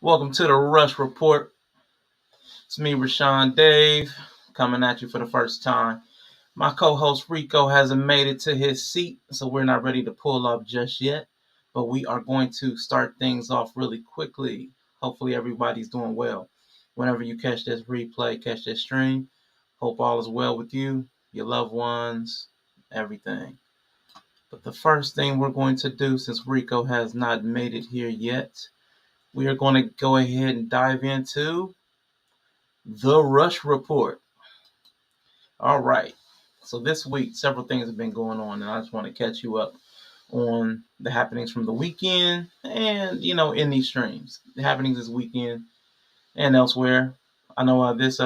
Welcome to the Rush Report. It's me, Rashawn Dave, coming at you for the first time. My co-host Rico hasn't made it to his seat, so we're not ready to pull up just yet. But we are going to start things off really quickly. Hopefully everybody's doing well. Whenever you catch this replay, catch this stream, hope all is well with you, your loved ones, everything. But the first thing we're going to do, since Rico has not made it here yet, we are going to go ahead and dive into the Rush Report. All right. So this week, several things have been going on, and I just want to catch you up on the happenings from the weekend and, in these streams. The happenings this weekend and elsewhere. I know this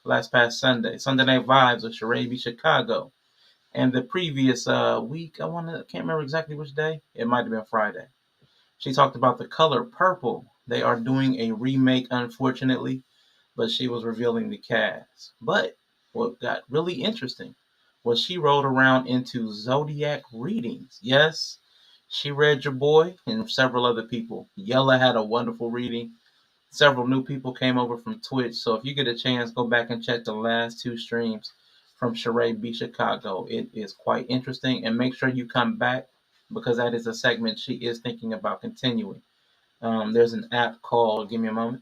last past Sunday Night Vibes with Charae B Chicago. And the previous week, I can't remember exactly which day. It might have been Friday. She talked about The Color Purple. They are doing a remake, unfortunately, but she was revealing the cast. But what got really interesting was she rolled around into zodiac readings. Yes, she read your boy and several other people. Yella had a wonderful reading. Several new people came over from Twitch. So if you get a chance, go back and check the last two streams from Charae B Chicago. It is quite interesting. And make sure you come back, because that is a segment she is thinking about continuing. There's an app called, give me a moment,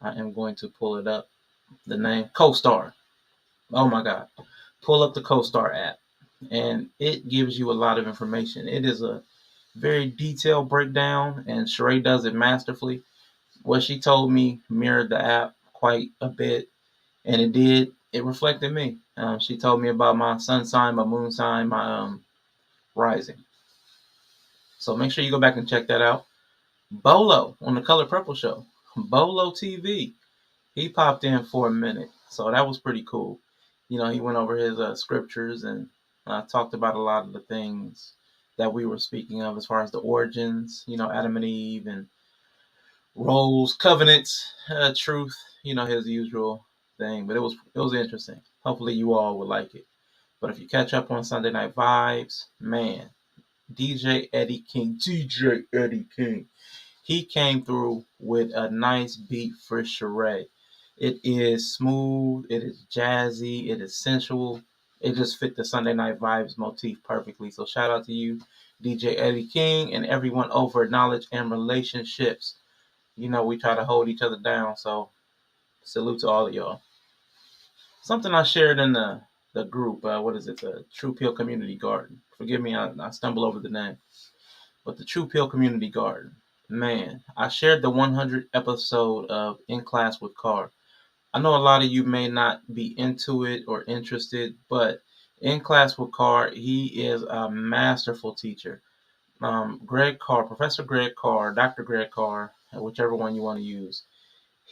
I am going to pull it up, the name, CoStar. Oh my God. Pull up the CoStar app, and it gives you a lot of information. It is a very detailed breakdown, and Charae does it masterfully. What she told me mirrored the app quite a bit, and it reflected me. She told me about my sun sign, my moon sign, my rising. So make sure you go back and check that out. Bolo on the Color Purple show, Bolo TV, he popped in for a minute, so that was pretty cool. He went over his scriptures and talked about a lot of the things that we were speaking of as far as the origins, Adam and Eve and roles, covenants, truth, his usual thing. But it was interesting. Hopefully you all would like it. But if you catch up on Sunday Night Vibes, man, DJ Eddie King, he came through with a nice beat for Charae. It is smooth, it is jazzy, it is sensual. It just fit the Sunday Night Vibes motif perfectly. So shout out to you, DJ Eddie King, and everyone over at Knowledge and Relationships. We try to hold each other down, so salute to all of y'all. Something I shared in the group, what is it, the True Pill Community Garden. Forgive me, I stumble over the name. But the True Pill Community Garden. Man, I shared the 100th episode of In Class with Carr. I know a lot of you may not be into it or interested, but In Class with Carr, he is a masterful teacher. Greg Carr, Professor Greg Carr, Dr. Greg Carr, whichever one you want to use.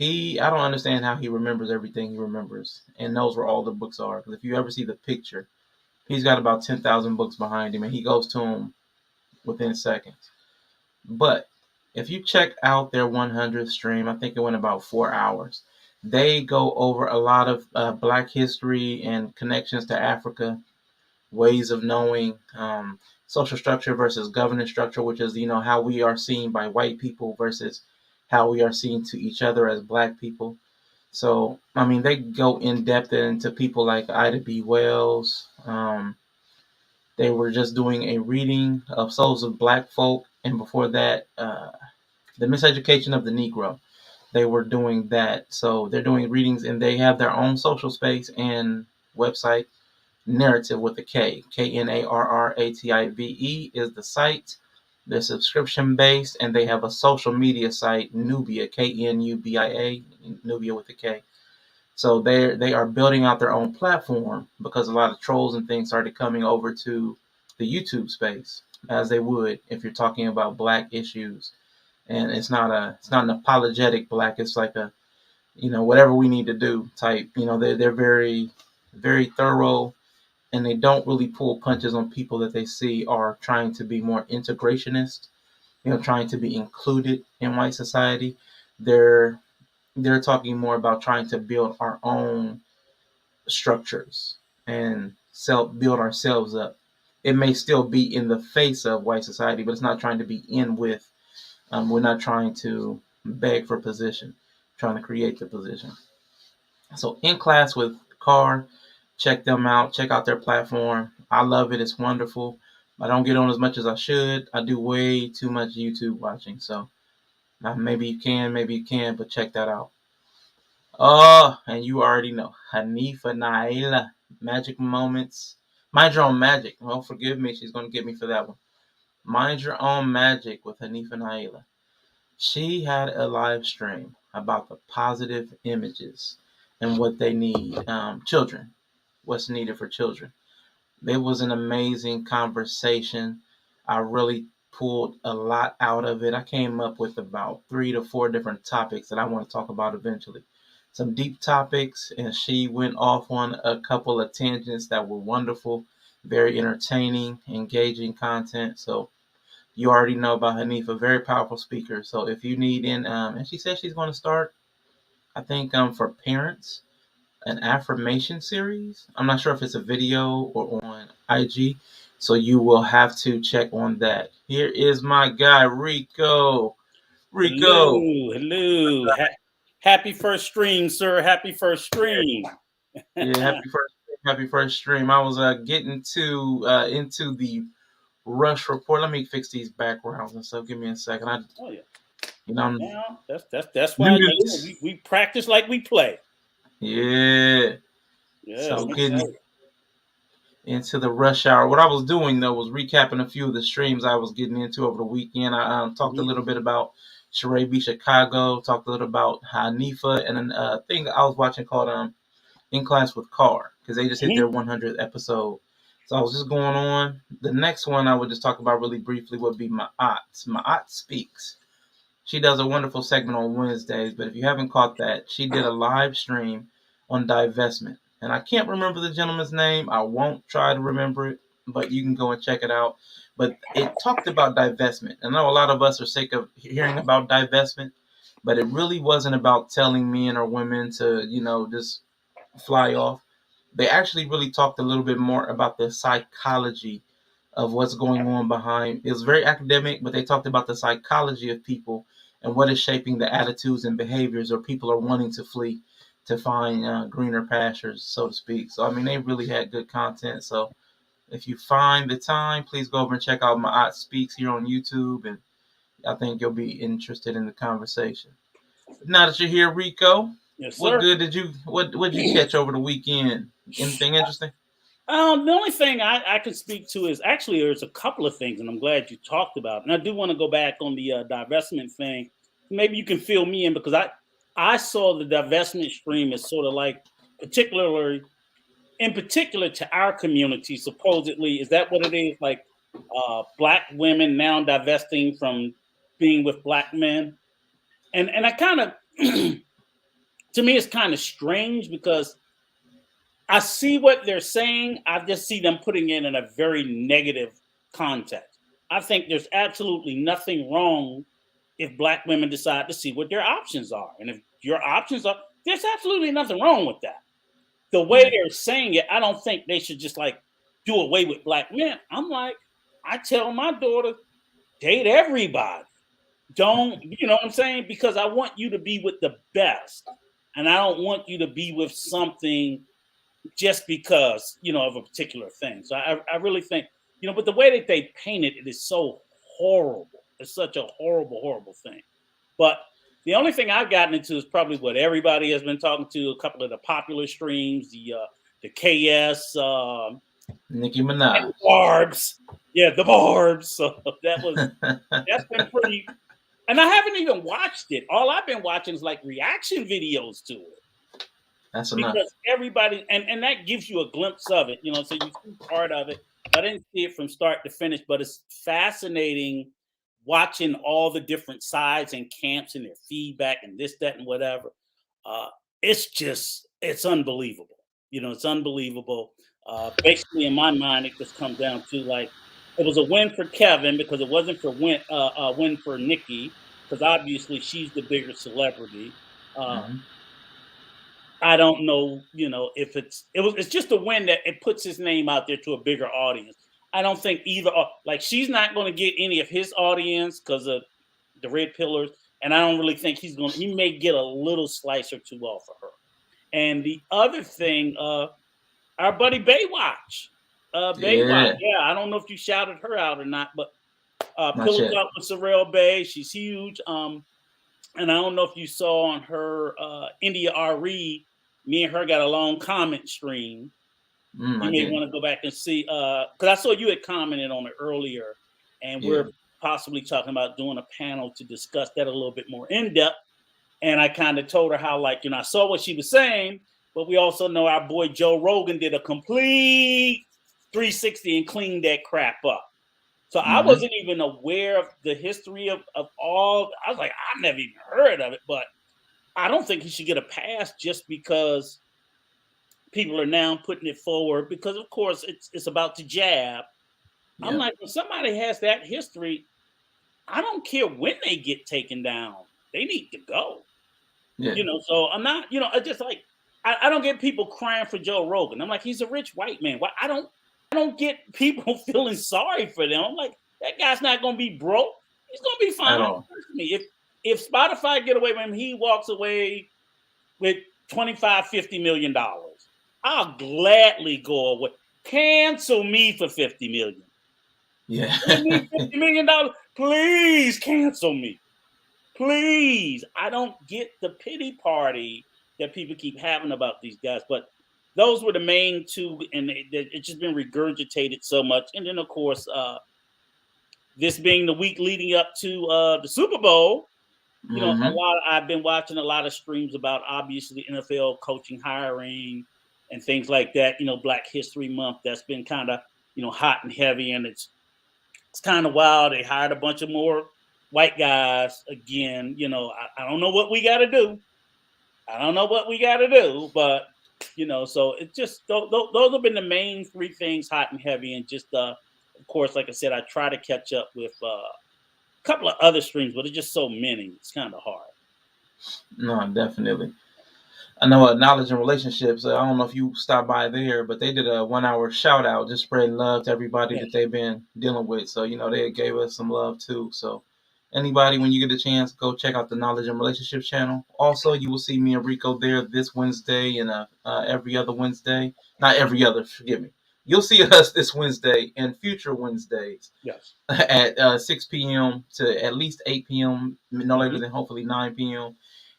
I don't understand how he remembers everything he remembers and knows where all the books are. Because if you ever see the picture, he's got about 10,000 books behind him, and he goes to them within seconds. But if you check out their 100th stream, I think it went about 4 hours. They go over a lot of Black history and connections to Africa, ways of knowing social structure versus governance structure, which is, how we are seen by white people versus how we are seen to each other as Black people. So, they go in depth into people like Ida B. Wells. They were just doing a reading of Souls of Black Folk, and before that, The Miseducation of the Negro. They were doing that. So they're doing readings, and they have their own social space and website. Narrative with a K. KNARRATIVE is the site. They're subscription based, and they have a social media site, Nubia, KNUBIA, Nubia with a K. So they are building out their own platform, because a lot of trolls and things started coming over to the YouTube space, as they would if you're talking about Black issues. And it's not an apologetic Black. It's like a, whatever we need to do type. They're very, very thorough, and they don't really pull punches on people that they see are trying to be more integrationist, trying to be included in white society. They're talking more about trying to build our own structures and build ourselves up. It may still be in the face of white society, but it's not trying to be in with. We're not trying to beg for position, trying to create the position. So In Class with Carr, check them out. Check out their platform. I love it. It's wonderful. I don't get on as much as I should. I do way too much YouTube watching. So maybe you can, but check that out. Oh, and you already know Hanifah Nailah, Magic Moments. Mind Your Own Magic. Well, forgive me. She's going to get me for that one. Mind Your Own Magic with Hanifah Nailah. She had a live stream about the positive images and what they need. Children, what's needed for children. It was an amazing conversation. I really pulled a lot out of it. I came up with about 3 to 4 different topics that I want to talk about eventually. Some deep topics, and she went off on a couple of tangents that were wonderful, very entertaining, engaging content. So you already know about Hanifah, very powerful speaker. So if you need and she said she's going to start, I think for parents, an affirmation series. I'm not sure if it's a video or on IG, so you will have to check on that. Here is my guy Rico. Rico. Hello. Happy first stream, sir. Happy first stream. Yeah, happy first stream. I was getting to into the rush report. Let me fix these backgrounds and stuff. Give me a second. You know, now, that's why we practice like we play. Yeah. So getting into the rush hour. What I was doing though was recapping a few of the streams I was getting into over the weekend. I talked a little bit about Charae B Chicago. Talked a little about Hanifah and a thing I was watching called In Class with Carr, because they just hit their 100th episode. So I was just going on. The next one I would just talk about really briefly would be Ma'at Speaks. She does a wonderful segment on Wednesdays, but if you haven't caught that, she did a live stream on divestment. And I can't remember the gentleman's name. I won't try to remember it, but you can go and check it out. But it talked about divestment. I know a lot of us are sick of hearing about divestment, but it really wasn't about telling men or women to, just fly off. They actually really talked a little bit more about the psychology of what's going on behind. It was very academic, but they talked about the psychology of people and what is shaping the attitudes and behaviors, or people are wanting to flee to find greener pastures, so to speak. So, I mean, they really had good content. So, if you find the time, please go over and check out Ma'at Speaks here on YouTube, and I think you'll be interested in the conversation. Now that you're here, Rico, yes, sir. What good did you catch over the weekend? Anything interesting? The only thing I could speak to is actually there's a couple of things, and I'm glad you talked about it. And I do want to go back on the divestment thing. Maybe you can fill me in, because I saw the divestment stream as sort of like in particular to our community, supposedly. Is that what it is? Like Black women now divesting from being with Black men? And I kind of, to me, it's kind of strange, because I see what they're saying. I just see them putting it in a very negative context. I think there's absolutely nothing wrong if Black women decide to see what their options are. And if your options are, there's absolutely nothing wrong with that. The way they're saying it, I don't think they should just like do away with Black men. I'm like, I tell my daughter, date everybody. Don't, you know what I'm saying? Because I want you to be with the best. And I don't want you to be with something just because, of a particular thing. So I really think, but the way that they paint it is so horrible. It's such a horrible, horrible thing. But the only thing I've gotten into is probably what everybody has been talking to, a couple of the popular streams, the KS, Nicki Minaj. Barbs. Yeah, the Barbs. So that's been pretty. And I haven't even watched it. All I've been watching is like reaction videos to it. That's enough. Because everybody, and that gives you a glimpse of it, so you see part of it. I didn't see it from start to finish, but it's fascinating watching all the different sides and camps and their feedback and this, that, and whatever. It's unbelievable. It's unbelievable. Basically, in my mind, it just comes down to like, it was a win for Kevin because it wasn't for a win for Nicki, because obviously she's the bigger celebrity. I don't know, if it's just a win that it puts his name out there to a bigger audience. I don't think either, like she's not going to get any of his audience because of the red pillars, and I don't really think he may get a little slice or two off of her. And the other thing, our buddy Baywatch. Baywatch, yeah, I don't know if you shouted her out or not, but Pillow Talk with Sarel Bey, she's huge. And I don't know if you saw on her India RE, me and her got a long comment stream. You may want to go back and see, because I saw you had commented on it earlier, and we're possibly talking about doing a panel to discuss that a little bit more in depth. And I kind of told her how, like, I saw what she was saying, but we also know our boy Joe Rogan did a complete 360 and cleaned that crap up. So I wasn't even aware of the history of all. I was like, I've never even heard of it, but I don't think he should get a pass just because people are now putting it forward, because of course it's about the jab. I'm like, when somebody has that history, I don't care when they get taken down, they need to go. So I'm not, I just like, I don't get people crying for Joe Rogan. I'm like, he's a rich white man. Why I don't get people feeling sorry for them. I'm like, that guy's not gonna be broke. He's gonna be fine. If Spotify get away with him, he walks away with $25-50 million. I'll gladly go away. Cancel me for $50 million. Yeah. Give me $50 million. Please cancel me. Please. I don't get the pity party that people keep having about these guys. But those were the main two, and it's just been regurgitated so much. And then, of course, this being the week leading up to the Super Bowl, I've been watching a lot of streams about, obviously, NFL coaching hiring and things like that. Black History Month, that's been kind of, hot and heavy, and it's kind of wild. They hired a bunch of more white guys again. I don't know what we got to do. But, so it's just, those have been the main three things, hot and heavy. And just, of course, like I said, I try to catch up with a couple of other streams, but it's just so many. It's kind of hard. No, definitely. I know Knowledge and Relationships. I don't know if you stopped by there, but they did a 1 hour shout out, just spreading love to everybody that they've been dealing with. So, they gave us some love too. So anybody, when you get a chance, go check out the Knowledge and Relationships channel. Also, you will see me and Rico there this Wednesday and every other Wednesday. Not every other, forgive me. You'll see us this Wednesday and future Wednesdays. Yes. At 6 p.m. to at least 8 p.m., no later than hopefully 9 p.m.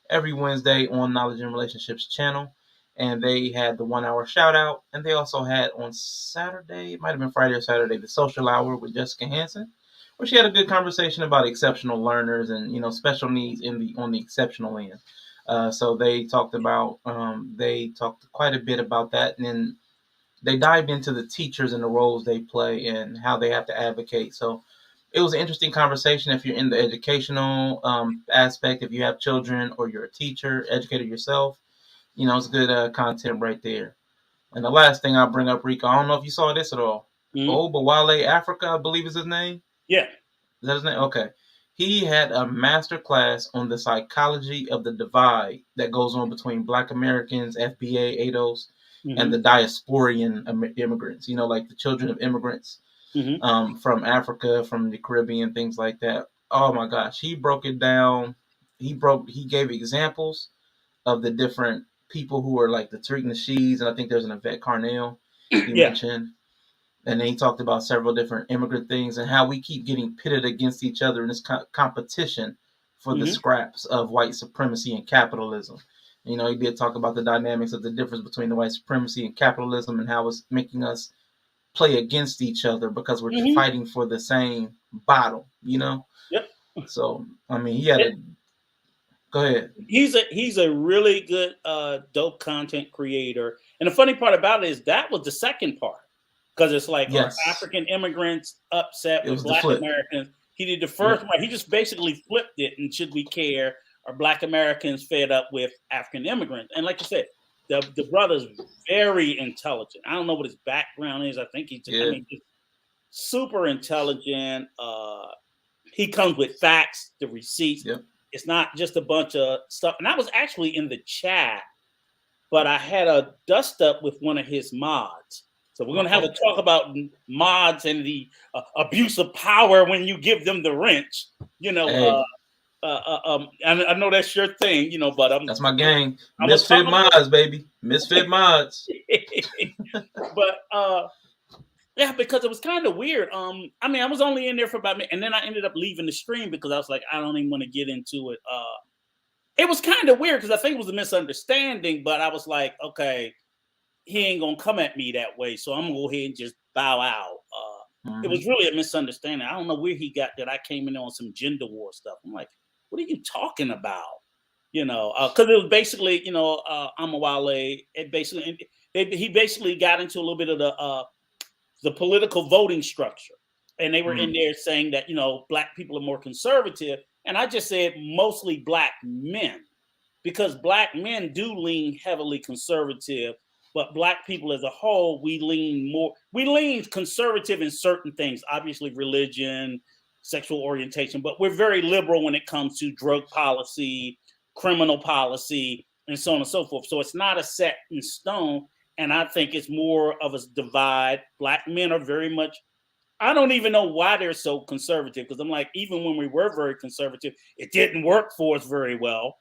every Wednesday on Knowledge and Relationships channel. And they had the 1 hour shout out. And they also had on Saturday, it might have been Friday or Saturday, the social hour with Jessica Hansen, where she had a good conversation about exceptional learners and, special needs on the exceptional end. So they talked quite a bit about that. And then they dived into the teachers and the roles they play and how they have to advocate. So it was an interesting conversation if you're in the educational aspect, if you have children or you're a teacher, educator yourself. It's good content right there. And the last thing I'll bring up, Rico, I don't know if you saw this at all. Omowale Afrika, I believe is his name. Yeah. Is that his name? Okay. He had a master class on the psychology of the divide that goes on between Black Americans, FBA, ADOS, and the diasporian immigrants, like the children of immigrants from Africa, from the Caribbean, things like that. Oh my gosh, he broke it down. He gave examples of the different people who are like the Tariq Nasheeds, and I think there's an Yvette Carnell he mentioned. And then he talked about several different immigrant things and how we keep getting pitted against each other in this competition for the scraps of white supremacy and capitalism. He did talk about the dynamics of the difference between the white supremacy and capitalism and how it's making us play against each other because we're fighting for the same bottle, Yep. So, he had go ahead. He's a really good, dope content creator. And the funny part about it is that was the second part. Because it's like African immigrants upset with Black Americans. He did the first one. He just basically flipped it. And should we care? Are Black Americans fed up with African immigrants? And like you said, the brother's very intelligent. I don't know what his background is. I think he's just super intelligent. He comes with facts, the receipts. Yep. It's not just a bunch of stuff. And I was actually in the chat, but I had a dust up with one of his mods. So we're going to have a talk about mods and the abuse of power when you give them the wrench. I know that's your thing, but That's my gang. I'm Misfit mods, baby. Misfit mods. But yeah, because it was kind of weird. I mean, I was only in there for about a minute, and then I ended up leaving the stream because I was like, I don't even want to get into it. It was kind of weird because I think it was a misunderstanding, but I was like, okay, he ain't gonna come at me that way, so I'm gonna go ahead and just bow out. It was really a misunderstanding. I don't know where he got that I came in on some gender war stuff. I'm like, what are you talking about? Because it was basically, Omowale. He basically got into a little bit of the political voting structure, and they were in there saying that black people are more conservative, and I just said mostly black men, because black men do lean heavily conservative. But black people as a whole, we lean conservative in certain things, obviously religion, sexual orientation, but we're very liberal when it comes to drug policy, criminal policy, and so on and so forth. So it's not a set in stone. And I think it's more of a divide. Black men are very much, I don't even know why they're so conservative, because I'm like, even when we were very conservative, it didn't work for us very well.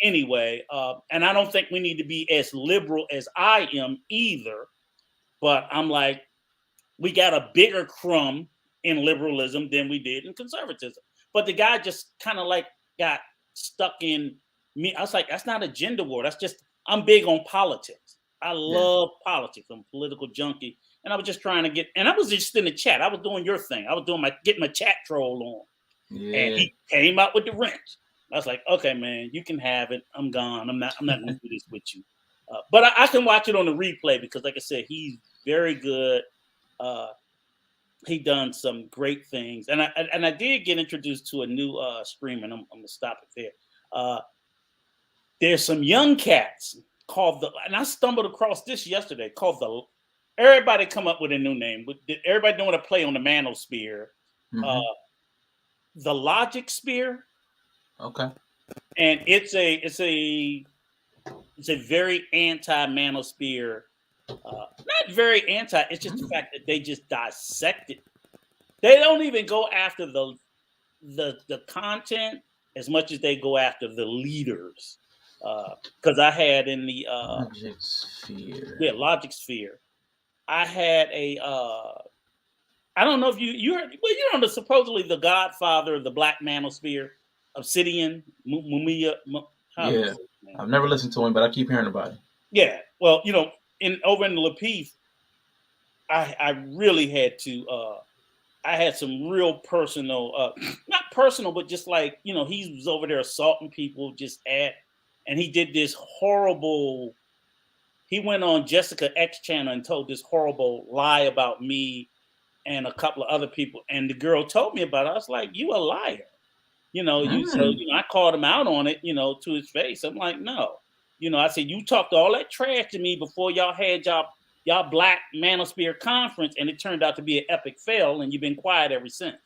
Anyway, and I don't think we need to be as liberal as I am either, but I'm like, we got a bigger crumb in liberalism than we did in conservatism. But the guy just kind of like got stuck in me. I was like, that's not a gender war. That's just, I'm big on politics. I love politics. I'm a political junkie. And I was just trying to get, and I was just in the chat. I was doing your thing. I was doing getting my chat troll on. Yeah. And he came out with the wrench. I was like, okay, man, you can have it. I'm gone. I'm not going to do this with you. But I can watch it on the replay because, like I said, he's very good. He done some great things. And I did get introduced to a new stream, and I'm going to stop it there. There's some young cats called and I stumbled across this yesterday, called everybody come up with a new name. Everybody doing a play on the manosphere. The Logicsphere. Okay. And it's a very anti-manosphere. Not very anti. It's just the fact that they just dissect it. They don't even go after the content as much as they go after the leaders. Because I had in the Logicsphere. I had a I don't know if you heard. Well, you're on supposedly the godfather of the Black Manosphere. Obsidian, Mumia. Yeah, I've never listened to him, but I keep hearing about it. Yeah, well, over in Lapeef, I really had to. I had some real personal, not personal, but just like he was over there assaulting people, and he did this horrible. He went on Jessica X channel and told this horrible lie about me and a couple of other people, and the girl told me about it. I was like, "You a liar." I called him out on it, to his face. I'm like, no. I said, you talked all that trash to me before y'all had y'all Black Manosphere conference, and it turned out to be an epic fail, and you've been quiet ever since.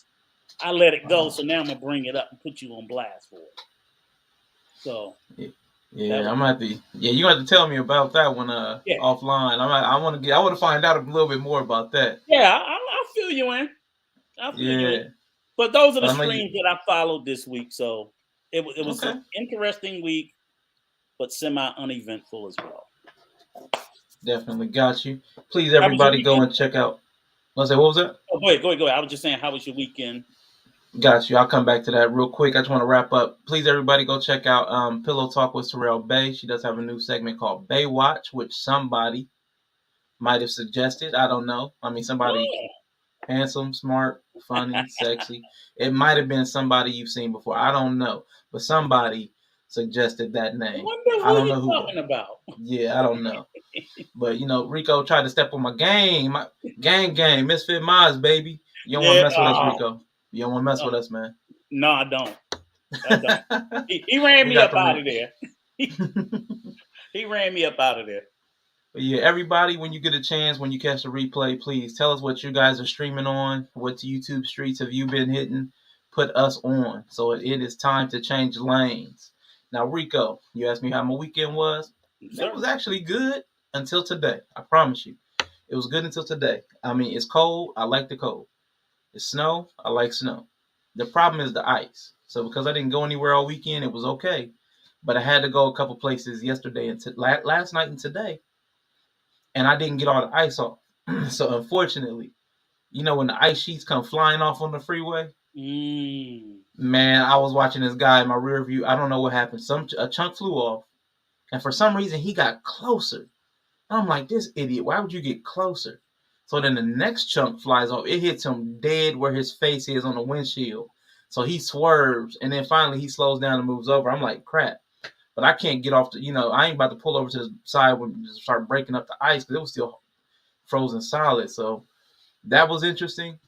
I let it go, so now I'm going to bring it up and put you on blast for it. So. Yeah, I'm gonna have to. Yeah, you have to tell me about that one offline. I want to find out a little bit more about that. Yeah, I'll fill you in. You in. But those are the streams that I followed this week. So it was an interesting week, but semi-uneventful as well. Definitely got you. Please, everybody, go and check out. What was that? Oh, go ahead. I was just saying, how was your weekend? Got you. I'll come back to that real quick. I just want to wrap up. Please, everybody, go check out Pillow Talk with Sarel Bey. She does have a new segment called Baywatch, which somebody might have suggested. I don't know. I mean, somebody handsome, smart, funny, sexy. It might have been somebody you've seen before. I don't know. But somebody suggested that name. I don't know who you're talking about. Yeah, I don't know. But, Rico tried to step on my game. My gang. Misfit Mods, baby. You don't want to mess with us, Rico. You don't want to mess with us, man. No, I don't. He ran me up out of there. He ran me up out of there. But yeah, everybody, when you get a chance, when you catch the replay, please tell us what you guys are streaming on. What YouTube streets have you been hitting? Put us on. So it is time to change lanes. Now, Rico, you asked me how my weekend was. It was actually good until today. I promise you. It was good until today. I mean, it's cold. I like the cold. It's snow. I like snow. The problem is the ice. So because I didn't go anywhere all weekend, it was okay. But I had to go a couple places yesterday and last night and today, and I didn't get all the ice off. So unfortunately, when the ice sheets come flying off on the freeway, man, I was watching this guy in my rear view. I don't know what happened. A chunk flew off, and for some reason he got closer. I'm like, this idiot, why would you get closer? So then the next chunk flies off. It hits him dead where his face is on the windshield. So he swerves, and then finally he slows down and moves over. I'm like, crap. But I can't get off I ain't about to pull over to the side when it start breaking up the ice because it was still frozen solid. So that was interesting.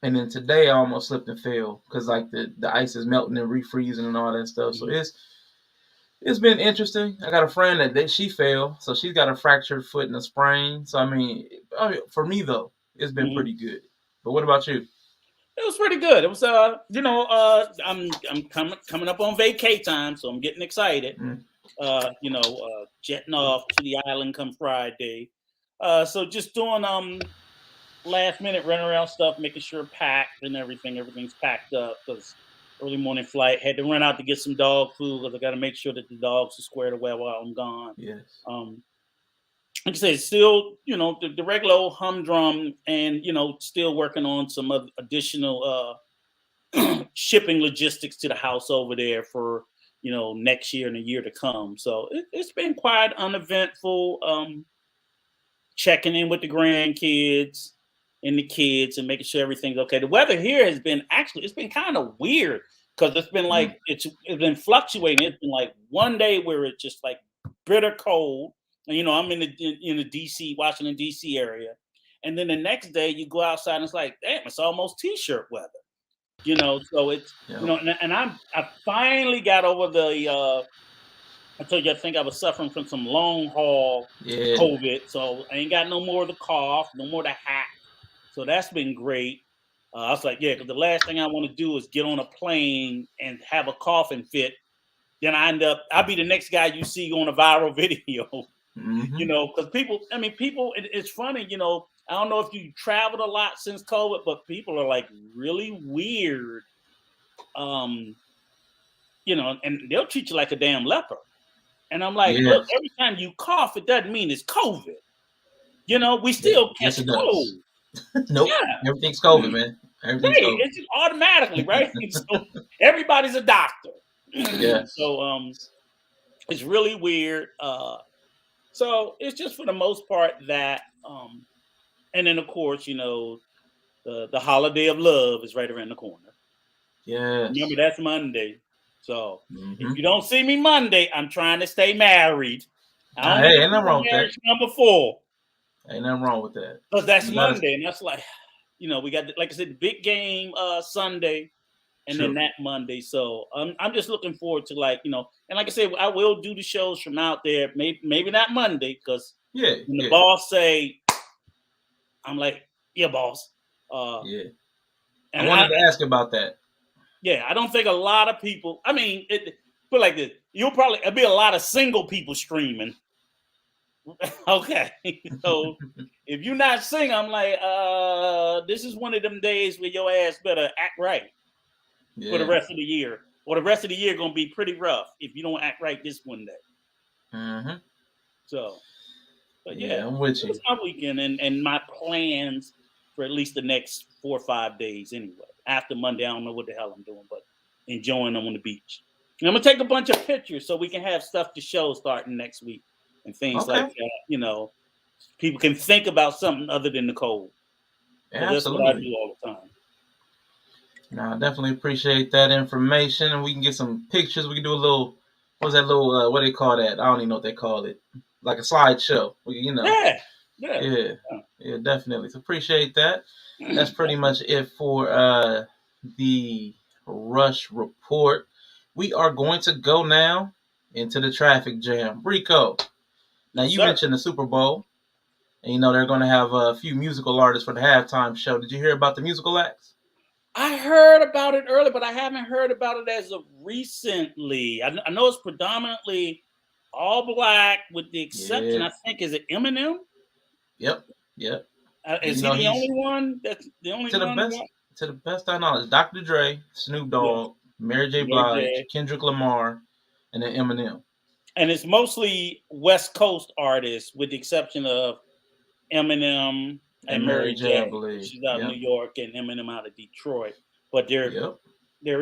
And then today I almost slipped and fell because like the ice is melting and refreezing and all that stuff. So it's been interesting. I got a friend that she fell, so she's got a fractured foot and a sprain. So I mean for me though, it's been pretty good. But what about you? It was pretty good. It was I'm coming up on vacay time, so I'm getting excited. Jetting off to the island come Friday. So just doing last minute running around stuff, making sure packed and everything's packed up because early morning flight. Had to run out to get some dog food because I got to make sure that the dogs are squared away while I'm gone. Yes. Like I said, still, the regular old humdrum and, still working on some additional shipping logistics to the house over there for, next year and a year to come. So it's been quite uneventful. Checking in with the grandkids and the kids and making sure everything's okay. The weather here has been it's been kind of weird because it's been like, it's been fluctuating. It's been like one day where it's just like bitter cold. And, I'm in the DC, Washington, DC area. And then the next day you go outside and it's like, damn, it's almost t-shirt weather. So it's, and I finally got over I told you, I think I was suffering from some long haul COVID. So I ain't got no more of the cough, no more of the hack. So that's been great. I was like, because the last thing I want to do is get on a plane and have a coughing fit. Then I'll be the next guy you see on a viral video. Because people, it's funny, I don't know if you traveled a lot since COVID, but people are like really weird, and they'll treat you like a damn leper. And I'm like, look, every time you cough, it doesn't mean it's COVID. We still catch cold. Nope. Yeah. Everything's COVID, man. Everything's COVID. It's just automatically, right? So everybody's a doctor. Yeah. So it's really weird. So it's just for the most part that, and then of course, the holiday of love is right around the corner. Yeah. Remember, that's Monday. So if you don't see me Monday, I'm trying to stay married. Hey, ain't nothing wrong with that. Number 4. Ain't nothing wrong with that. Because that's Monday, and that's like, we got, like I said, the big game Sunday, and then that Monday. So I'm just looking forward to and like I said, I will do the shows from out there. Maybe not Monday, because when the boss say, I'm like, yeah, boss. And I wanted to ask about that. Yeah, I don't think a lot of people. I mean, put like this: it'll be a lot of single people streaming. Okay, so if you're not singing, I'm like, this is one of them days where your ass better act right for the rest of the year, or the rest of the year gonna be pretty rough if you don't act right this one day. So, but I'm with you. It's my weekend and my plans for at least the next 4 or 5 days anyway. After Monday, I don't know what the hell I'm doing, but enjoying them on the beach. And I'm gonna take a bunch of pictures so we can have stuff to show starting next week and things like that. People can think about something other than the cold. Absolutely. That's what I do all the time. No, I definitely appreciate that information, and we can get some pictures. We can do a little, what do they call that? I don't even know what they call it. Like a slideshow. Yeah, definitely. So appreciate that. That's pretty much it for the Rush Report. We are going to go now into the traffic jam. Rico, now you mentioned the Super Bowl, and they're going to have a few musical artists for the halftime show. Did you hear about the musical acts? I heard about it earlier, but I haven't heard about it as of recently. I know it's predominantly all black, with the exception, I think, is it Eminem? Yep. Is he the only one? That's the only one? To the best I know, it's Dr. Dre, Snoop Dogg, Mary J. Mary Blige, J. Kendrick Lamar, and then Eminem. And it's mostly West Coast artists, with the exception of Eminem and Mary J, I J. believe. She's out of New York, and Eminem out of Detroit. But they're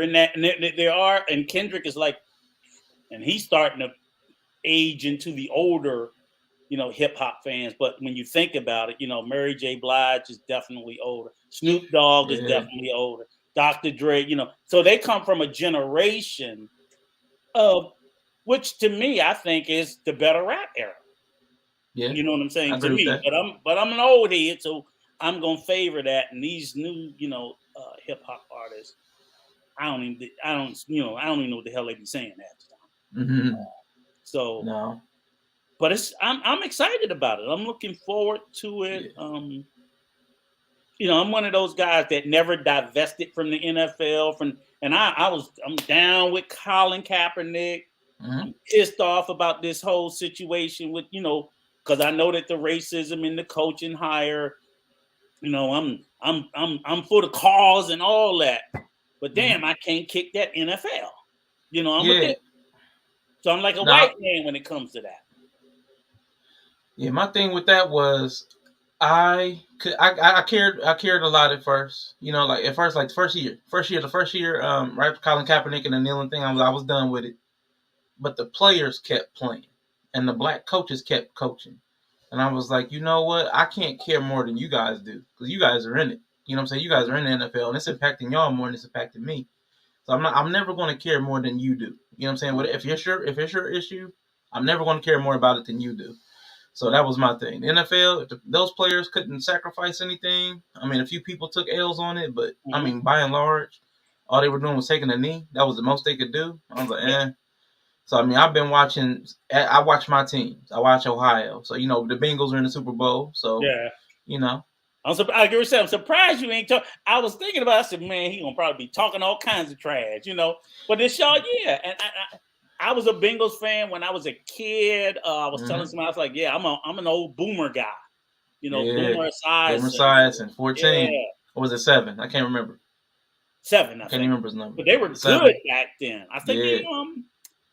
in that, and there are, and Kendrick is like, and he's starting to age into the older, hip hop fans. But when you think about it, Mary J. Blige is definitely older. Snoop Dogg is definitely older. Dr. Dre, so they come from a generation of, which to me, I think is the better rap era. Yeah. You know what I'm saying? To me, but I'm an old head, so I'm gonna favor that. And these new, hip hop artists, I don't even know what the hell they be saying half the time. Mm-hmm. So no, but I'm excited about it. I'm looking forward to it. I'm one of those guys that never divested from the NFL. I'm down with Colin Kaepernick. Mm-hmm. I'm pissed off about this whole situation with, because I know that the racism in the coaching hire, I'm for the cause and all that. But damn, I can't kick that NFL. I'm with it. So I'm like a white man when it comes to that. Yeah, my thing with that was I cared a lot at first. Like at first, like the first year, right, Colin Kaepernick and the kneeling thing, I was done with it. But the players kept playing, and the black coaches kept coaching, and I was like, you know what? I can't care more than you guys do, because you guys are in it. You know what I'm saying? You guys are in the NFL, and it's impacting y'all more than it's impacting me. So I'm never going to care more than you do. You know what I'm saying? If it's your issue, I'm never going to care more about it than you do. So that was my thing. The NFL, if those players couldn't sacrifice anything, I mean, a few people took L's on it, but I mean, by and large, all they were doing was taking a knee. That was the most they could do. I was like, eh. So I mean, I've been watching. I watch my teams. I watch Ohio. So the Bengals are in the Super Bowl. So I'm surprised you ain't talk. I was thinking about it. I said, man, he gonna probably be talking all kinds of trash, But it's y'all, yeah. And I was a Bengals fan when I was a kid. I was telling somebody, I was like, yeah, I'm an old boomer guy. Boomer Esiason and 14. Yeah. Or was it 7? I can't remember. 7, I can't remember his number. But they were 7. Good back then. I think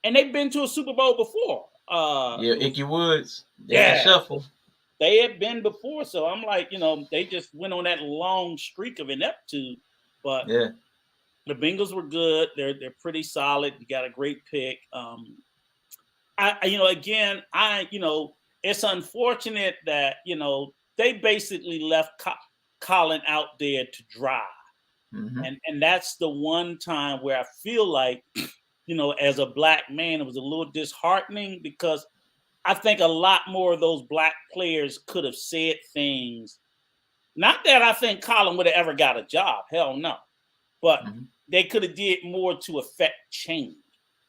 and they've been to a Super Bowl before. Icky Woods. Shuffle. They had been before, so I'm like, they just went on that long streak of ineptitude. But the Bengals were good. They're pretty solid. You got a great pick. It's unfortunate that they basically left Colin out there to dry, and that's the one time where I feel like, as a black man, it was a little disheartening, because I think a lot more of those black players could have said things. Not that I think Colin would have ever got a job. Hell no. But they could have did more to affect change.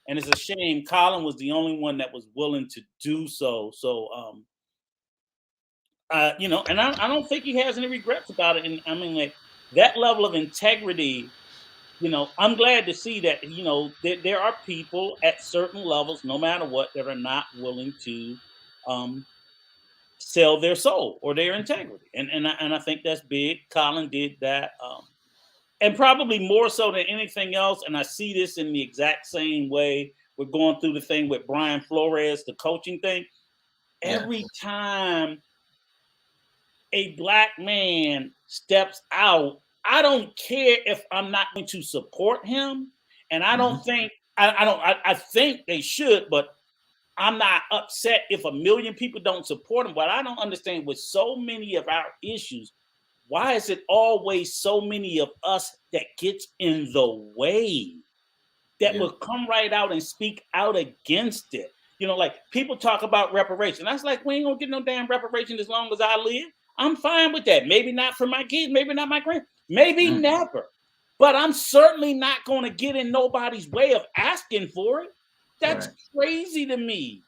And it's a shame Colin was the only one that was willing to do so. So, and I don't think he has any regrets about it. And I mean, like, that level of integrity, I'm glad to see that, there are people at certain levels, no matter what, that are not willing to sell their soul or their integrity. And I think that's big. Colin did that. And probably more so than anything else, and I see this in the exact same way we're going through the thing with Brian Flores, the coaching thing. Every time a black man steps out, I don't care if I'm not going to support him. And I don't think, I think they should, but I'm not upset if 1 million people don't support him. But I don't understand, with so many of our issues, why is it always so many of us that gets in the way, that will come right out and speak out against it? Like, people talk about reparation. That's like, we ain't gonna get no damn reparation as long as I live. I'm fine with that. Maybe not for my kids, maybe not my grand, maybe never. But I'm certainly not gonna get in nobody's way of asking for it. That's crazy to me.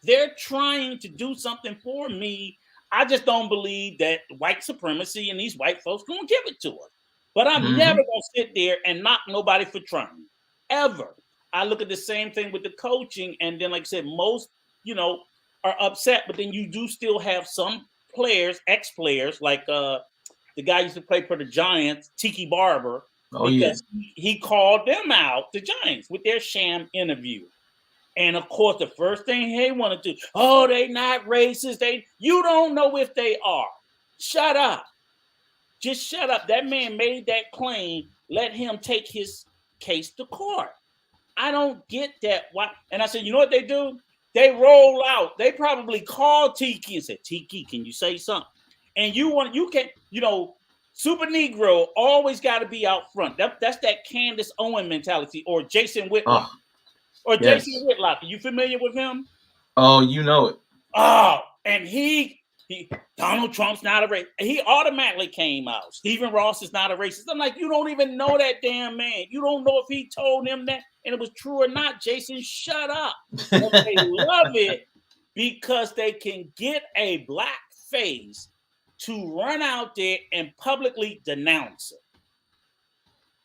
They're trying to do something for me. I just don't believe that white supremacy and these white folks gonna give it to us. But I'm never gonna sit there and knock nobody for trying, ever. I look at the same thing with the coaching, and then, like I said, most are upset, but then you do still have some players, ex-players, like the guy used to play for the Giants, Tiki Barber. Oh yeah. because he called them out, the Giants, with their sham interview. And of course, the first thing they want to do, oh, they not racist. You don't know if they are. Shut up. Just shut up. That man made that claim. Let him take his case to court. I don't get that. Why? And I said, you know what they do? They roll out. They probably called Tiki and said, Tiki, can you say something? And you can't, Super Negro always got to be out front. That's that Candace Owen mentality, or Jason Whitlock. Jason Whitlock. Are you familiar with him? Oh, you know it. Oh, and he Donald Trump's not a racist. He automatically came out. Stephen Ross is not a racist. I'm like, you don't even know that damn man. You don't know if he told him that and it was true or not. Jason, shut up. And they love it because they can get a black face to run out there and publicly denounce it.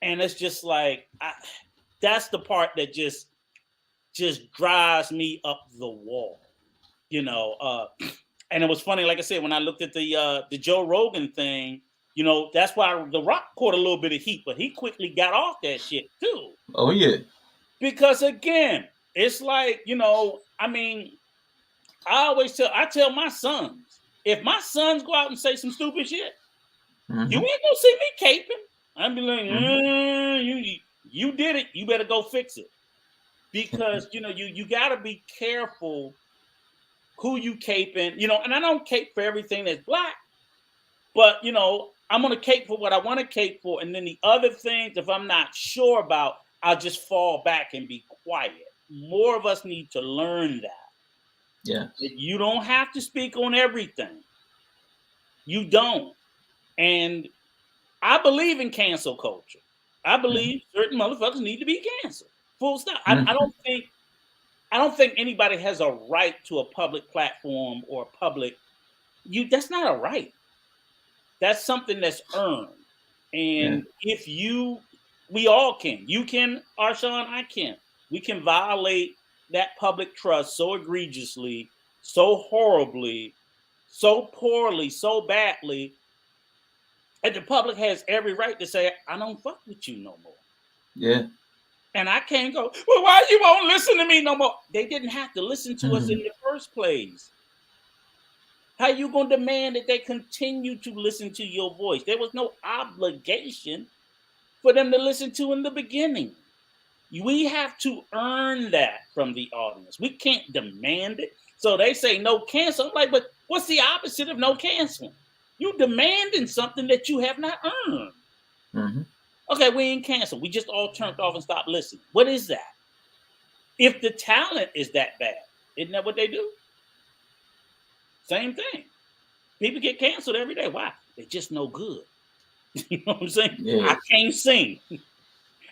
And it's just like, that's the part that just drives me up the wall, and it was funny, like I said, when I looked at the Joe Rogan thing, that's why The Rock caught a little bit of heat, but he quickly got off that shit too. Oh yeah. Because again, it's like, I tell my sons, if my sons go out and say some stupid shit, you ain't gonna see me caping. I'd be like, you did it, you better go fix it. Because you gotta be careful who you caping, and I don't cape for everything that's black, but I'm gonna cape for what I want to cape for, and then the other things, if I'm not sure about, I'll just fall back and be quiet. More of us need to learn that. Yeah. You don't have to speak on everything. You don't. And I believe in cancel culture. I believe certain motherfuckers need to be canceled. Full stop. I don't think anybody has a right to a public platform or public. That's not a right. That's something that's earned. And we all can. You can, Arshawn, I can. We can violate that public trust so egregiously, so horribly, so poorly, so badly, and the public has every right to say, I don't fuck with you no more. Yeah. And I can't go, well, why you won't listen to me no more? They didn't have to listen to us in the first place. How you going to demand that they continue to listen to your voice? There was no obligation for them to listen to in the beginning. We have to earn that from the audience. We can't demand it. So they say no cancel. I'm like, but what's the opposite of no canceling? You demanding something that you have not earned. Mm-hmm. Okay, we ain't canceled. We just all turned off and stopped listening. What is that? If the talent is that bad, isn't that what they do? Same thing. People get canceled every day. Why? They're just no good. You know what I'm saying? Yeah. I can't sing.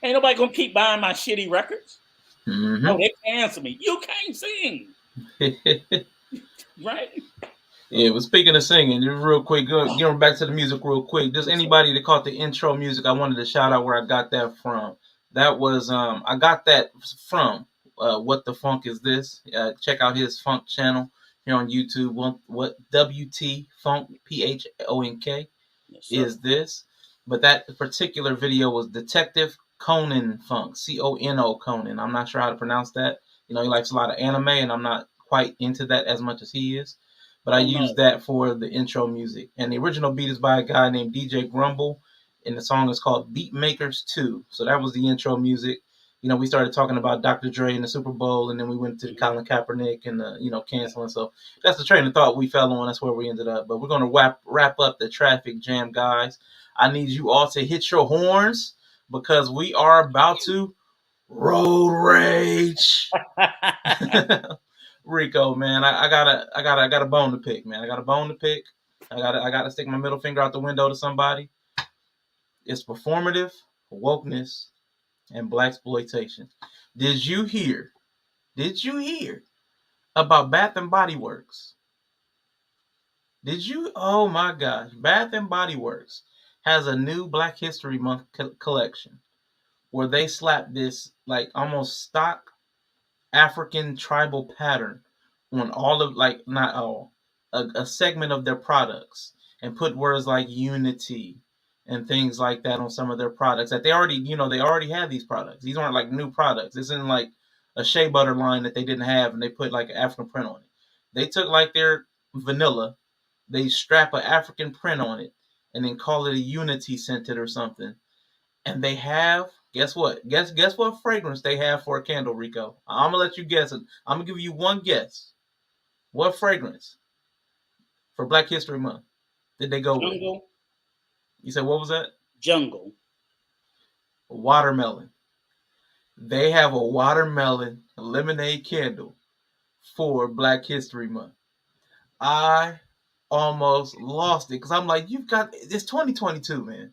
Ain't nobody gonna keep buying my shitty records. Mm-hmm. Oh, they cancel me. You can't sing. Right? Yeah, but speaking of singing, just real quick, getting back to the music real quick. Just anybody that caught the intro music, I wanted to shout out where I got that from. That was I got that from What the Funk Is This? Check out his funk channel here on YouTube. What WTPhonk PHONK is this? But that particular video was Detective Conan Funk, CONO Conan. I'm not sure how to pronounce that. He likes a lot of anime, and I'm not quite into that as much as he is. But I used that for the intro music. And the original beat is by a guy named DJ Grumble. And the song is called Beatmakers 2. So that was the intro music. We started talking about Dr. Dre and the Super Bowl. And then we went to the Colin Kaepernick and the, canceling. So that's the train of thought we fell on. That's where we ended up. But we're going to wrap up the traffic jam, guys. I need you all to hit your horns because we are about to road rage. Rico, man, I got a bone to pick, man. I got a bone to pick. I gotta stick my middle finger out the window to somebody. It's performative wokeness and blaxploitation. Did you hear about Bath and Body Works? Did you? Oh my gosh, Bath and Body Works has a new Black History Month collection where they slap this like almost stock African tribal pattern on all of, like, not all, a segment of their products, and put words like unity and things like that on some of their products that they already had these products. These aren't like new products. It's in like a shea butter line that they didn't have, and they put like an African print on it. They took like their vanilla, they strap an African print on it, and then call it a unity scented or something. And they have, guess what? Guess what fragrance they have for a candle, Rico? I'm gonna let you guess it. I'm gonna give you one guess. What fragrance for Black History Month did they go Jungle. with? You said what was that? Jungle. Watermelon. They have a watermelon lemonade candle for Black History Month. I almost lost it because I'm like, it's 2022, man.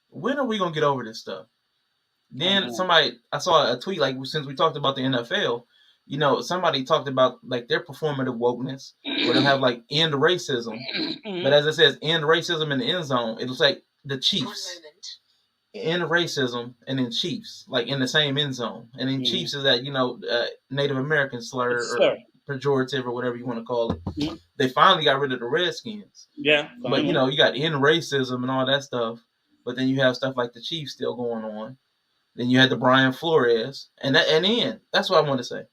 When are we gonna get over this stuff? Then I saw a tweet, like, since we talked about the NFL, somebody talked about like their performative wokeness, where they'll have like end racism, but as it says, end racism in the end zone, it looks like the Chiefs. End racism and then Chiefs, like in the same end zone, and then Chiefs is that Native American slur or pejorative or whatever you want to call it. They finally got rid of the Redskins. Yeah, but you got end racism and all that stuff, but then you have stuff like the Chiefs still going on. Then you had the Brian Flores, and then that's what I want to say.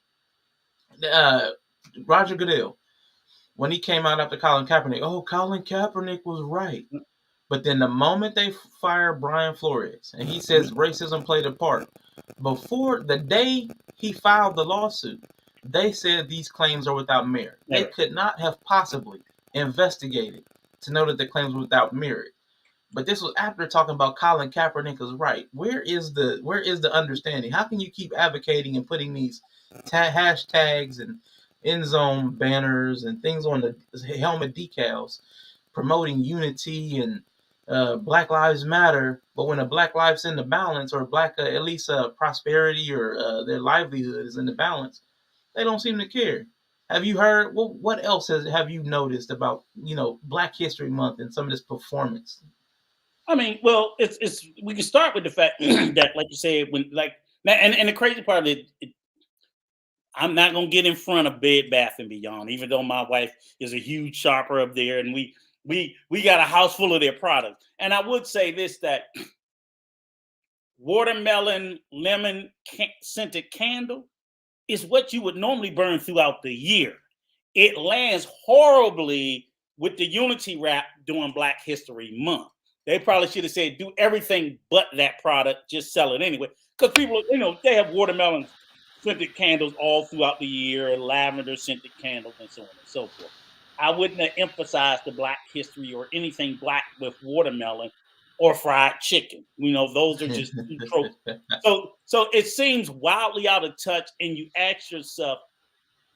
Roger Goodell, when he came out after Colin Kaepernick, Colin Kaepernick was right. But then the moment they fire Brian Flores, and he says racism played a part, before the day he filed the lawsuit, they said these claims are without merit. They could not have possibly investigated to know that the claims were without merit. But this was after talking about Colin Kaepernick is right. Where is the understanding? How can you keep advocating and putting these hashtags and end zone banners and things on the helmet decals promoting unity and Black Lives Matter, but when a Black life's in the balance, or Black at least prosperity or their livelihood is in the balance, they don't seem to care. Have you heard? What else have you noticed about Black History Month and some of this performance? I mean, well, it's we can start with the fact that, like you said, and the crazy part of it, I'm not gonna get in front of Bed Bath and Beyond, even though my wife is a huge shopper up there, and we got a house full of their products. And I would say this, that watermelon lemon scented candle is what you would normally burn throughout the year. It lands horribly with the unity wrap during Black History Month. They probably should have said, do everything but that product, just sell it anyway. Because people, they have watermelon scented candles all throughout the year, lavender scented candles, and so on and so forth. I wouldn't have emphasized the Black history or anything Black with watermelon or fried chicken. Those are just tropes. So it seems wildly out of touch, and you ask yourself,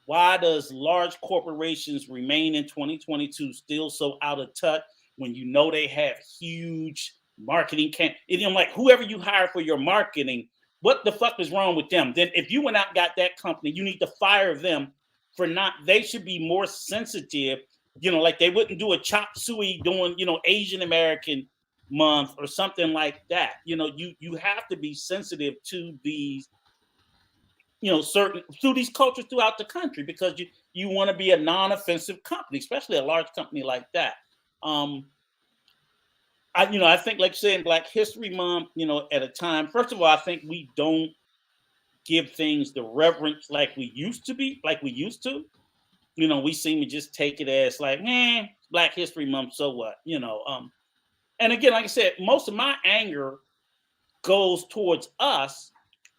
why does large corporations remain in 2022 still so out of touch when they have huge marketing like whoever you hire for your marketing, what the fuck is wrong with them? Then if you went out and got that company, you need to fire them for they should be more sensitive, like they wouldn't do a chop suey doing, Asian American month or something like that. You have to be sensitive to these, to these cultures throughout the country, because you want to be a non-offensive company, especially a large company like that. I think, like saying Black History Month, at a time, first of all, I think we don't give things the reverence like we used to. We seem to just take it as like, Black History Month, so what? And again, like I said, most of my anger goes towards us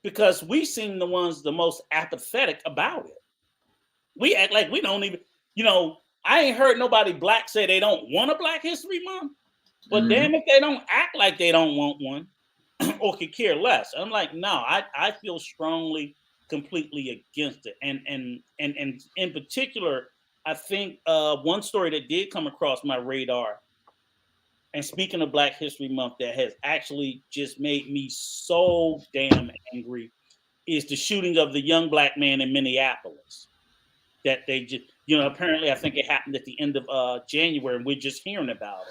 because we seem the ones the most apathetic about it. We act like we don't even, I ain't heard nobody Black say they don't want a Black History Month, but damn if they don't act like they don't want one or could care less. I'm like, no, I feel strongly, completely against it. And in particular, I think one story that did come across my radar, and speaking of Black History Month, that has actually just made me so damn angry, is the shooting of the young Black man in Minneapolis. That they just, apparently I think it happened at the end of January, and we're just hearing about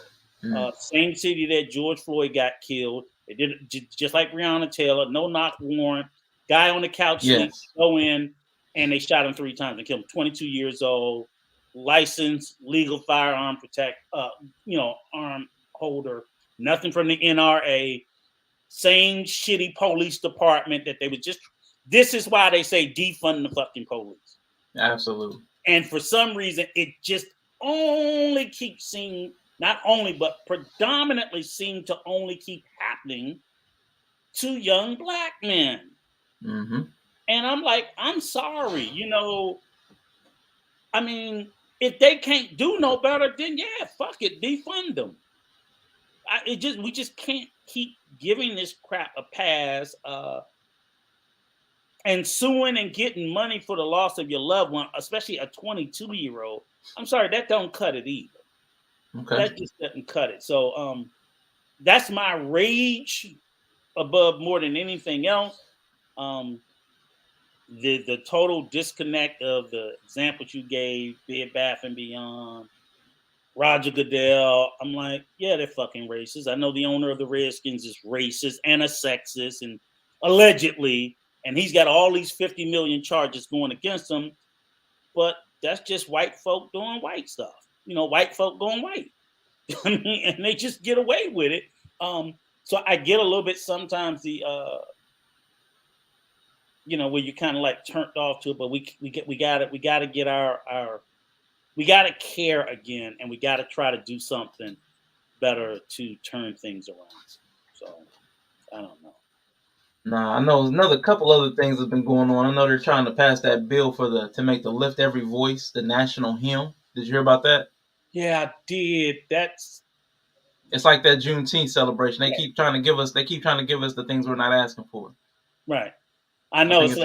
it. Same city that George Floyd got killed. They did it just like Breonna Taylor, no knock warrant. Guy on the couch, go in, and they shot him 3 times and killed him. 22 years old, licensed, legal firearm arm holder. nothing from the NRA, same shitty police department that they was just. This is why they say defund the fucking police. Absolutely. And for some reason, it just only keeps seeing, not only, but predominantly seem to only keep happening to young black men. Mm-hmm. And I'm like, I'm sorry, you know, I mean, if they can't do no better, then yeah, fuck it, defund them. We just can't keep giving this crap a pass, and suing and getting money for the loss of your loved one, especially a 22-year-old. I'm sorry, that don't cut it either. Okay. That just doesn't cut it. So that's my rage above more than anything else. The total disconnect of the examples you gave, Bed Bath and Beyond, Roger Goodell. I'm like, yeah, they're fucking racist. I know the owner of the Redskins is racist and a sexist, and allegedly, and he's got all these 50 million charges going against him. But that's just white folk doing white stuff. You know, white folk going white. And they just get away with it. So I get a little bit sometimes the you know, where you kind of like turned off to it, but we got to get our we got to care again, and we got to try to do something better to turn things around. So I don't know. Nah, I know another couple other things have been going on. I know they're trying to pass that bill to make the Lift Every Voice the national hymn. Did you hear about that? Yeah, I did. It's like that Juneteenth celebration. They keep trying to give us the things we're not asking for. Right. I know. So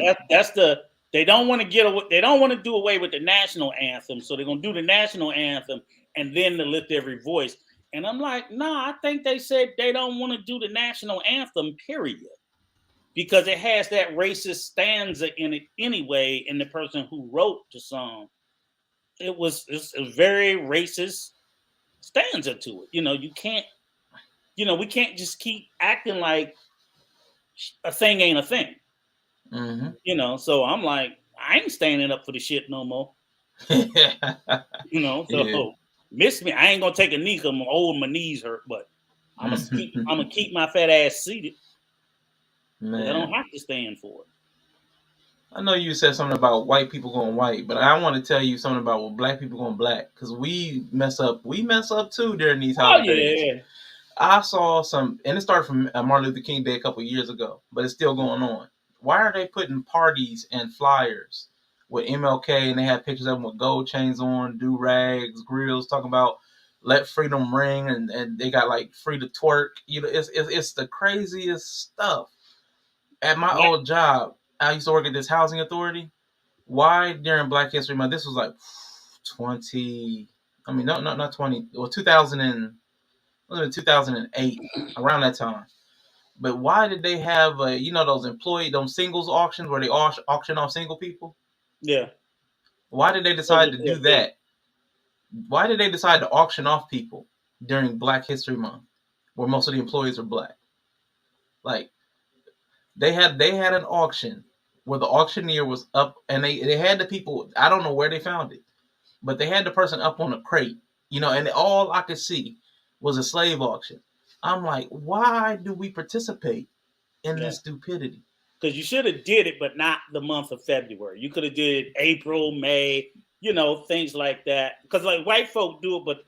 they don't want to get away. They don't want to do away with the national anthem. So they're gonna do the national anthem and then the Lift Every Voice. And I'm like, nah, I think they said they don't want to do the national anthem, period. Because it has that racist stanza in it anyway, and the person who wrote the song, it's a very racist stanza to it. You know, we can't just keep acting like a thing ain't a thing. Mm-hmm. You know, so I'm like, I ain't standing up for the shit no more. You know, so miss me. I ain't gonna take a knee because I'm old, my knees hurt, but I'm gonna keep my fat ass seated. Man. I don't have to stand for it. I know you said something about white people going white, but I want to tell you something about black people going black, because we mess up too during these holidays. Yeah. I saw some, and it started from Martin Luther King Day a couple of years ago, but it's still going on. Why are they putting parties and flyers with MLK, and they have pictures of them with gold chains on, do-rags, grills, talking about let freedom ring, and they got like free to twerk. You know, it's the craziest stuff. At my old job, I used to work at this housing authority. Why during Black History Month? This was like 20. I mean, not 20. Well, 2008, around that time. But why did they have those singles auctions where they auction off single people? Yeah. Why did they decide to do that? Why did they decide to auction off people during Black History Month, where most of the employees are black? Like, they had an auction where the auctioneer was up, and they had the people. I don't know where they found it, but they had the person up on a crate, and all I could see was a slave auction. I'm like, why do we participate in this stupidity? Because you should have did it, but not the month of February. You could have did April, May, things like that. Because like white folk do it, but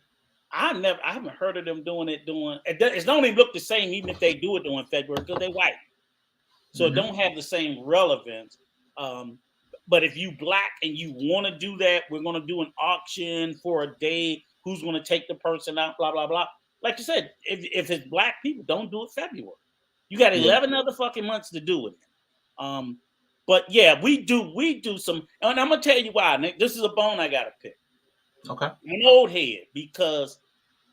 I haven't heard of them doing it. It don't even look the same, even if they do it during February, because they're white. So it don't have the same relevance. But if you black and you want to do that, we're going to do an auction for a day. Who's going to take the person out? Blah blah blah. Like you said, if it's black people, don't do it February. You got 11 other fucking months to do it. But yeah, we do some, and I'm gonna tell you why. Nick, this is a bone I gotta pick. Okay. I'm an old head because,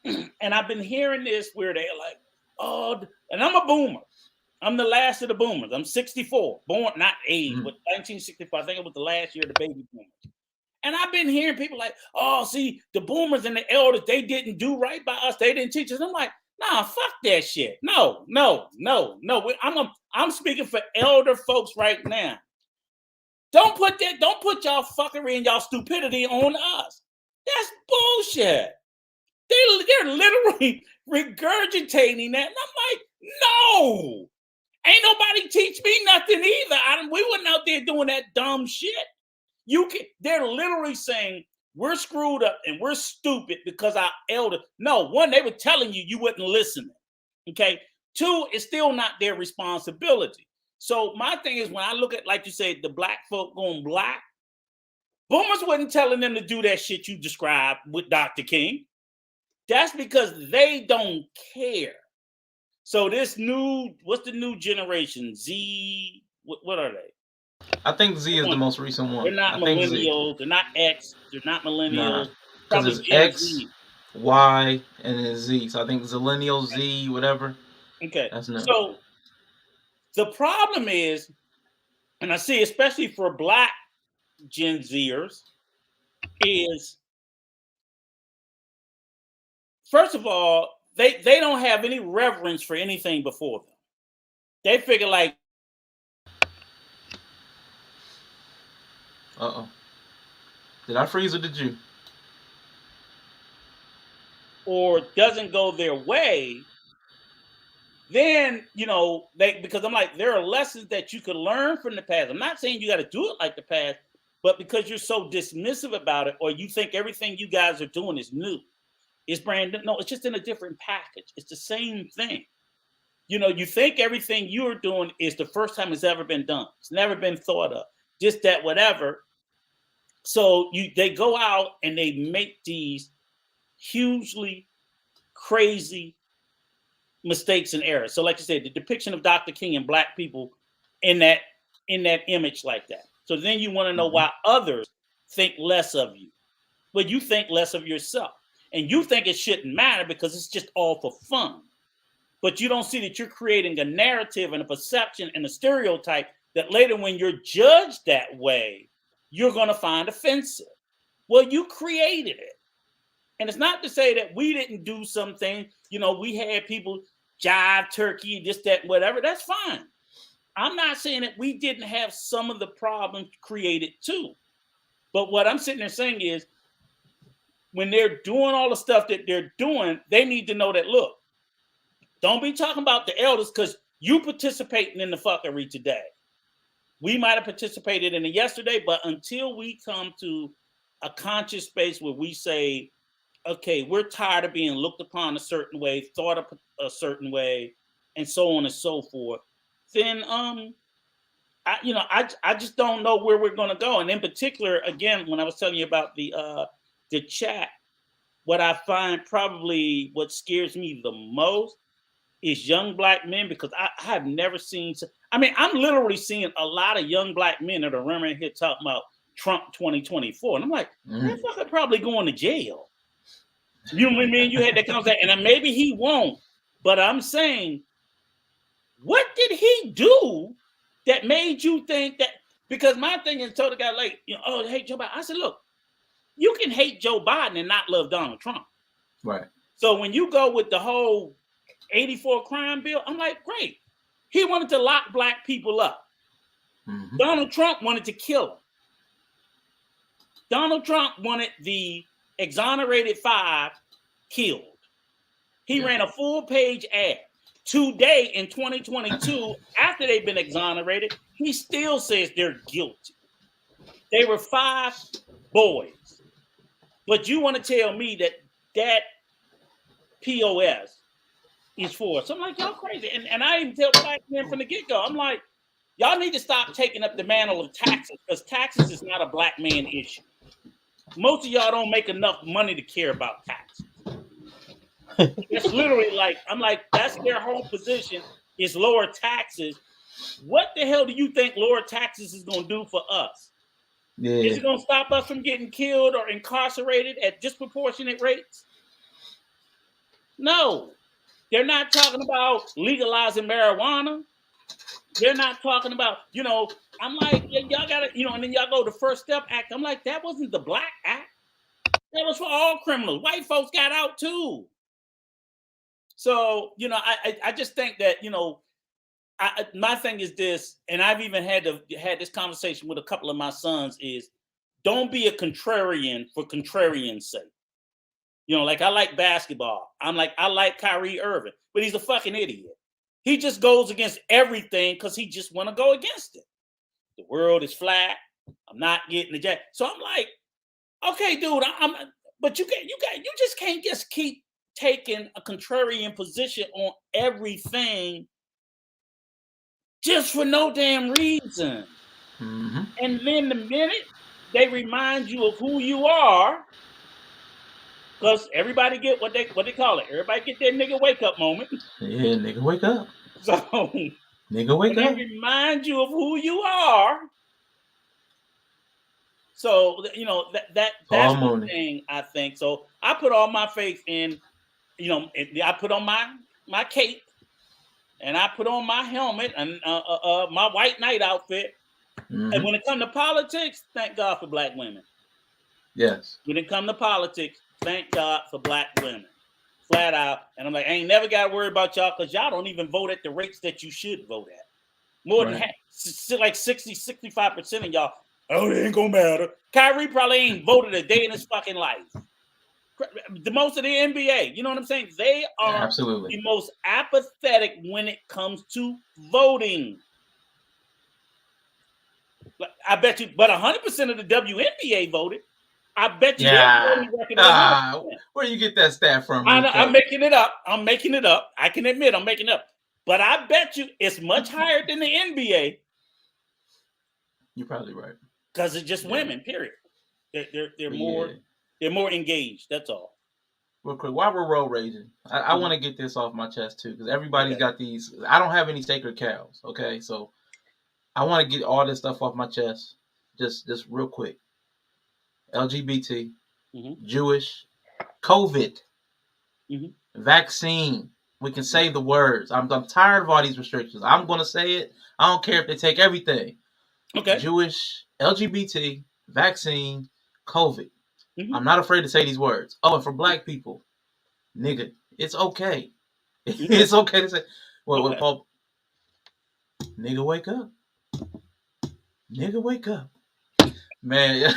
and I've been hearing this where they're like, oh, and I'm a boomer. I'm the last of the boomers. I'm 64, born not age, but 1964. I think it was the last year of the baby boomers. And I've been hearing people like, oh, see, the boomers and the elders, they didn't do right by us. They didn't teach us. I'm like, nah, fuck that shit. No. I'm speaking for elder folks right now. Don't put y'all fuckery and y'all stupidity on us. That's bullshit. They're literally, regurgitating that. And I'm like, no, ain't nobody teach me nothing either. We wasn't out there doing that dumb shit. They're literally saying we're screwed up and we're stupid because our elder. No, one, they were telling you wasn't listening. Okay. Two, it's still not their responsibility. So my thing is, when I look at, like you said, the black folk going black, boomers wasn't telling them to do that shit you described with Dr. King. That's because they don't care. So this what's the new generation? Z, what are they? I think Z is the most recent one. They're not millennials. They're not X. They're not millennials. Because it's X, Z. Y, and then Z. So I think Zillennial, Z, whatever. Okay. So the problem is, and I see especially for black Gen Zers, is first of all, they don't have any reverence for anything before them. They figure like, uh-oh. Did I freeze or did you? Or doesn't go their way, then, because I'm like, there are lessons that you could learn from the past. I'm not saying you got to do it like the past, but because you're so dismissive about it, or you think everything you guys are doing is new, it's brand new. No, it's just in a different package. It's the same thing. You think everything you're doing is the first time it's ever been done. It's never been thought of. Just that whatever. So they go out and they make these hugely crazy mistakes and errors. So like you said, the depiction of Dr. King and black people in that image like that. So then you want to know why others think less of you. Well, you think less of yourself. And you think it shouldn't matter because it's just all for fun. But you don't see that you're creating a narrative and a perception and a stereotype that later when you're judged that way, you're going to find offensive. Well, you created it. And it's not to say that we didn't do something. We had people jive turkey, this, that, whatever. That's fine. I'm not saying that we didn't have some of the problems created too. But what I'm sitting there saying is, when they're doing all the stuff that they're doing, they need to know that, look, don't be talking about the elders because you participating in the fuckery today. We might have participated in it yesterday, but until we come to a conscious space where we say, okay, we're tired of being looked upon a certain way, thought of a certain way, and so on and so forth, then I just don't know where we're going to go. And in particular, again, when I was telling you about the chat, what I find probably what scares me the most is young black men, because I have never seen. I'm literally seeing a lot of young black men that are running here talking about Trump 2024, and I'm like, that fucker probably going to jail. You know what I mean? You had that conversation, and maybe he won't. But I'm saying, what did he do that made you think that? Because my thing is, told the guy like, oh, hate Joe Biden. I said, look, you can hate Joe Biden and not love Donald Trump. Right. So when you go with the whole 84 crime bill, I'm like, great. He wanted to lock black people up. Mm-hmm. Donald Trump wanted to kill them. Donald Trump wanted the exonerated 5 killed. He ran a full-page ad. Today in 2022, after they've been exonerated, he still says they're guilty. They were 5 boys. But you want to tell me that POS is for. So I'm like, y'all crazy. And I even tell black men from the get-go, I'm like, y'all need to stop taking up the mantle of taxes, because taxes is not a black man issue. Most of y'all don't make enough money to care about taxes. It's literally like, I'm like, that's their whole position is lower taxes. What the hell do you think lower taxes is going to do for us? Yeah. Is it going to stop us from getting killed or incarcerated at disproportionate rates? No. They're not talking about legalizing marijuana. They're not talking about, I'm like, y'all got to, and then y'all go to First Step Act. I'm like, that wasn't the Black Act. That was for all criminals. White folks got out too. So, I just think that, my thing is this, and I've even had this conversation with a couple of my sons, is don't be a contrarian for contrarian's sake. You know, like I like basketball. I like Kyrie Irving, but he's a fucking idiot. He just goes against everything because he just want to go against it. The world is flat. I'm not getting the jack. So I'm like, okay, dude, but you just can't just keep taking a contrarian position on everything just for no damn reason. Mm-hmm. And then the minute they remind you of who you are, because everybody get what they call it. Everybody get their nigga wake up moment. Yeah, nigga, wake up. So nigga, wake when up. they remind you of who you are. So you know that's one thing I think. So I put all my faith in, you know, I put on my cape, and I put on my helmet and my white knight outfit. Mm-hmm. And when it comes to politics, thank God for black women. Yes. When it comes to politics, thank God for black women. Flat out. And I'm like, I ain't never got to worry about y'all because y'all don't even vote at the rates that you should vote at. More than half, like 60, 65% of y'all, oh, it ain't gonna matter. Kyrie probably ain't voted a day in his fucking life. The most of the NBA, you know what I'm saying? They are absolutely the most apathetic when it comes to voting. I bet you, but 100% of the WNBA voted. I bet you yeah. Where you get that stat from? I'm making it up. I can admit I'm making it up. But I bet you it's much higher than the NBA. You're probably right. Because it's just women, period. They're more engaged. That's all. Real quick, while we're road raging, I want to get this off my chest too, because everybody's got these. I don't have any sacred cows, okay? So I want to get all this stuff off my chest, just real quick. LGBT, Jewish, COVID, vaccine. We can say the words. I'm tired of all these restrictions. I'm gonna say it. I don't care if they take everything. Okay. Jewish, LGBT, vaccine, COVID. I'm not afraid to say these words. Oh, and for black people, nigga, it's okay. It's okay to say. Well, Paul, nigga, wake up. Nigga, wake up. Man,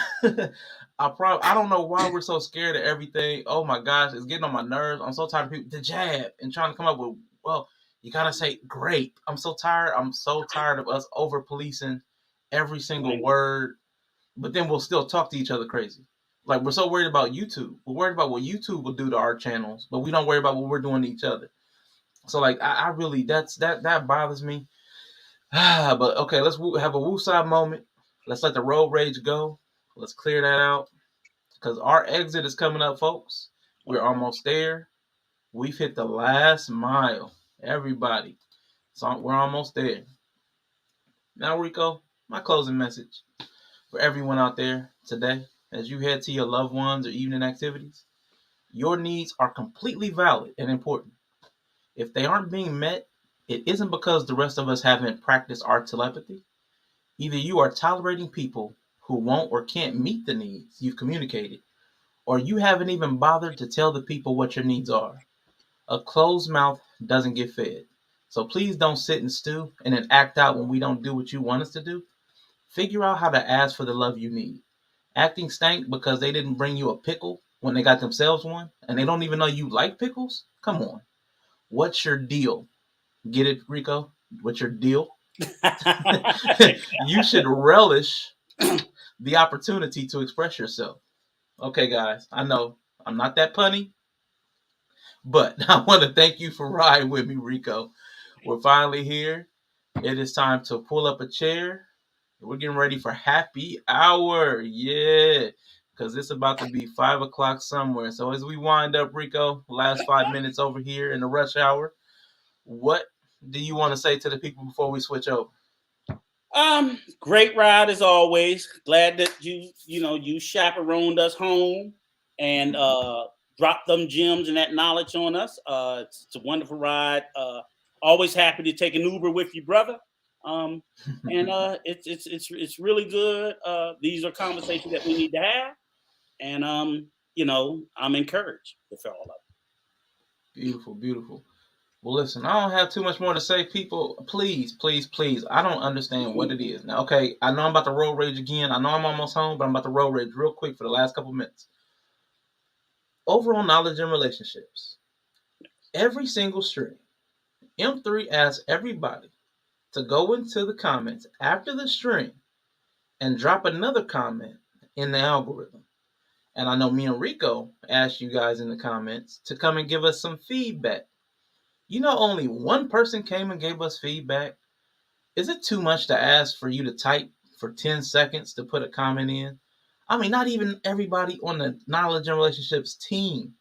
I don't know why we're so scared of everything. Oh my gosh, it's getting on my nerves. I'm so tired of people the jab and trying to come up with, well, you gotta say grape. I'm so tired of us over policing every single word, but then we'll still talk to each other crazy. Like, we're so worried about YouTube. We're worried about what YouTube will do to our channels, but we don't worry about what we're doing to each other. So, like, I really, that bothers me. But, okay, let's have a woosah moment. Let's let the road rage go. Let's clear that out. Because our exit is coming up, folks. We're almost there. We've hit the last mile. Everybody. So we're almost there. Now, Rico, my closing message for everyone out there today, as you head to your loved ones or evening activities, your needs are completely valid and important. If they aren't being met, it isn't because the rest of us haven't practiced our telepathy. Either you are tolerating people who won't or can't meet the needs you've communicated, or you haven't even bothered to tell the people what your needs are. A closed mouth doesn't get fed. So please don't sit and stew and then act out when we don't do what you want us to do. Figure out how to ask for the love you need. Acting stank because they didn't bring you a pickle when they got themselves one, and they don't even know you like pickles? Come on. What's your deal? Get it, Rico? What's your deal? You should relish the opportunity to express yourself. Okay, guys, I know I'm not that punny, but I want to thank you for riding with me, Rico. We're finally here. It is time to pull up a chair. We're getting ready for happy hour. Yeah, because it's about to be 5 o'clock somewhere. So as we wind up, Rico, last 5 minutes over here in the rush hour, what do you want to say to the people before we switch over? Great ride as always. Glad that you chaperoned us home and dropped them gems and that knowledge on us. It's a wonderful ride. Always happy to take an Uber with you, brother. And it's really good. These are conversations that we need to have, and I'm encouraged with all of it. Beautiful, beautiful. Well, listen, I don't have too much more to say. People, please, please, please. I don't understand what it is. Now, okay, I know I'm about to road rage again. I know I'm almost home, but I'm about to road rage real quick for the last couple minutes. over on knowledge and relationships. Every single stream, M3 asks everybody to go into the comments after the stream and drop another comment in the algorithm. And I know me and Rico asked you guys in the comments to come and give us some feedback. You know, only one person came and gave us feedback. Is it too much to ask for you to type for 10 seconds to put a comment in? I mean, not even everybody on the knowledge and relationships team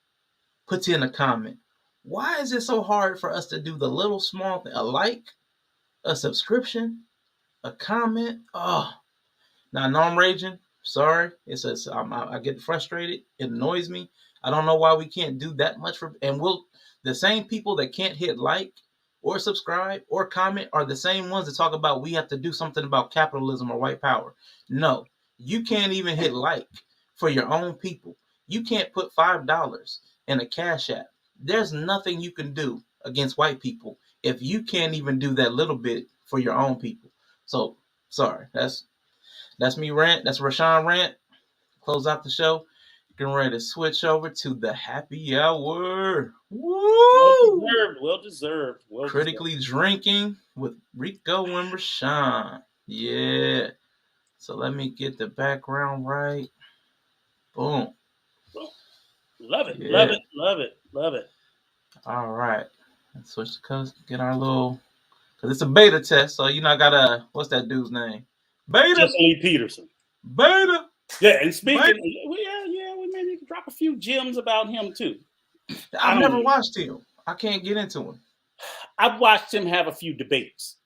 puts in a comment. Why is it so hard for us to do the little small thing? A like, a subscription, a comment? Oh, now I know I'm raging. Sorry, it says I get frustrated. It annoys me. I don't know why we can't do that much for. And the same people that can't hit like or subscribe or comment are the same ones that talk about we have to do something about capitalism or white power. No, you can't even hit like for your own people. You can't put $5 in a Cash App. There's nothing you can do against white people if you can't even do that little bit for your own people. So sorry, that's me rant. That's Rashawn rant. Close out the show. Getting ready to switch over to the happy hour. Woo! Well deserved. Critically drinking with Rico and Rashawn. Yeah. So let me get the background right. Boom. Love it. Yeah. Love it. All right. Let's switch the colors. Get our little, because it's a beta test. So, I got a, what's that dude's name? Beta. Jesse Lee Peterson. Beta. Yeah, and speaking, we may need to drop a few gems about him too. I've never watched him. I can't get into him. I've watched him have a few debates.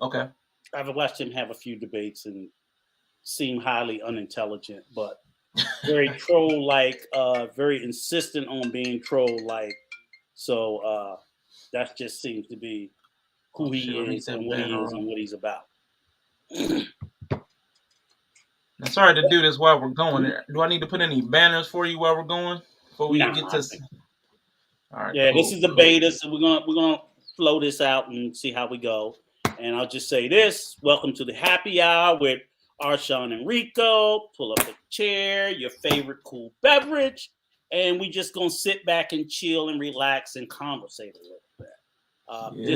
Okay. I've watched him have a few debates and seem highly unintelligent, but very troll-like, very insistent on being troll-like. So that just seems to be who he is and what he's about. I'm sorry to do this while we're going there. Do I need to put any banners for you while we're going? Before we get to. All right. Yeah, cool, this is the beta, so we're gonna flow this out and see how we go. And I'll just say this: welcome to the happy hour with Arshawn and Rico. Pull up a chair, your favorite cool beverage, and we just gonna sit back and chill and relax and conversate a little bit.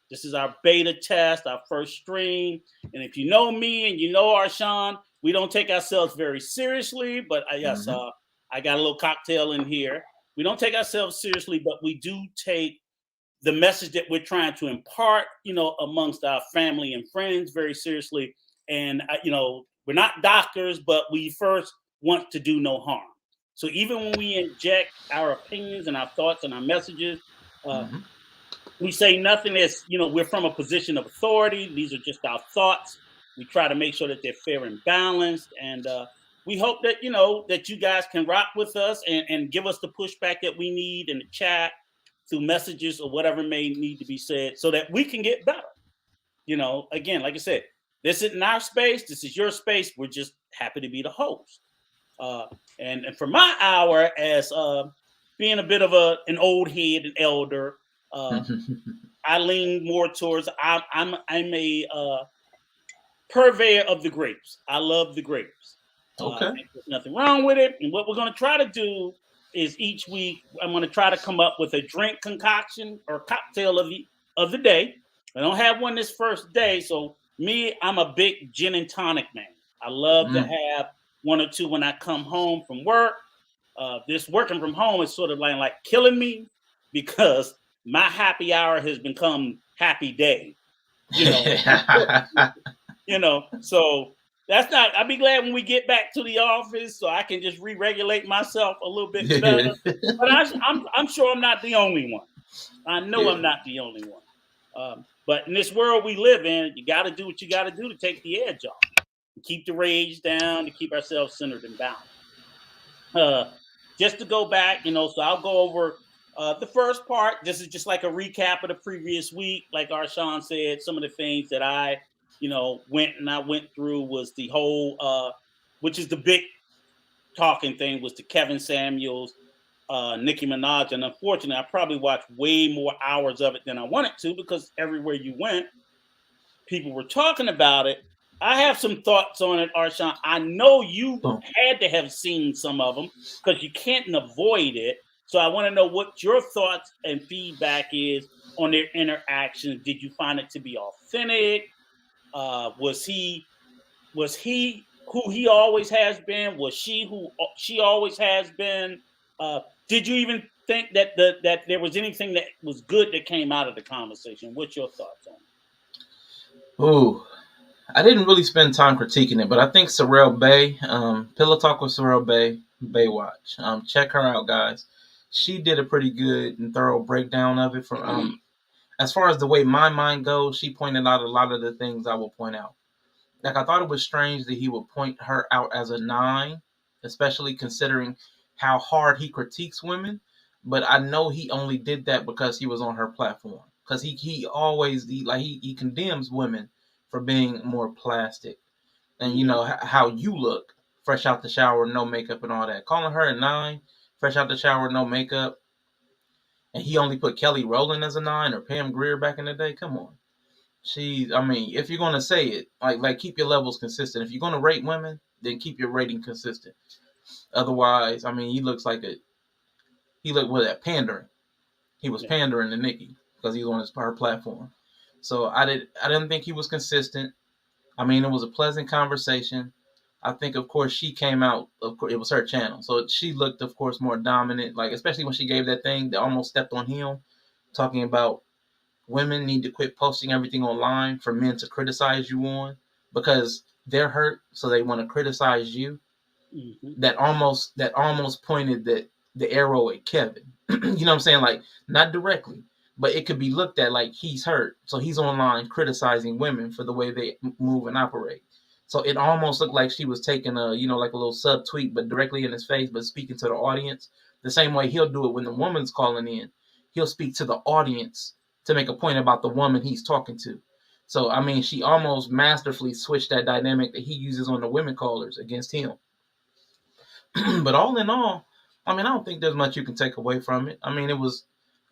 This is our beta test, our first stream. And if you know me and you know Arshawn, we don't take ourselves very seriously. But I got a little cocktail in here. We don't take ourselves seriously, but we do take the message that we're trying to impart, amongst our family and friends very seriously. And, we're not doctors, but we first want to do no harm. So even when we inject our opinions and our thoughts and our messages, we say nothing as, we're from a position of authority. These are just our thoughts. We try to make sure that they're fair and balanced. And we hope that, that you guys can rock with us and give us the pushback that we need in the chat through messages or whatever may need to be said so that we can get better. Again, like I said, this isn't our space. This is your space. We're just happy to be the host. And for my hour as being a bit of an old head, an elder, I lean more towards I'm a purveyor of the grapes. I love the grapes. Okay. There's nothing wrong with it. And what we're going to try to do is each week I'm going to try to come up with a drink concoction or cocktail of the day. I don't have one this first day, so I'm a big gin and tonic man. I love to have one or two when I come home from work. This working from home is sort of like killing me because my happy hour has become happy day, so that's not, I'll be glad when we get back to the office so I can just re-regulate myself a little bit better. But I'm sure I'm not the only one. I know I'm not the only one. But in this world we live in, you got to do what you got to do to take the edge off, to keep the rage down, to keep ourselves centered and balanced. Just to go back, so I'll go over the first part. This is just like a recap of the previous week. Like Arshawn said, some of the things that I went through was the whole, which is the big talking thing, was the Kevin Samuels, Nicki Minaj. And unfortunately, I probably watched way more hours of it than I wanted to because everywhere you went, people were talking about it. I have some thoughts on it, Arshawn. I know you Boom. had to have seen some of them because you can't avoid it. So I want to know what your thoughts and feedback is on their interactions. Did you find it to be authentic? Was he who he always has been? Was she who she always has been? Did you even think that that there was anything that was good that came out of the conversation? What's your thoughts on it? Ooh, I didn't really spend time critiquing it, but I think Sarel Bey, Pillow Talk with Sarel Bey, Baywatch. Check her out, guys. She did a pretty good and thorough breakdown of it. From as far as the way my mind goes, she pointed out a lot of the things I will point out. Like, I thought it was strange that he would point her out as a 9, especially considering how hard he critiques women. But I know he only did that because he was on her platform. Because he always he condemns women for being more plastic, and you know how you look, fresh out the shower, no makeup and all that. Calling her a 9, fresh out the shower, no makeup, and he only put Kelly Rowland as a 9 or Pam Grier back in the day. Come on. I mean, if you're gonna say it, like keep your levels consistent. If you're gonna rate women, then keep your rating consistent. Otherwise, I mean, he looked with that pandering. He was pandering to Nicki because he was on her platform. So I didn't think he was consistent. I mean, it was a pleasant conversation. I think, of course, she came out. Of course, it was her channel, so she looked, of course, more dominant. Like, especially when she gave that thing that almost stepped on him, talking about women need to quit posting everything online for men to criticize you on because they're hurt, so they want to criticize you. That almost pointed the arrow at Kevin. You know what I'm saying? Like, not directly, but it could be looked at like he's hurt, so he's online criticizing women for the way they move and operate. So it almost looked like she was taking a like a little sub tweet, but directly in his face, but speaking to the audience. The same way he'll do it when the woman's calling in. He'll speak to the audience to make a point about the woman he's talking to. So I mean, she almost masterfully switched that dynamic that he uses on the women callers against him. But all in all, I mean, I don't think there's much you can take away from it. I mean, it was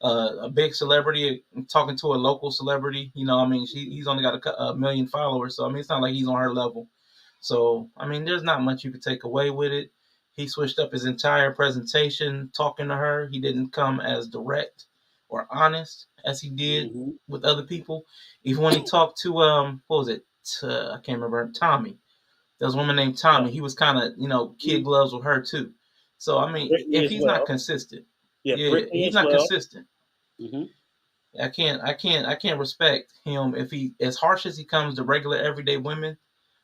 a big celebrity talking to a local celebrity. I mean, he's only got a million followers, so I mean, it's not like he's on her level. So I mean, there's not much you could take away with it. He switched up his entire presentation talking to her. He didn't come as direct or honest as he did with other people. Even when he talked to what was it? I can't remember, Tommy. There was a woman named Tommy. He was kind of, kid gloves with her too. So I mean, Brittany if he's not consistent, he's not consistent. I can't respect him if he, as harsh as he comes to regular everyday women.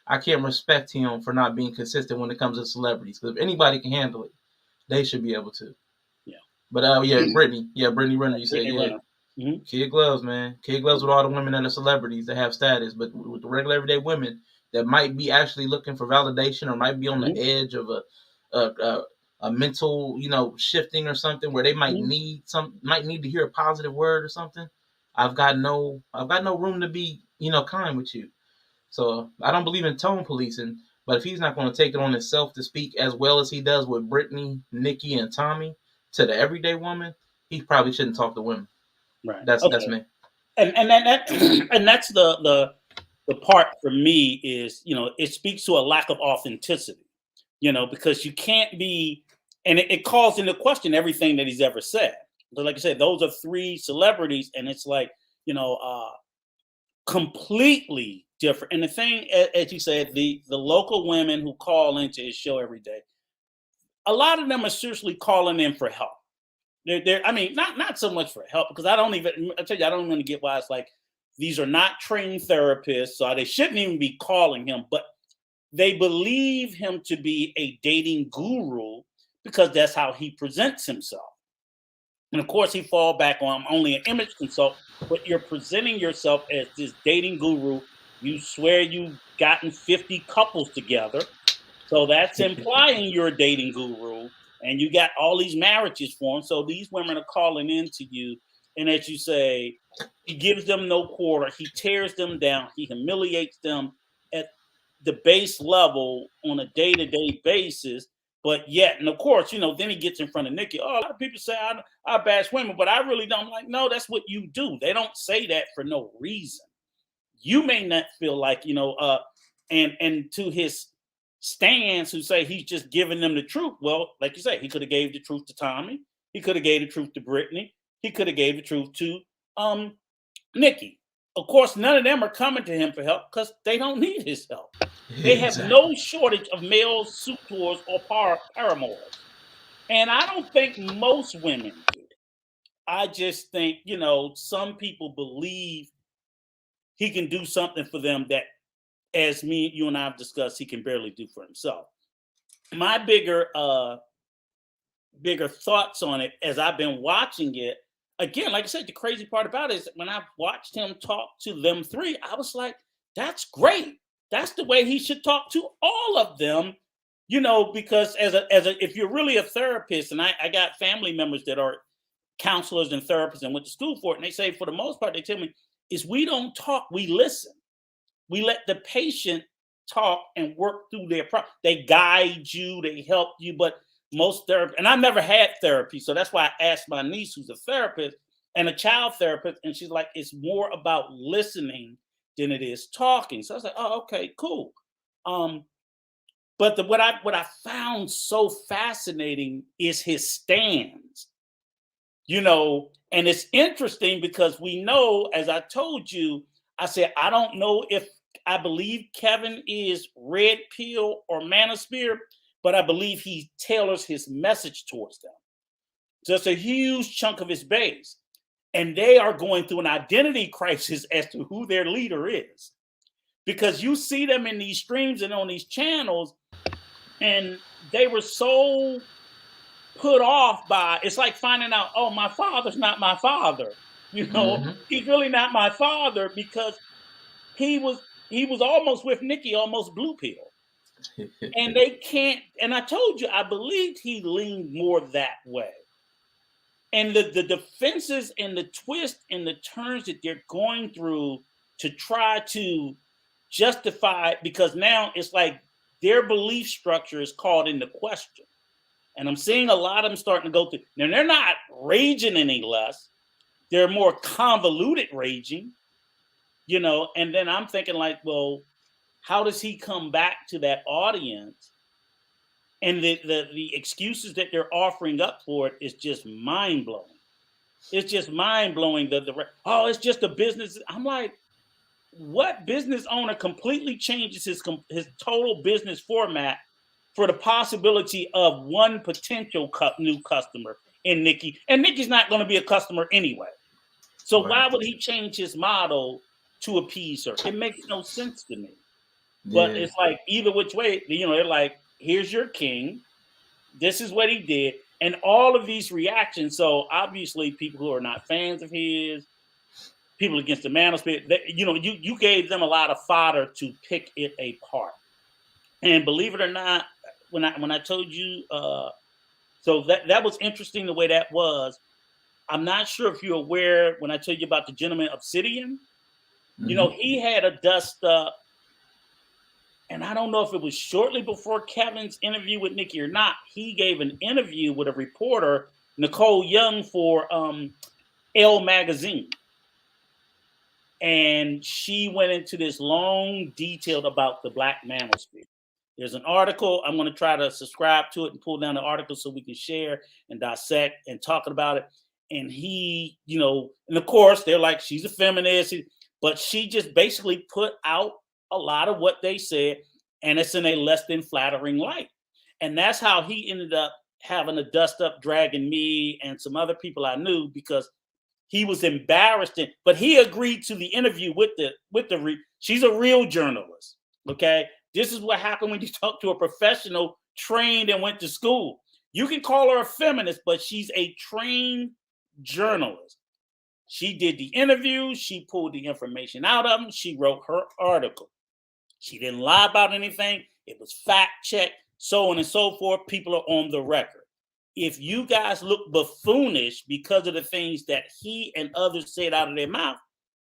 I can't respect him for not being consistent when it comes to celebrities. Because if anybody can handle it, they should be able to. Yeah. But Brittany Renner. You said kid gloves, man. Kid gloves with all the women that are celebrities that have status, but with the regular everyday women that might be actually looking for validation or might be on the edge of a mental, shifting or something where they might need to hear a positive word or something. I've got no room to be, kind with you. So I don't believe in tone policing, but if he's not going to take it on himself to speak as well as he does with Brittany, Nicki, and Tommy to the everyday woman, he probably shouldn't talk to women. Right. That's me. And that's the part for me is, it speaks to a lack of authenticity, because you can't be, and it calls into question everything that he's ever said. But like I said, those are 3 celebrities, and it's like, completely different. And the thing, as you said, the local women who call into his show every day, a lot of them are seriously calling in for help. They're I mean, not so much for help, because I don't even get why it's like these are not trained therapists, so they shouldn't even be calling him, but they believe him to be a dating guru because that's how he presents himself. And of course, he fall back on, I'm only an image consultant, but you're presenting yourself as this dating guru. You swear you've gotten 50 couples together. So that's implying you're a dating guru, and you got all these marriages for him. So these women are calling into you, and as you say, he gives them no quarter. He tears them down. He humiliates them at the base level on a day-to-day basis. But yet, and of course, then he gets in front of Nicki. Oh, a lot of people say I bash women, but I really don't. Like, no, that's what you do. They don't say that for no reason. You may not feel like, And to his stands who say he's just giving them the truth. Well, like you say, he could have gave the truth to Tommy. He could have gave the truth to Brittany. He could have gave the truth to Nicki. Of course, none of them are coming to him for help because they don't need his help. They have no shortage of male suitors or paramours. And I don't think most women do. I just think, some people believe he can do something for them that, as you and I have discussed, he can barely do for himself. My bigger thoughts on it as I've been watching it, again, like I said, the crazy part about it is when I watched him talk to them three, I was like, that's great. That's the way he should talk to all of them, because if you're really a therapist, and I got family members that are counselors and therapists and went to school for it, and they say, for the most part, they tell me, is we don't talk, we listen. We let the patient talk and work through their problem. They guide you, they help you, but most therapy, and I never had therapy, so that's why I asked my niece, who's a therapist and a child therapist, and she's like, it's more about listening than it is talking. So I was like, oh, okay, cool. But what I found so fascinating is his stands, and it's interesting because we know, as I told you, I said, I don't know if I believe Kevin is red pill or manosphere, but I believe he tailors his message towards them. So it's a huge chunk of his base. And they are going through an identity crisis as to who their leader is. Because you see them in these streams and on these channels, and they were so put off by, it's like finding out, oh, my father's not my father. He's really not my father, because he was almost with Nicki, almost blue pill. And they can't, and I told you, I believed he leaned more that way. And the defenses and the twists and the turns that they're going through to try to justify, because now it's like their belief structure is called into question. And I'm seeing a lot of them starting to go through. Now, they're not raging any less. They're more convoluted raging, and then I'm thinking like, well, how does he come back to that audience? And the excuses that they're offering up for it is just mind blowing. It's just mind blowing. It's just a business. I'm like, what business owner completely changes his total business format for the possibility of one potential new customer in Nicki? And Nicki's not going to be a customer anyway. So why would he change his model to appease her? It makes no sense to me. But it's like, either which way, they're like, here's your king. This is what he did. And all of these reactions. So obviously people who are not fans of his, people against the manosphere, you gave them a lot of fodder to pick it apart. And believe it or not, when I told you, so that was interesting the way that was. I'm not sure if you're aware, when I told you about the gentleman Obsidian, he had a dust up. And I don't know if it was shortly before Kevin's interview with Nicki or not. He gave an interview with a reporter, Nicole Young, for Elle magazine. And she went into this long detail about the Black manosphere. There's an article. I'm going to try to subscribe to it and pull down the article so we can share and dissect and talk about it. And he, and of course, they're like, she's a feminist, but she just basically put out a lot of what they said, and it's in a less than flattering light. And that's how he ended up having a dust up, dragging me and some other people I knew, because he was embarrassed. But he agreed to the interview with she's a real journalist. Okay. This is what happened when you talk to a professional, trained and went to school. You can call her a feminist, but she's a trained journalist. She did the interview. She pulled the information out of them. She wrote her article. She didn't lie about anything. It was fact checked, so on and so forth. People are on the record. If you guys look buffoonish because of the things that he and others said out of their mouth,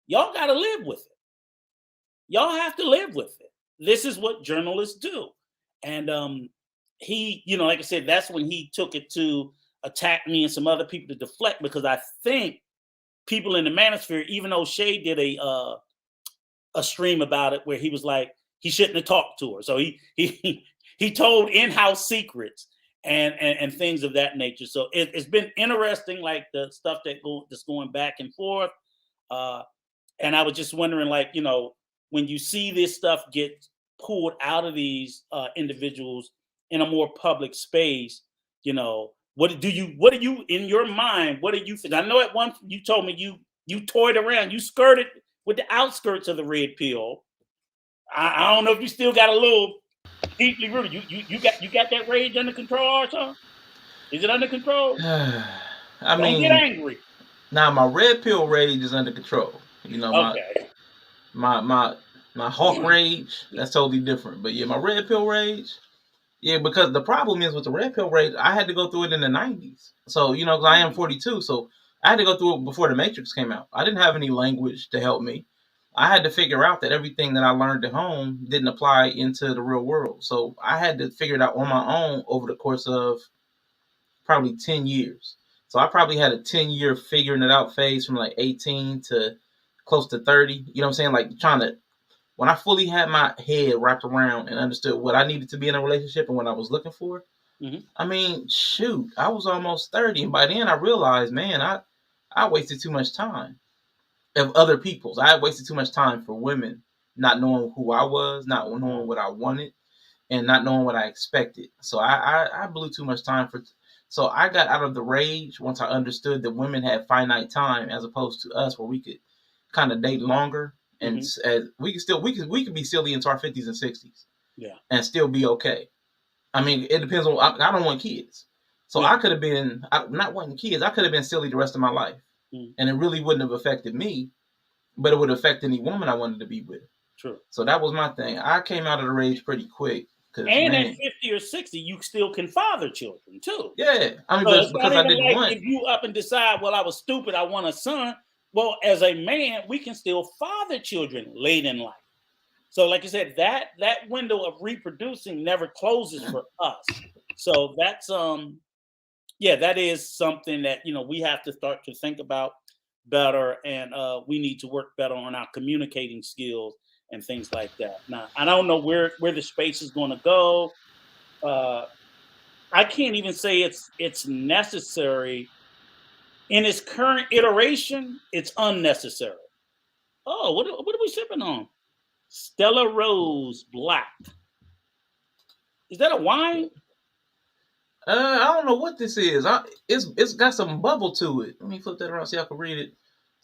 y'all got to live with it. Y'all have to live with it. This is what journalists do. And he, like I said, that's when he took it to attack me and some other people to deflect, because I think people in the manosphere, even though Shay did a stream about it where he was like, he shouldn't have talked to her. So he told in-house secrets and things of that nature. So it's been interesting, like the stuff that's going back and forth. And I was just wondering, like, you know, when you see this stuff get pulled out of these individuals in a more public space, you know, what do you in your mind, what do you think? I know at once you told me you toyed around, you skirted with the outskirts of the red pill. I don't know if you still got a little deeply rooted. You got that rage under control or something? Is it under control? Don't get angry. Now my red pill rage is under control. You know, okay. my hawk rage, that's totally different. But yeah, my red pill rage, yeah, because the problem is with the red pill rage, I had to go through it in the 90s. So, you know, 'cause I am 42, so I had to go through it before the Matrix came out. I didn't have any language to help me. I had to figure out that everything that I learned at home didn't apply into the real world. So I had to figure it out on my own over the course of probably 10 years. So I probably had a 10-year figuring it out phase from like 18 to close to 30. You know what I'm saying? Like trying to, when I fully had my head wrapped around and understood what I needed to be in a relationship and what I was looking for. Mm-hmm. I mean, shoot, I was almost 30. And by then I realized, man, I wasted too much time of other people's. I had wasted too much time for women, not knowing who I was, not knowing what I wanted, and not knowing what I expected. So I blew too much time for. So I got out of the rage once I understood that women had finite time as opposed to us, where we could kind of date longer, and we could be silly into our 50s and 60s, and still be okay. I mean, it depends on. I don't want kids, so I could have been not wanting kids. I could have been silly the rest of my life, and it really wouldn't have affected me, but it would affect any woman I wanted to be with. True. So that was my thing. I came out of the rage pretty quick. And at 50 or 60, you still can father children too. Yeah, I mean, but because I didn't want. If you up and decide, well, I was stupid, I want a son. Well, as a man, we can still father children late in life. So, like you said, that window of reproducing never closes for us. So that's that is something that, you know, we have to start to think about better, and we need to work better on our communicating skills and things like that. Now, I don't know where the space is going to go. I can't even say it's necessary. In its current iteration, it's unnecessary. Oh, what are we sipping on? Stella Rose Black. Is that a wine? I don't know what this is. It's got some bubble to it. Let me flip that around so y'all can read it.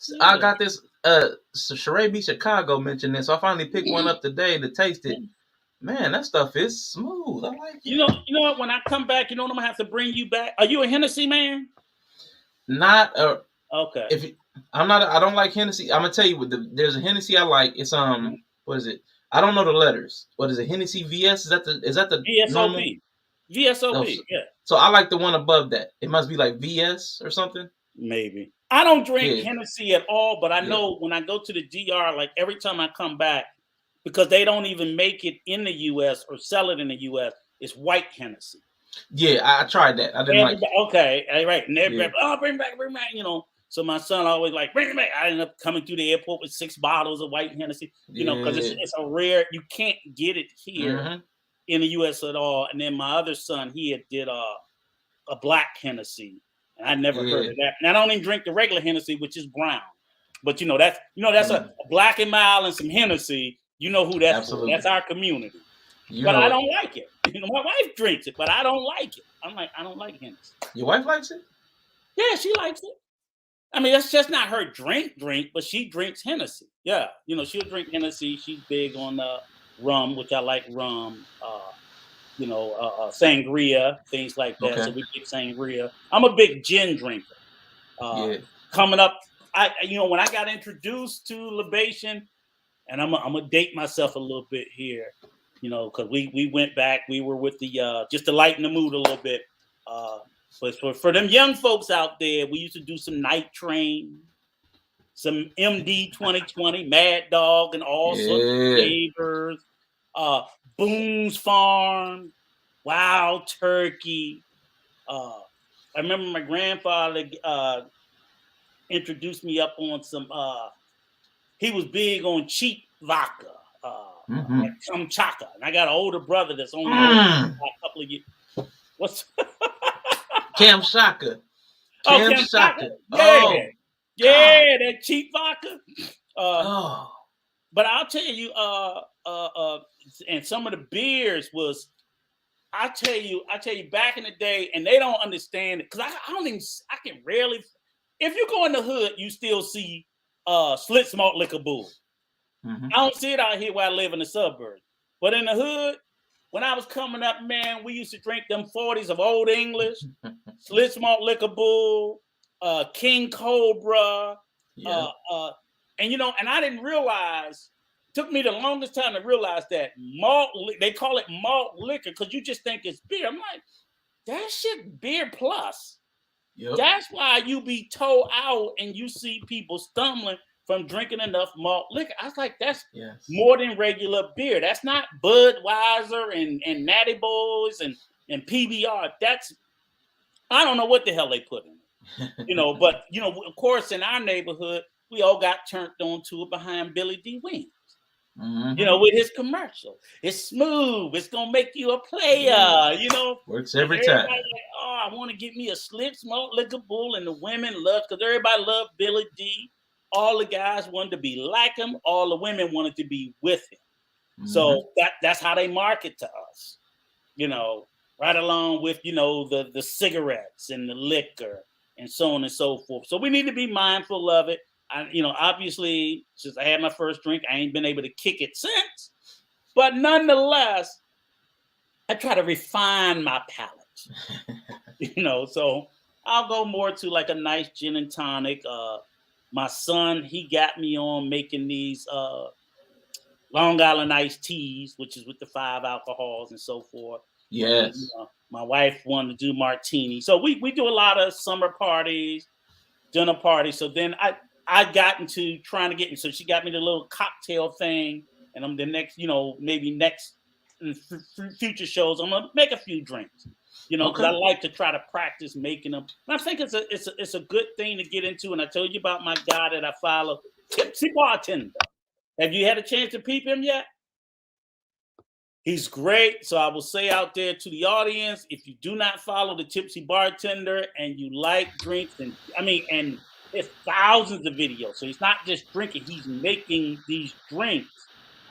Yeah. I got this. Charae B Chicago mentioned this, so I finally picked one up today to taste it. Man, that stuff is smooth. I like it. You know what? When I come back, you know what I'm gonna have to bring you back. Are you a Hennessy man? Not okay. I'm not. I don't like Hennessy. I'm gonna tell you there's a Hennessy I like. It's what is it? I don't know the letters. What is it? Hennessy VS? Is that the VSOP? normal? VSOP. Yeah. So I like the one above that. It must be like VS or something. Maybe. I don't drink Hennessy at all, but I know when I go to the DR, like every time I come back, because they don't even make it in the U.S. or sell it in the U.S., it's white Hennessy. Yeah, I tried that. I didn't like it. Okay, right. And everybody, bring back, you know. So my son always like, bring it back. I ended up coming through the airport with 6 bottles of white Hennessy, you know, because it's a rare, you can't get it here in the U.S. at all. And then my other son, he did a black Hennessy. And I never heard of that. And I don't even drink the regular Hennessy, which is brown. But that's a Black and Mild and some Hennessy. You know who that's for. That's our community. But I don't like it. You know, my wife drinks it, but I don't like it. I'm like, I don't like Hennessy. Your wife likes it? Yeah, she likes it. I mean, that's just not her drink, but she drinks Hennessy. Yeah, you know, she'll drink Hennessy. She's big on rum, which I like rum. Sangria, things like that. Okay. So we get sangria. I'm a big gin drinker. Coming up, when I got introduced to libation, and I'm gonna date myself a little bit here, you know, because we went back. We were with the just to lighten the mood a little bit. But for them young folks out there, we used to do some Night Train, some MD 2020, Mad Dog, and all sorts of flavors. Boone's Farm, Wild Turkey. I remember my grandfather introduced me up on some. He was big on cheap vodka. like Kamchaka. And I got an older brother that's only a couple of years. What's Kamchaka? Kamchaka? Oh, yeah, that cheap vodka. oh. But I'll tell you, and some of the beers was, I tell you, back in the day, and they don't understand it because I can rarely. If you go in the hood, you still see Slit Smart Liquor Bull. I don't see it out here where I live in the suburbs, but in the hood, when I was coming up, man, we used to drink them 40s of Old English, Slit Smart Liquor Bull, King Cobra, and you know, and I didn't realize. Took me the longest time to realize that malt. They call it malt liquor because you just think it's beer. I'm like, that shit beer plus. Yep. That's why you be towed out and you see people stumbling from drinking enough malt liquor. I was like, that's more than regular beer. That's not Budweiser and Natty Boys and PBR. That's, I don't know what the hell they put in it. You know, but you know, of course, in our neighborhood, we all got turned on to it behind Billy D. Wing. You know, with his commercial, it's smooth. It's gonna make you a player. You know, works every time. Like, oh, I want to get me a Slit Smart Liquor Bull, and the women love because everybody loved Billy D. All the guys wanted to be like him. All the women wanted to be with him. So that's how they market to us. You know, right along with the cigarettes and the liquor and so on and so forth. So we need to be mindful of it. Obviously, since I had my first drink, I ain't been able to kick it since. But nonetheless, I try to refine my palate. So I'll go more to like a nice gin and tonic. My son, he got me on making these Long Island iced teas, which is with the 5 alcohols and so forth. Yes. My wife wanted to do martini. So we do a lot of summer parties, dinner parties. So then I got into trying to get in. So she got me the little cocktail thing. And I'm the next, maybe next future shows, I'm going to make a few drinks, because I like to try to practice making them. And I think it's a good thing to get into. And I told you about my guy that I follow, Tipsy Bartender. Have you had a chance to peep him yet? He's great. So I will say out there to the audience, if you do not follow the Tipsy Bartender and you like drinks, and there's thousands of videos. So he's not just drinking, he's making these drinks,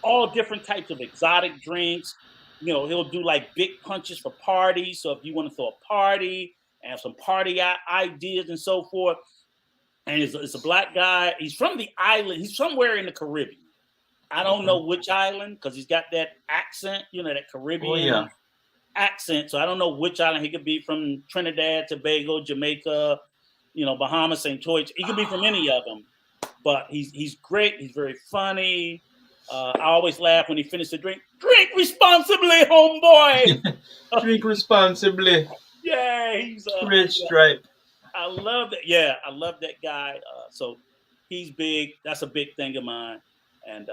all different types of exotic drinks. He'll do like big punches for parties. So if you want to throw a party and have some party ideas and so forth. And it's a black guy. He's from the island. He's somewhere in the Caribbean. I don't know which island because he's got that accent, that Caribbean accent. So I don't know which island. He could be from Trinidad, Tobago, Jamaica, Bahamas, St. George. He could be from any of them. But he's great. He's very funny. I always laugh when he finishes the drink. Drink responsibly, homeboy. Drink responsibly. Yeah, he's Red Stripe. I love that. Yeah, I love that guy. So he's big. That's a big thing of mine. And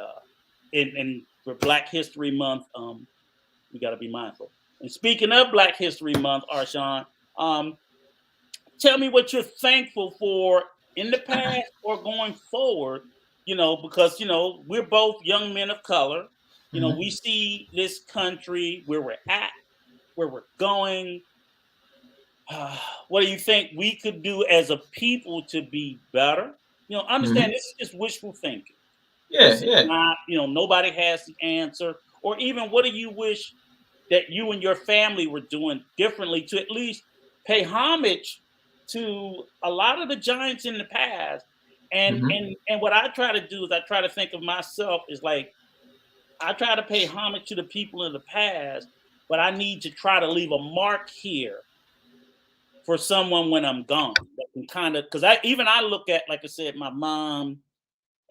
for Black History Month, we got to be mindful. And speaking of Black History Month, Arshawn, tell me what you're thankful for in the past or going forward. Because we're both young men of color. We see this country where we're at, where we're going. What do you think we could do as a people to be better? Understand this is just wishful thinking. Yeah. Not, nobody has the answer. Or even what do you wish that you and your family were doing differently to at least pay homage to a lot of the giants in the past? And what I try to do is I try to think of myself as like, I try to pay homage to the people in the past, but I need to try to leave a mark here for someone when I'm gone. That can kind of, because I look at, like I said, my mom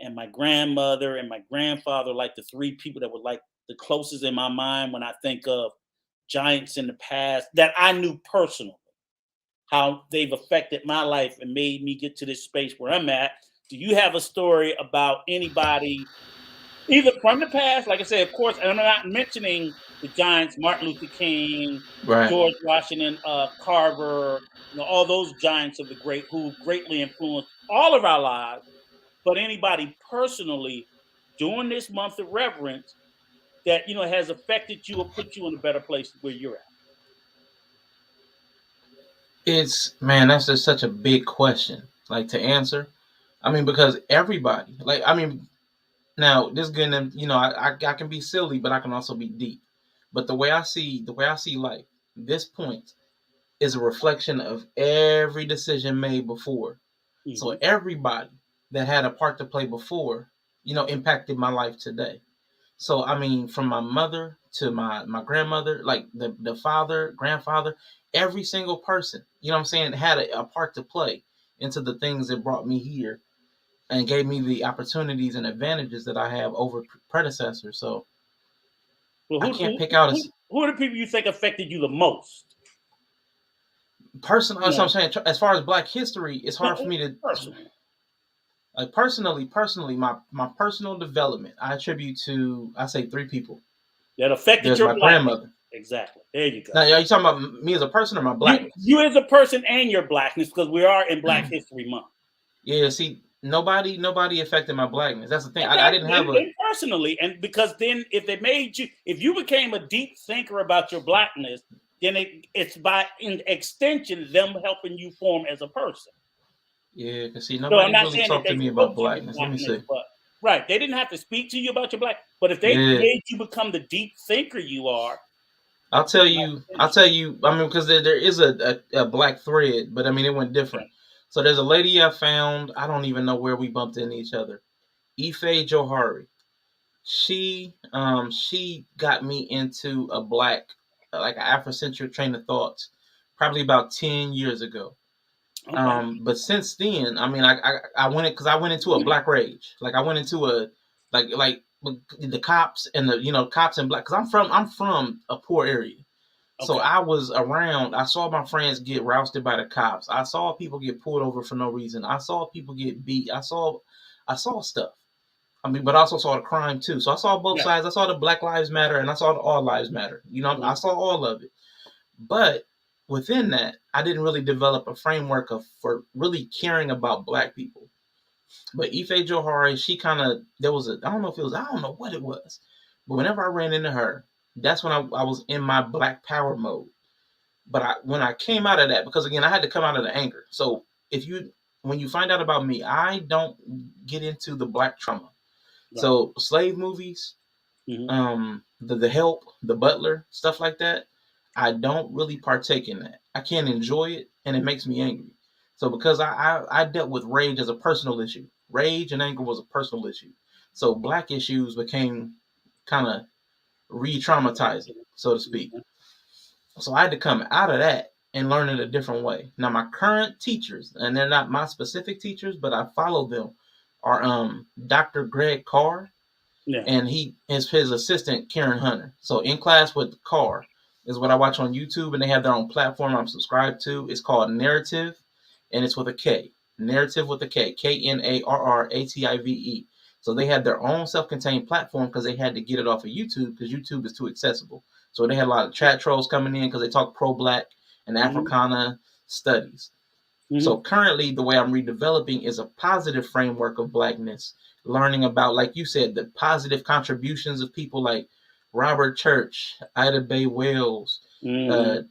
and my grandmother and my grandfather, like the 3 people that were like the closest in my mind when I think of giants in the past that I knew personally, how they've affected my life and made me get to this space where I'm at. Do you have a story about anybody, either from the past, like I said, of course, and I'm not mentioning the giants, Martin Luther King, George Washington, Carver, all those giants of the great who greatly influenced all of our lives, but anybody personally during this month of reverence that has affected you or put you in a better place where you're at? That's just such a big question, like, to answer. I mean, because everybody, like, I mean, now this is gonna, I can be silly, but I can also be deep. But the way I see life, this point is a reflection of every decision made before. So everybody that had a part to play before, impacted my life today. So I mean, from my mother to my grandmother, like the father, grandfather, every single person, what I'm saying, had a part to play into the things that brought me here and gave me the opportunities and advantages that I have over predecessors. So Well, I can't pick out who are the people you think affected you the most? Personal. That's what I'm saying. As far as Black history, it's hard for me to like personally, my personal development, I attribute to, I say, 3 people. That affected There's your my grandmother. Exactly. There you go. Now, are you talking about me as a person or my blackness? You as a person and your blackness, because we are in Black History Month. Yeah, see, nobody affected my blackness. That's the thing. I didn't have personally, and because then if you became a deep thinker about your blackness, then it's by extension them helping you form as a person. Yeah, because see, nobody really talked to me about blackness. Let me see. Right, they didn't have to speak to you about your black, but if they made you become the deep thinker you are, I'll tell you. I mean, because there is a black thread, but I mean, it went different. Okay. So there's a lady I found. I don't even know where we bumped into each other. Ife Johari. She got me into a black, like an Afrocentric train of thoughts, probably about 10 years ago. Okay. But since then, I mean, I went into a black rage. Like I went into a like the cops and the cops and black, because I'm from a poor area. So I was around. I saw my friends get rousted by the cops. I saw people get pulled over for no reason. I saw people get beat. I saw stuff. I mean, but I also saw the crime too. So I saw both sides. I saw the Black Lives Matter and I saw the All Lives Matter. I saw all of it. But within that, I didn't really develop a framework for really caring about Black people. But Ife Johari, she kind of, I don't know what it was. But whenever I ran into her, that's when I was in my Black Power mode. But when I came out of that, because again, I had to come out of the anger. So when you find out about me, I don't get into the Black trauma. Right. So slave movies, the Help, the Butler, stuff like that, I don't really partake in that. I can't enjoy it, and it makes me angry. So because I dealt with rage as a personal issue. Rage and anger was a personal issue. So Black issues became kind of re-traumatizing, so to speak. So I had to come out of that and learn it a different way. Now my current teachers, and they're not my specific teachers, but I follow them, are Dr. Greg Carr, and he is his assistant Karen Hunter. So In Class with Carr is what I watch on YouTube, and they have their own platform I'm subscribed to. It's called Narrative, and it's with a K. Narrative with a K. KNARRATIVE. So they had their own self-contained platform because they had to get it off of YouTube because YouTube is too accessible. So they had a lot of chat trolls coming in because they talk pro-Black and Africana studies. So currently, the way I'm redeveloping is a positive framework of Blackness, learning about, like you said, the positive contributions of people like Robert Church, Ida Bay Wells, the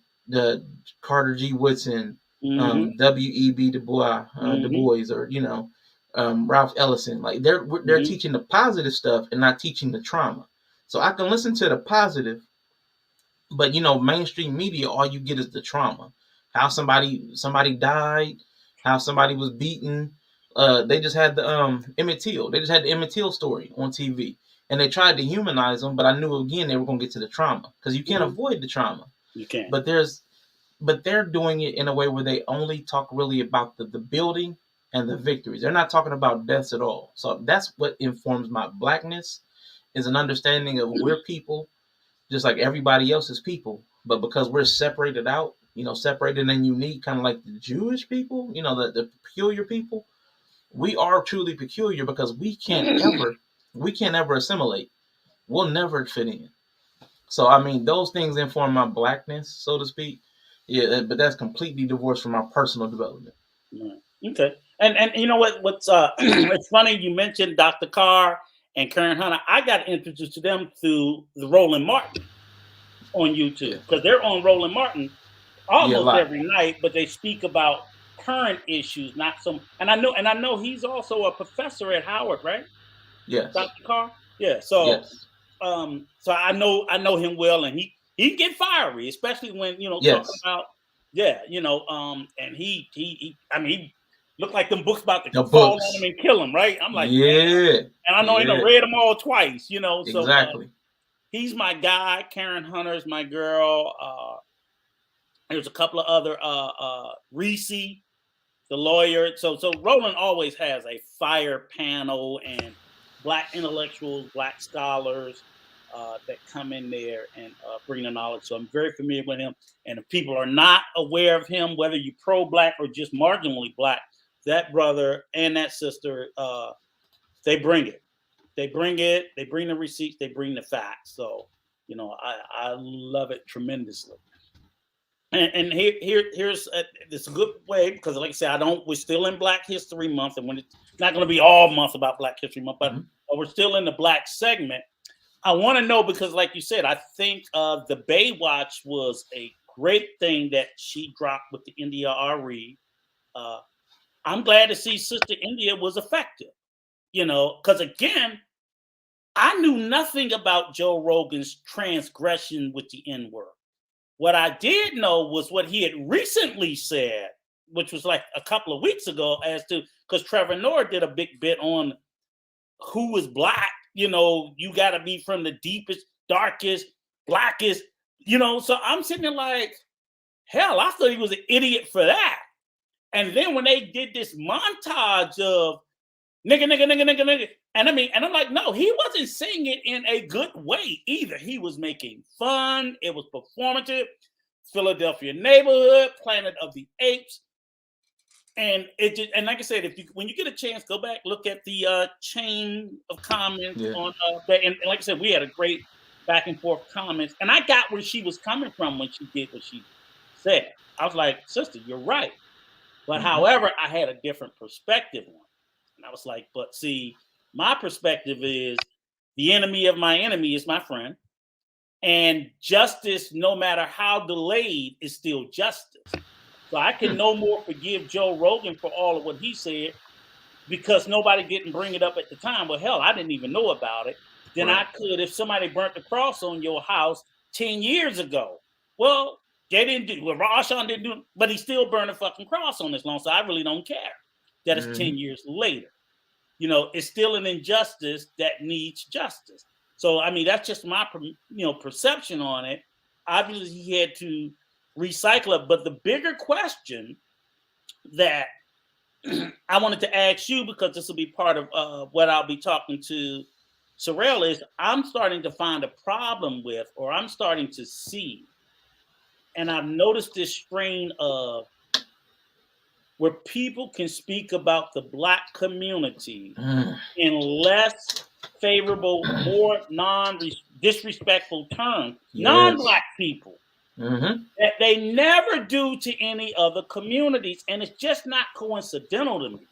Carter G. Woodson, W.E.B. Du Bois, or Ralph Ellison. Like they're teaching the positive stuff and not teaching the trauma. So I can listen to the positive, but mainstream media, all you get is the trauma. How somebody died, how somebody was beaten. They just had the Emmett Till. They just had the Emmett Till story on TV, and they tried to humanize them. But I knew again they were going to get to the trauma because you can't avoid the trauma. You can't. But they're doing it in a way where they only talk really about the building and the victories. They're not talking about deaths at all. So that's what informs my Blackness, is an understanding of we're people, just like everybody else is people. But because we're separated out, separated and unique, kind of like the Jewish people, the peculiar people, we are truly peculiar because we can't ever assimilate. We'll never fit in. So, I mean, those things inform my Blackness, so to speak. Yeah, but that's completely divorced from my personal development. Okay. And you know what's it's funny you mentioned Dr. Carr and Karen Hunter, I got introduced to them through the Roland Martin on YouTube because they're on Roland Martin almost every night, but they speak about current issues, not some. And I know he's also a professor at Howard, right? Yes. Dr. Carr. Yeah. So, so I know him well, and he can get fiery, especially when talking about and he looked like them books about to fall on him and kill him, right? I'm like, man. And I know he done read them all twice, So exactly. He's my guy. Karen Hunter's my girl. There's a couple of other Reese, the lawyer. So Roland always has a fire panel and Black intellectuals, Black scholars that come in there and bring the knowledge. So I'm very familiar with him. And if people are not aware of him, whether you're pro-Black or just marginally Black, that brother and that sister, they bring it. They bring it. They bring the receipts. They bring the facts. So, I love it tremendously. And here's this a good way because, like I said, we're still in Black History Month, and when it's not going to be all month about Black History Month, but we're still in the Black segment. I want to know because, like you said, I think the Baywatch was a great thing that she dropped with the India RE. I'm glad to see Sister India was effective, because again, I knew nothing about Joe Rogan's transgression with the N-word. What I did know was what he had recently said, which was like a couple of weeks ago, as to because Trevor Noah did a big bit on who is Black. You got to be from the deepest, darkest, blackest. So I'm sitting there like, hell, I thought he was an idiot for that. And then when they did this montage of nigga, and I'm like, no, he wasn't saying it in a good way either. He was making fun. It was performative. Philadelphia neighborhood, Planet of the Apes, and and like I said, when you get a chance, go back, look at the chain of comments on that, and like I said, we had a great back and forth comments, and I got where she was coming from when she did what she said. I was like, sister, you're right, but however, I had a different perspective on it. And I was like, but see, my perspective is the enemy of my enemy is my friend. And justice, no matter how delayed, is still justice. So I can no more forgive Joe Rogan for all of what he said because nobody didn't bring it up at the time. Well, hell, I didn't even know about it. Then I could if somebody burnt the cross on your house 10 years ago. Well, they didn't do well, Rashawn didn't do it, but he still burned a fucking cross on his lawn. So I really don't care that it's 10 years later. It's still an injustice that needs justice. So, that's just my, perception on it. Obviously, he had to recycle it. But the bigger question that I wanted to ask you, because this will be part of what I'll be talking to Sarel, is I'm starting to find a problem with, or I'm starting to see, and I've noticed this strain of where people can speak about the Black community in less favorable, more disrespectful terms, non-Black people, that they never do to any other communities. And it's just not coincidental to me.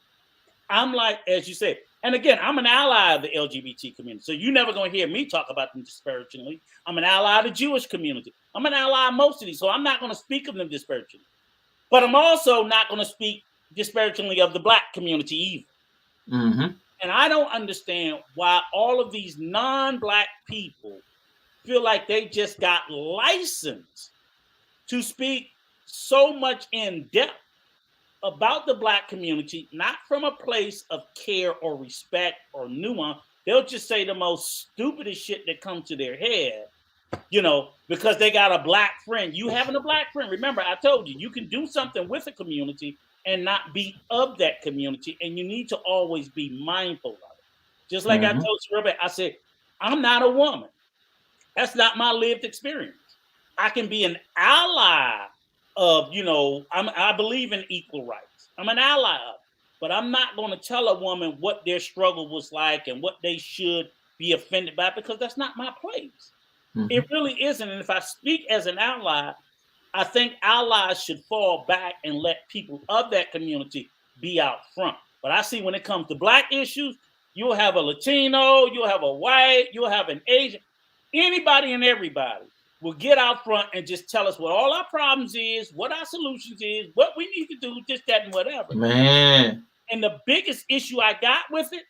I'm like, as you said, and again, I'm an ally of the LGBT community. So you're never going to hear me talk about them disparagingly. I'm an ally of the Jewish community. I'm an ally of most of these. So I'm not going to speak of them disparagingly. But I'm also not going to speak disparagingly of the Black community either. And I don't understand why all of these non-Black people feel like they just got license to speak so much in depth about the Black community, not from a place of care or respect or nuance. They'll just say the most stupidest shit that comes to their head, because they got a Black friend. You having a Black friend, remember, I told you, you can do something with a community and not be of that community, and you need to always be mindful of it. Just like I told Sarel Bey, I said, I'm not a woman. That's not my lived experience. I can be an ally of, I believe in equal rights. I'm an ally of it, but I'm not going to tell a woman what their struggle was like and what they should be offended by, because that's not my place. It really isn't. And if I speak as an ally, I think allies should fall back and let people of that community be out front. But I see when it comes to Black issues, You'll have a Latino, you'll have a white, you'll have an Asian. Anybody and everybody will get out front and just tell us what all our problems is, what our solutions is, what we need to do, this, that, and whatever. Man. And the biggest issue I got with it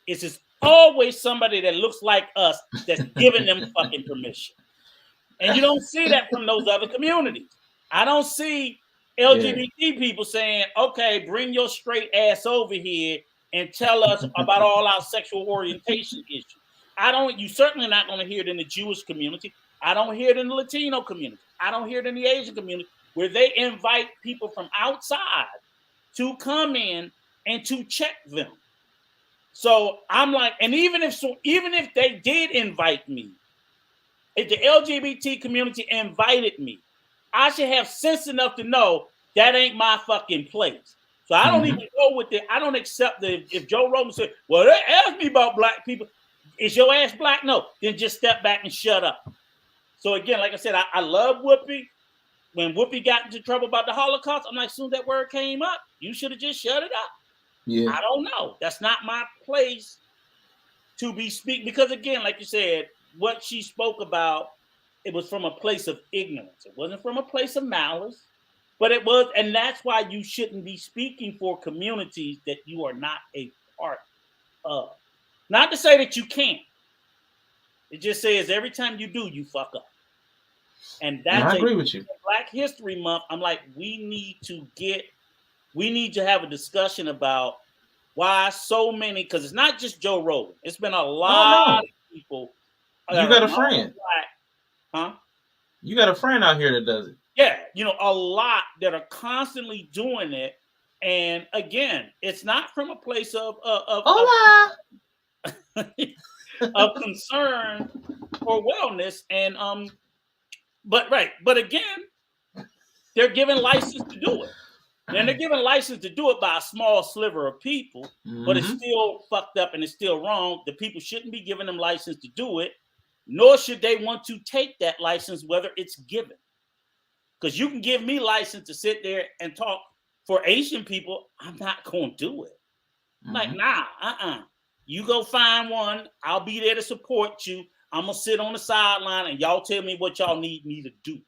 is it's always somebody that looks like us that's giving them fucking permission. And you don't see that from those other communities. I don't see LGBT people saying, okay, bring your straight ass over here and tell us about all our sexual orientation issues. You certainly not going to hear it in the Jewish community. I don't hear it in the Latino community. I don't hear it in the Asian community, where they invite people from outside to come in and to check them. So I'm like, and even if they did invite me, if the LGBT community invited me, I should have sense enough to know that ain't my fucking place. So I don't even go with it. I don't accept if Joe Rogan said, well, they asked me about black people. Is your ass black? No. Then just step back and shut up. So again, like I said, I love Whoopi. When Whoopi got into trouble about the Holocaust, I'm like, as soon as that word came up, you should have just shut it up. Yeah. I don't know. That's not my place to be speaking. Because again, like you said, what she spoke about, it was from a place of ignorance. It wasn't from a place of malice, but it was, and that's why you shouldn't be speaking for communities that you are not a part of. Not to say that you can't. It just says every time you do, you fuck up. And that's I agree with you. Black History Month. I'm like, we need to have a discussion about why so many, because it's not just Joe Rogan. It's been a lot of people. You got a friend. Huh? You got a friend out here that does it. Yeah, a lot that are constantly doing it. And again, it's not from a place of concern or wellness. And but again, they're given license to do it. And they're given license to do it by a small sliver of people, but it's still fucked up and it's still wrong. The people shouldn't be giving them license to do it, nor should they want to take that license, whether it's given. Because you can give me license to sit there and talk for Asian people. I'm not going to do it. Like, nah, You go find one. I'll be there to support you. I'm going to sit on the sideline and y'all tell me what y'all need me to do.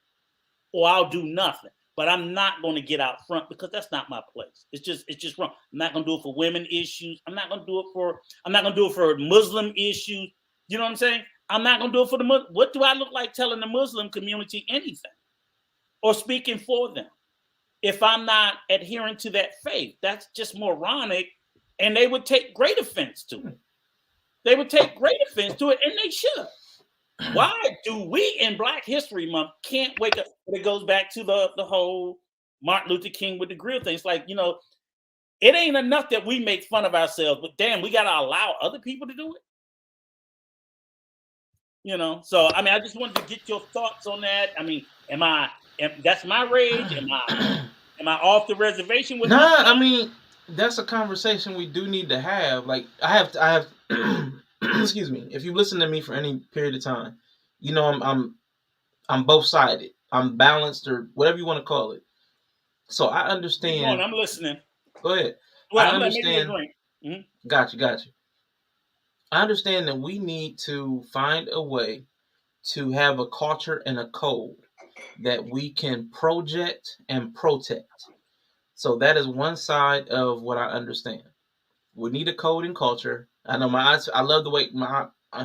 Or I'll do nothing. But I'm not going to get out front because that's not my place. It's just wrong. I'm not going to do it for women issues. I'm not going to do it for Muslim issues. You know what I'm saying? I'm not going to do it for the Muslim. What do I look like telling the Muslim community anything or speaking for them if I'm not adhering to that faith? That's just moronic, and they would take great offense to it. They would take great offense to it, and they should. Why do we in Black History Month can't wake up? It goes back to the whole Martin Luther King with the grill thing. It's like, it ain't enough that we make fun of ourselves, but damn, we got to allow other people to do it. So, I mean, I just wanted to get your thoughts on that. I mean, that's my rage. Am I off the reservation with I mean, that's a conversation we do need to have. Like, I have excuse me, if you listen to me for any period of time, I'm both-sided. I'm balanced, or whatever you want to call it. So I understand. I'm listening. Go ahead. Well, I understand. Got you. I understand that we need to find a way to have a culture and a code that we can project and protect. So that is one side of what I understand. We need a code and culture. I know I love the way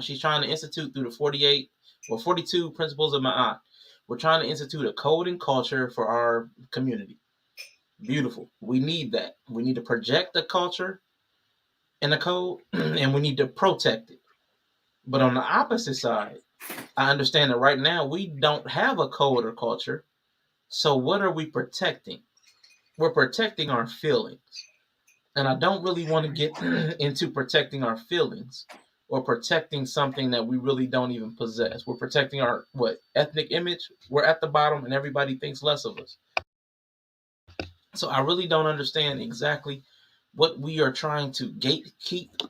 she's trying to institute through the 42 principles of Ma'at. We're trying to institute a code and culture for our community. Beautiful. We need that. We need to project the culture and the code, and we need to protect it. But on the opposite side, I understand that right now we don't have a code or culture. So what are we protecting? We're protecting our feelings. And I don't really want to get into protecting our feelings or protecting something that we really don't even possess. We're protecting our ethnic image. We're at the bottom and everybody thinks less of us. So I really don't understand exactly what we are trying to gatekeep.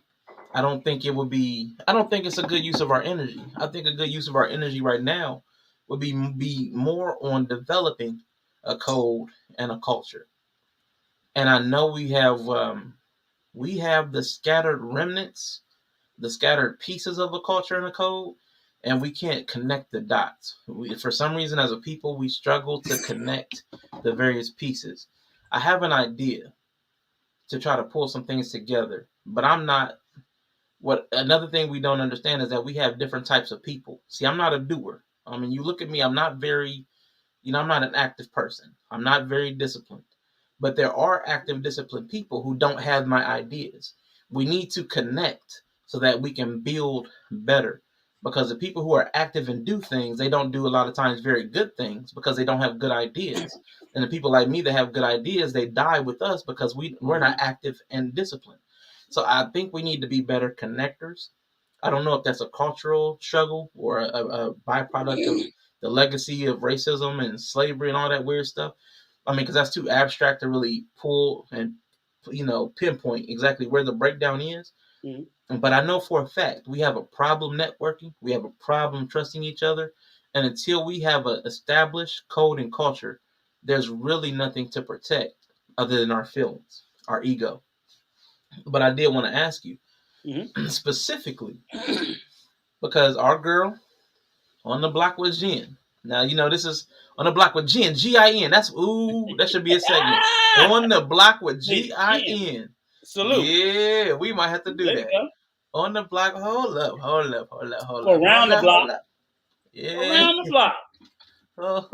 I don't think it's a good use of our energy. I think a good use of our energy right now would be more on developing a code and a culture. And I know we have We have the scattered remnants, the scattered pieces of a culture and a code, and we can't connect the dots. For some reason, as a people, we struggle to connect the various pieces. I have an idea to try to pull some things together, but I'm not. What another thing we don't understand is that we have different types of people. See, I'm not a doer. I mean, you look at me, I'm not very, I'm not an active person. I'm not very disciplined. But there are active, disciplined people who don't have my ideas. We need to connect so that we can build better. Because the people who are active and do things, they don't do a lot of times very good things because they don't have good ideas. And the people like me that have good ideas, they die with us because we're not active and disciplined. So I think we need to be better connectors. I don't know if that's a cultural struggle or a byproduct of the legacy of racism and slavery and all that weird stuff. I mean, because that's too abstract to really pull and pinpoint exactly where the breakdown is. Mm-hmm. But I know for a fact we have a problem networking. We have a problem trusting each other. And until we have an established code and culture, there's really nothing to protect other than our feelings, our ego. But I did want to ask you specifically because our girl on the block with Jen. Now, this is on the block with Jen, Gin. That should be a segment. On the block with Gin. Salute. Yeah, we might have to do that. On the block, hold up. Around the block. Yeah. Around the block. Hold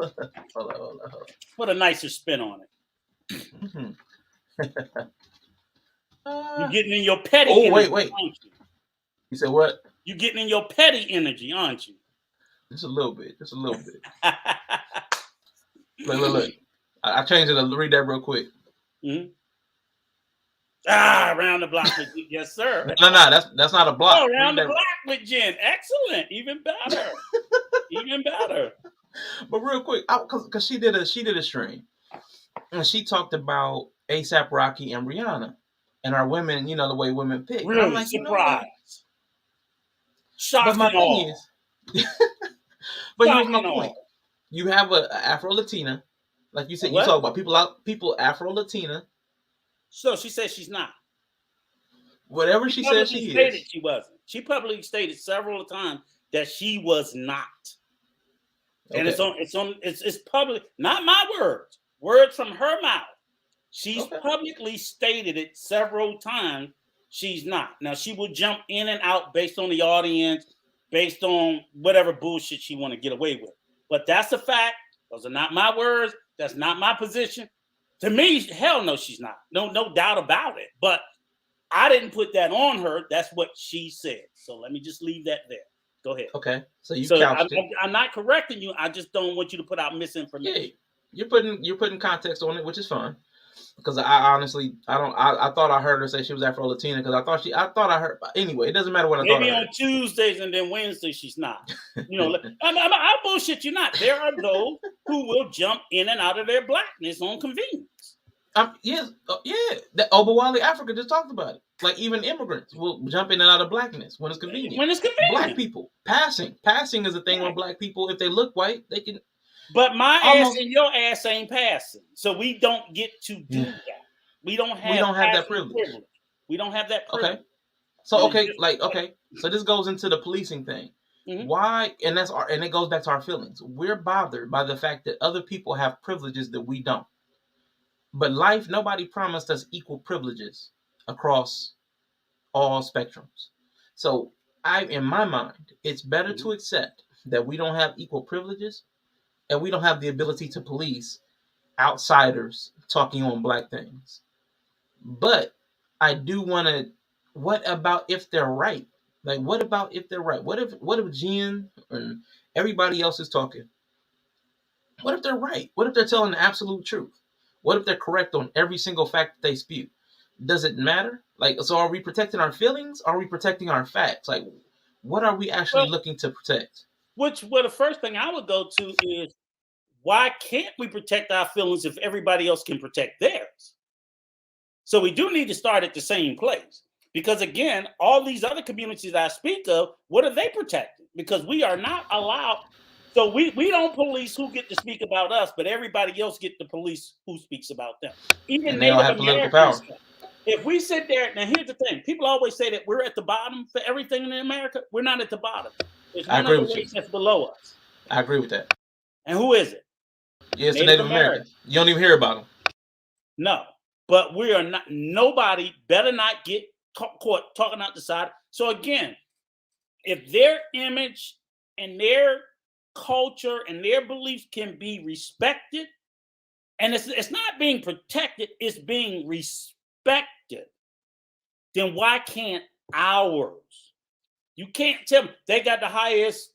up. Put a nicer spin on it. Mm-hmm. You're getting in your petty energy. Wait. Aren't you? You said what? You're getting in your petty energy, aren't you? Just a little bit. Look. I changed it to read that real quick. Mm-hmm. Around the block with Jen. Yes, sir. No, that's not a block. Oh, around the block with Jen. Excellent. Even better. Even better. But real quick, because she did a stream, and she talked about ASAP Rocky and Rihanna, and our women. The way women pick. Really I'm like, surprised. Shocking. But my thing is, but here's my point. You have a Afro Latina, like you said. You talk about people Afro Latina. So she says she's not. Whatever she said she is. She wasn't. She publicly stated several times that she was not. Okay. And it's public, not my words from her mouth. She's publicly stated it several times. She's not. Now she will jump in and out based on the audience, based on whatever bullshit she want to get away with. But that's a fact. Those are not my words. That's not my position. To me, hell no, she's not. No doubt about it. But I didn't put that on her. That's what she said. So let me just leave that there. Go ahead. Okay. So couched it. I'm not correcting you. I just don't want you to put out misinformation. Yeah, you're putting context on it, which is fine. Because I honestly, I thought I heard her say she was Afro Latina because I thought I heard. Anyway, it doesn't matter what I thought. Maybe on Tuesdays and then Wednesdays she's not. I bullshit you not. There are those who will jump in and out of their blackness on convenience. Yes, that Omowale Afrika just talked about it. Like even immigrants will jump in and out of blackness when it's convenient. Black people passing is a thing where black people, if they look white, they can. But my ass and your ass ain't passing, so we don't get to do that. We don't have that privilege. We don't have that privilege. Okay. So So this goes into the policing thing. Mm-hmm. Why? And it goes back to our feelings. We're bothered by the fact that other people have privileges that we don't. But life, nobody promised us equal privileges across all spectrums. So in my mind, it's better to accept that we don't have equal privileges and we don't have the ability to police outsiders talking on black things. But I do want to, what about if they're right? Like, what about if they're right? What if Jen and everybody else is talking? What if they're right? What if they're telling the absolute truth? What if they're correct on every single fact that they spew? Does it matter? Like, so are we protecting our feelings? Are we protecting our facts? Like, what are we actually looking to protect? The first thing I would go to is, why can't we protect our feelings if everybody else can protect theirs? So we do need to start at the same place. Because again, all these other communities I speak of, what are they protecting? Because we are not allowed. So we don't police who get to speak about us, but everybody else get to police who speaks about them. Even and they don't have political power. if we sit there, now here's the thing. People always say that we're at the bottom for everything in America. We're not at the bottom. There's one other race that's below us. I agree with that. And who is it? Yeah, it's the Native Americans. You don't even hear about them. No, but we are not, nobody better not get caught talking out the side. So again, if their image and their culture and their beliefs can be respected, and it's not being protected, it's being respected, then why can't ours? You can't tell me they got the highest,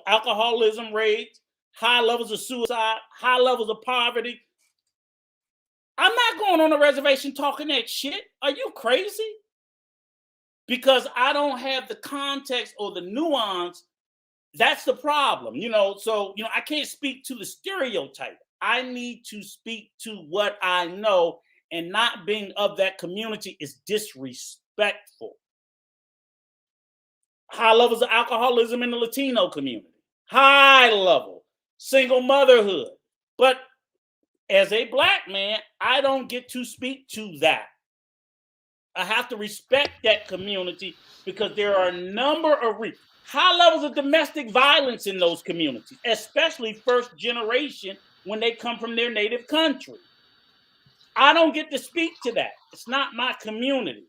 alcoholism rates, high levels of suicide, high levels of poverty. I'm not going on a reservation talking that shit. Are you crazy? Because I don't have the context or the nuance. That's the problem, So, I can't speak to the stereotype. I need to speak to what I know, and not being of that community is disrespectful. High levels of alcoholism in the Latino community. High level. Single motherhood. But as a Black man, I don't get to speak to that. I have to respect that community because there are a number of high levels of domestic violence in those communities, especially first generation when they come from their native country. I don't get to speak to that. It's not my community.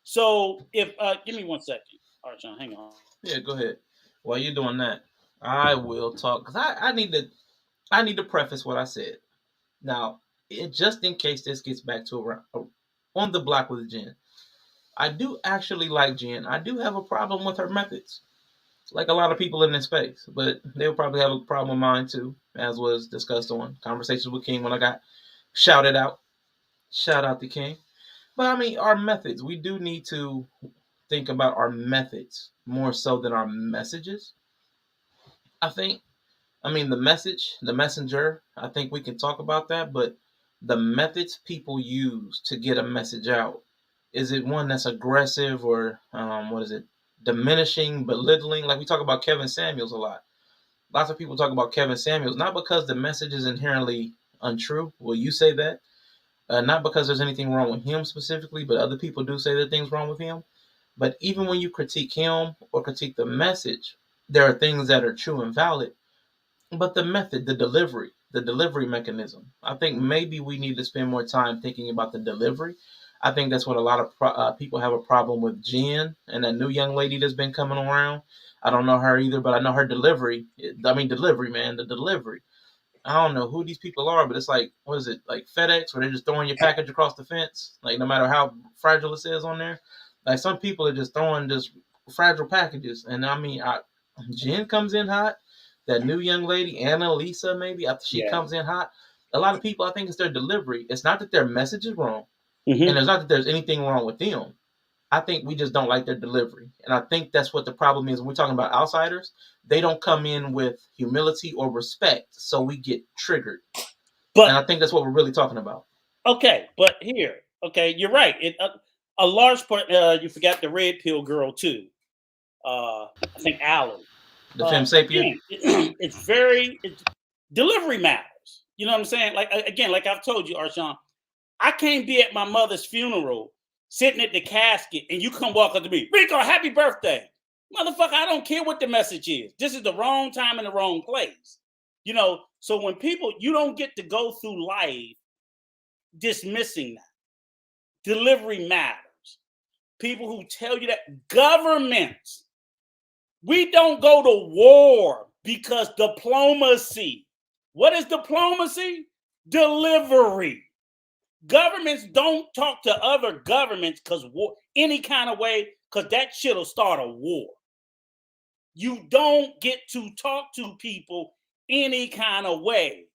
So if give me 1 second. All right, Sean, hang on. Yeah, go ahead. While you're doing that, I will talk because I need to preface what I said. Now, just in case this gets back to on the block with Jen, I do actually like Jen. I do have a problem with her methods, like a lot of people in this space, but they'll probably have a problem with mine too, as was discussed on Conversations with King when I got shouted out. Shout out to King. But I mean, our methods, we do need to think about our methods more so than our messages. The message, the messenger, I think we can talk about that, but the methods people use to get a message out, is it one that's aggressive or diminishing, belittling? Like we talk about Kevin Samuels a lot. Lots of people talk about Kevin Samuels, not because the message is inherently untrue. Well, you say that. Not because there's anything wrong with him specifically, but other people do say that things wrong with him. But even when you critique him or critique the message, there are things that are true and valid. But the method, the delivery mechanism, I think maybe we need to spend more time thinking about the delivery. I think that's what a lot of people have a problem with Jen and that new young lady that's been coming around. I don't know her either, but I know her delivery. Delivery, man, the delivery. I don't know who these people are, but it's like, what is it, like FedEx, where they're just throwing your package across the fence, like no matter how fragile it says on there. Like some people are just throwing just fragile packages, and Jen comes in hot. That new young lady, Annalisa, maybe after she comes in hot. A lot of people, I think it's their delivery. It's not that their message is wrong, and it's not that there's anything wrong with them. I think we just don't like their delivery. And I think that's what the problem is when we're talking about outsiders. They don't come in with humility or respect, so we get triggered. And I think that's what we're really talking about. Okay, but here, you're right. A large part, you forgot the red pill girl too. I think Alan. The Femme Sapien. It's delivery matters. You know what I'm saying? Like I've told you, Arshawn, I can't be at my mother's funeral sitting at the casket and you come walk up to me, Rico, happy birthday. Motherfucker, I don't care what the message is. This is the wrong time and the wrong place. So when you don't get to go through life dismissing that. Delivery matters. People who tell you that, governments, we don't go to war because diplomacy. What is diplomacy? Delivery. Governments don't talk to other governments because any kind of way, because that shit will start a war. You don't get to talk to people any kind of way.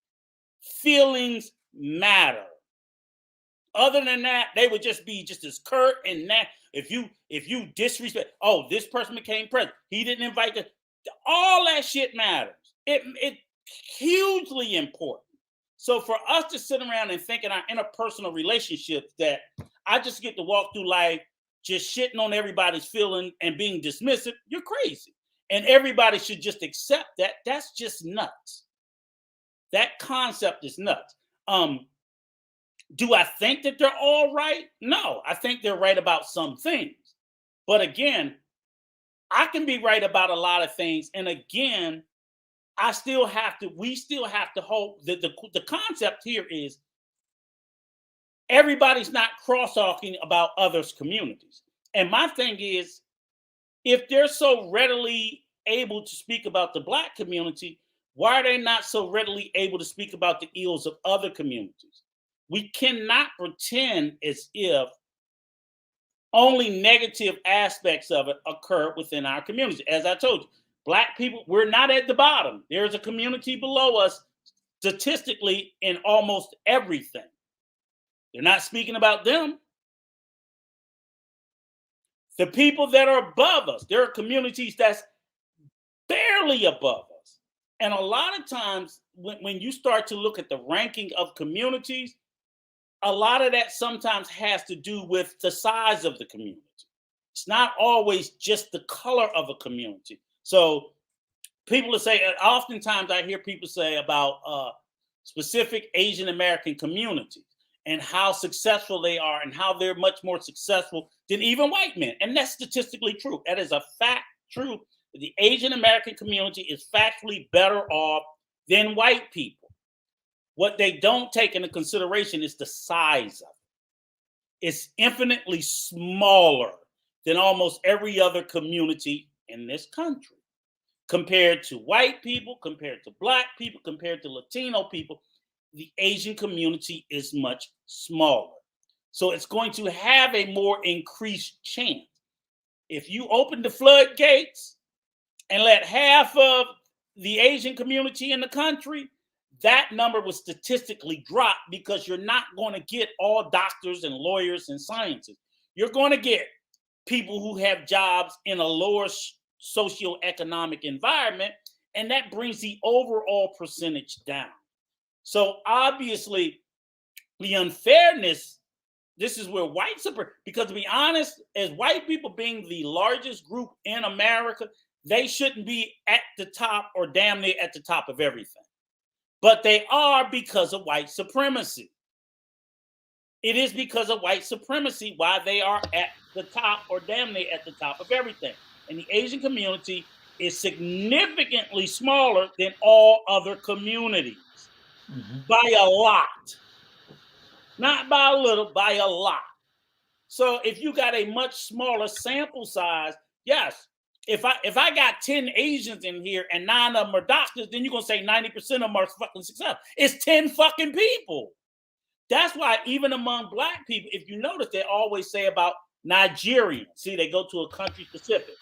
Feelings matter. Other than that, they would just be just as curt and that. If you disrespect, this person became president. He didn't invite the. All that shit matters. It's hugely important. So for us to sit around and think in our interpersonal relationships that I just get to walk through life just shitting on everybody's feeling and being dismissive, you're crazy. And everybody should just accept that. That's just nuts. That concept is nuts. Do I think that they're all right? No, I think they're right about some things. But again, I can be right about a lot of things. And again, we still have to hope that the concept here is everybody's not cross-talking about others' communities. And my thing is, if they're so readily able to speak about the Black community, why are they not so readily able to speak about the ills of other communities? We cannot pretend as if only negative aspects of it occur within our community. As I told you, Black people, we're not at the bottom. There's a community below us statistically in almost everything. They're not speaking about them. The people that are above us, there are communities that's barely above us. And a lot of times when you start to look at the ranking of communities, a lot of that sometimes has to do with the size of the community. It's not always just the color of a community. So people will say, oftentimes I hear people say about specific Asian American communities and how successful they are and how they're much more successful than even white men. And that's statistically true. That is a fact true. The Asian American community is factually better off than white people. What they don't take into consideration is the size of it. It's infinitely smaller than almost every other community in this country. Compared to white people, compared to Black people, compared to Latino people, the Asian community is much smaller. So it's going to have a more increased chance. If you open the floodgates and let half of the Asian community in the country, that number will statistically drop because you're not going to get all doctors and lawyers and scientists. You're going to get people who have jobs in a lower socioeconomic environment, and that brings the overall percentage down. So obviously, the unfairness, this is where white supremacy, because to be honest, as white people being the largest group in America, they shouldn't be at the top or damn near at the top of everything. But they are because of white supremacy. It is because of white supremacy why they are at the top or damn near at the top of everything. And the Asian community is significantly smaller than all other communities by a lot. Not by a little, by a lot. So if you got a much smaller sample size, yes, if I got 10 Asians in here and 9 of them are doctors, then you're going to say 90% of them are fucking successful. It's 10 fucking people. That's why even among Black people, if you notice, they always say about Nigerians. See, they go to a country specific.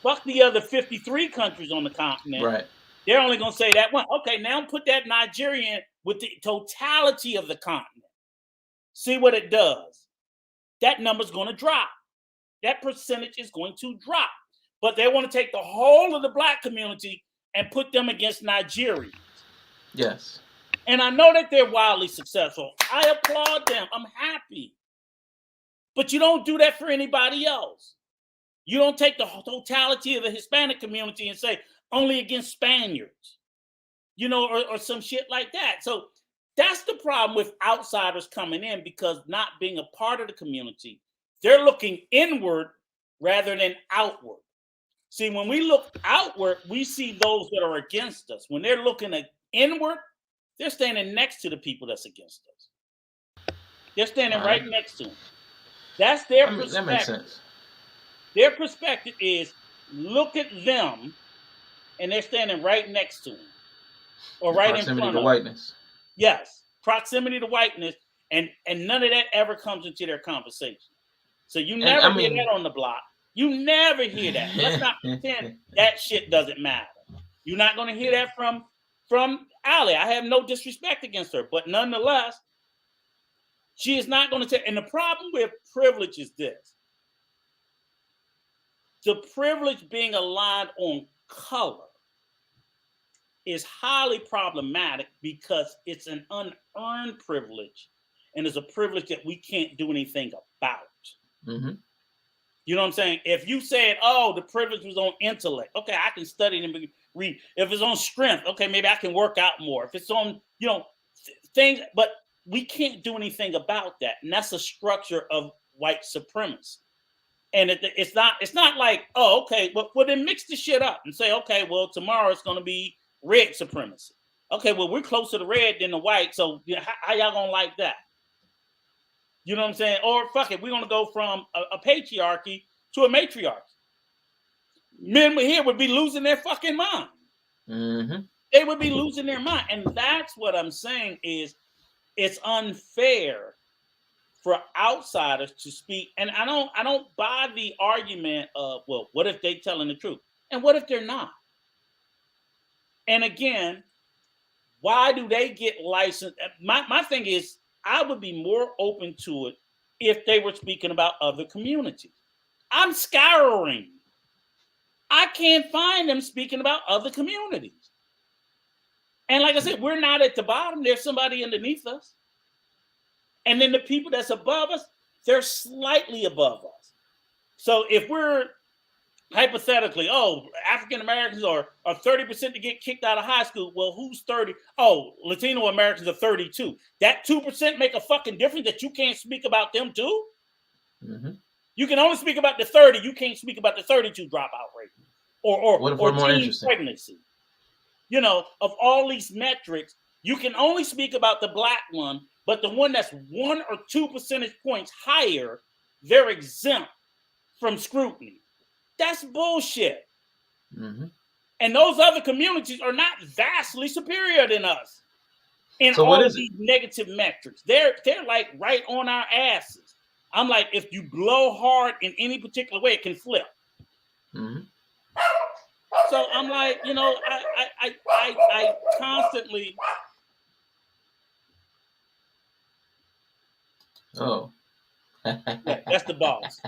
Fuck the other 53 countries on the continent. Right. They're only going to say that one. Okay, now put that Nigerian with the totality of the continent. See what it does. That number's going to drop. That percentage is going to drop. But they want to take the whole of the Black community and put them against Nigerians. Yes. And I know that they're wildly successful. I applaud them. I'm happy. But you don't do that for anybody else. You don't take the totality of the Hispanic community and say only against Spaniards, you know, or some shit like that. So that's the problem with outsiders coming in, because not being a part of the community, they're looking inward rather than outward. See, when we look outward, we see those that are against us. When they're looking at inward, they're standing next to the people that's against us. They're standing right next to them. That's their perspective. That makes sense. Their perspective is look at them, and they're standing right next to them, or right in front of them. Proximity to whiteness. Yes, proximity to whiteness, and none of that ever comes into their conversation. So you never hear that on the block. You never hear that. Let's not pretend that shit doesn't matter. You're not going to hear that from Ali. I have no disrespect against her, but nonetheless, she is not going to take. And the problem with privilege is this. The privilege being aligned on color is highly problematic because it's an unearned privilege, and it's a privilege that we can't do anything about. Mm-hmm. You know what I'm saying? If you said, oh, the privilege was on intellect, okay, I can study and read. If it's on strength, okay, maybe I can work out more. If it's on, things, but we can't do anything about that. And that's a structure of white supremacy. And it's not like, oh, okay, well then mix the shit up and say, okay, well, tomorrow it's going to be red supremacy. Okay, well, we're closer to red than the white, so how y'all going to like that? You know what I'm saying? Or fuck it, we're going to go from a patriarchy to a matriarchy. Men here would be losing their fucking mind. Mm-hmm. They would be losing their mind. And that's what I'm saying is it's unfair for outsiders to speak. And I don't buy the argument of, well, what if they telling the truth? And what if they're not? And again, why do they get licensed? My thing is, I would be more open to it if they were speaking about other communities. I'm scouring. I can't find them speaking about other communities. And like I said, we're not at the bottom. There's somebody underneath us. And then the people that's above us, they're slightly above us. So if we're hypothetically, African Americans are 30% to get kicked out of high school. Well, who's 30? Oh, Latino Americans are 32. That 2% make a fucking difference that you can't speak about them too? Mm-hmm. You can only speak about the 30. You can't speak about the 32 dropout rate. Or teen pregnancy. You know, of all these metrics, you can only speak about the black one, but the one that's 1 or 2 percentage points higher, they're exempt from scrutiny. That's bullshit. Mm-hmm. And those other communities are not vastly superior than us in all of these negative metrics. They're like right on our asses. I'm like, if you blow hard in any particular way, it can flip. Mm-hmm. So I'm like, you know, I constantly. Oh. Yeah, that's the boss.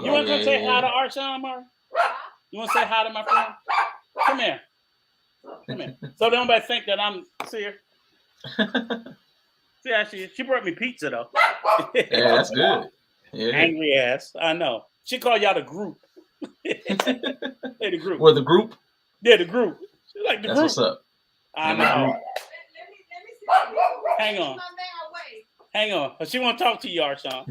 You want to come say hi to Arshawn, Mar? You want to say hi to my friend? Come here. Come here. So nobody think that I'm see her. See how she brought me pizza though. Yeah, that's good. Yeah. Angry ass. I know. She called y'all the group. Hey, the group. Well, the group? Yeah, the group. She like the that's group. What's up? I know. Let me hang on. Hang on. She want to talk to you, Arshawn.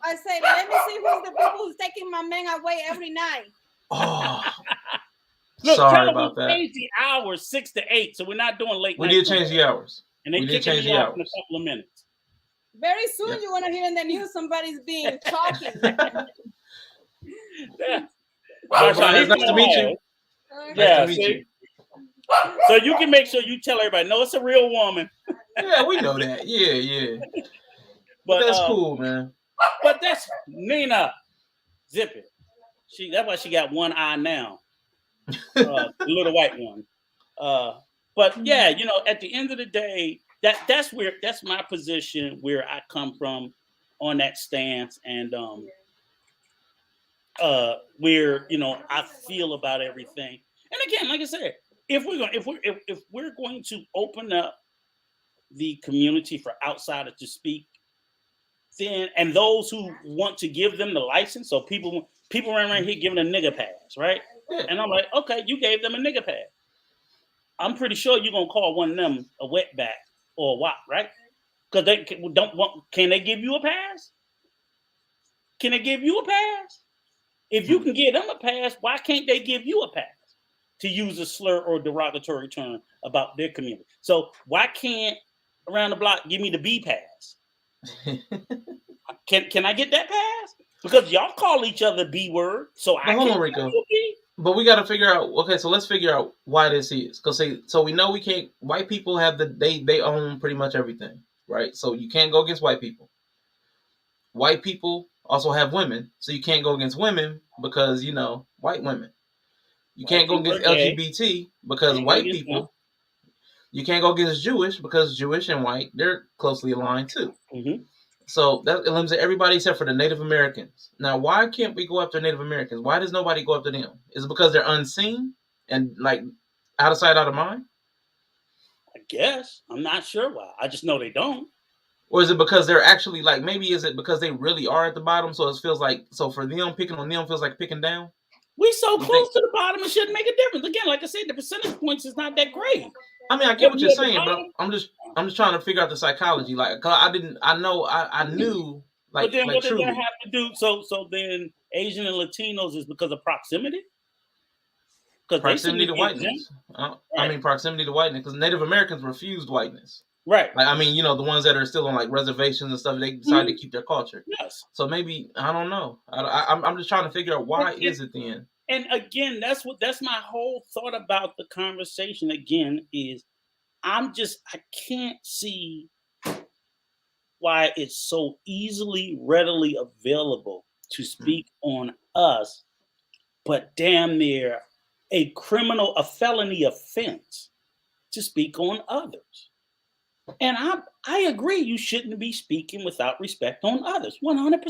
I say, let me see who's the people who's taking my man away every night. Oh. Look, sorry about that. Change the hours 6 to 8, so we're not doing late. We did change the hours. And they kicking me off in a couple of minutes. Very soon you're gonna hear in the news somebody's being talking. Yeah. Nice to meet you. Yeah, see? So you can make sure you tell everybody, no, it's a real woman. Yeah, we know that. Yeah. But that's cool, man. But that's Nina. Zip it. That's why she got one eye now. The little white one. But yeah, you know, at the end of the day, that's my position where I come from on that stance, and where, you know, I feel about everything. And again, like I said, if we're going to open up the community for outsiders to speak, then, and those who want to give them the license, so people run around here giving a nigga pass, right? Yeah. And I'm like, okay, you gave them a nigga pass. I'm pretty sure you're gonna call one of them a wetback or a wop, right? Because they don't want. Can they give you a pass? Can they give you a pass? If you can give them a pass, why can't they give you a pass? To use a slur or derogatory term about their community. So why can't Around the Block give me the B pass? Can I get that pass? Because y'all call each other B word, so I hold on, Rico. But we got to figure out. Okay, so let's figure out why this is. Because so we know we can't. White people have they own pretty much everything, right? So you can't go against white people. White people also have women, so you can't go against women because, you know, white women. You can't go against LGBT because white people. You can't go against Jewish because Jewish and white, they're closely aligned too. Mm-hmm. So that eliminates everybody except for the Native Americans. Now, why can't we go after Native Americans? Why does nobody go after them? Is it because they're unseen and like out of sight, out of mind? I guess. I'm not sure why. I just know they don't. Or is it because they're actually like, maybe is it because they really are at the bottom? So it feels like, so for them, picking on them feels like picking down? We so close to the bottom, it shouldn't make a difference. Again, like I said, the percentage points is not that great. I mean, I get what you're saying, but I'm I'm just trying to figure out the psychology. Like, 'cause I knew. Like, but then like what does truly. that have to do? So then Asian and Latinos is because of proximity? Because Proximity to whiteness. I mean, proximity to whiteness. Because Native Americans refused whiteness. Right. Like, I mean, the ones that are still on like reservations and stuff, they decided to keep their culture. Yes. So maybe, I don't know. I'm just trying to figure out why is it then. And again, that's my whole thought about the conversation. Again, is I can't see why it's so easily, readily available to speak on us, but damn near a felony offense to speak on others. And I agree, you shouldn't be speaking without respect on others, 100%.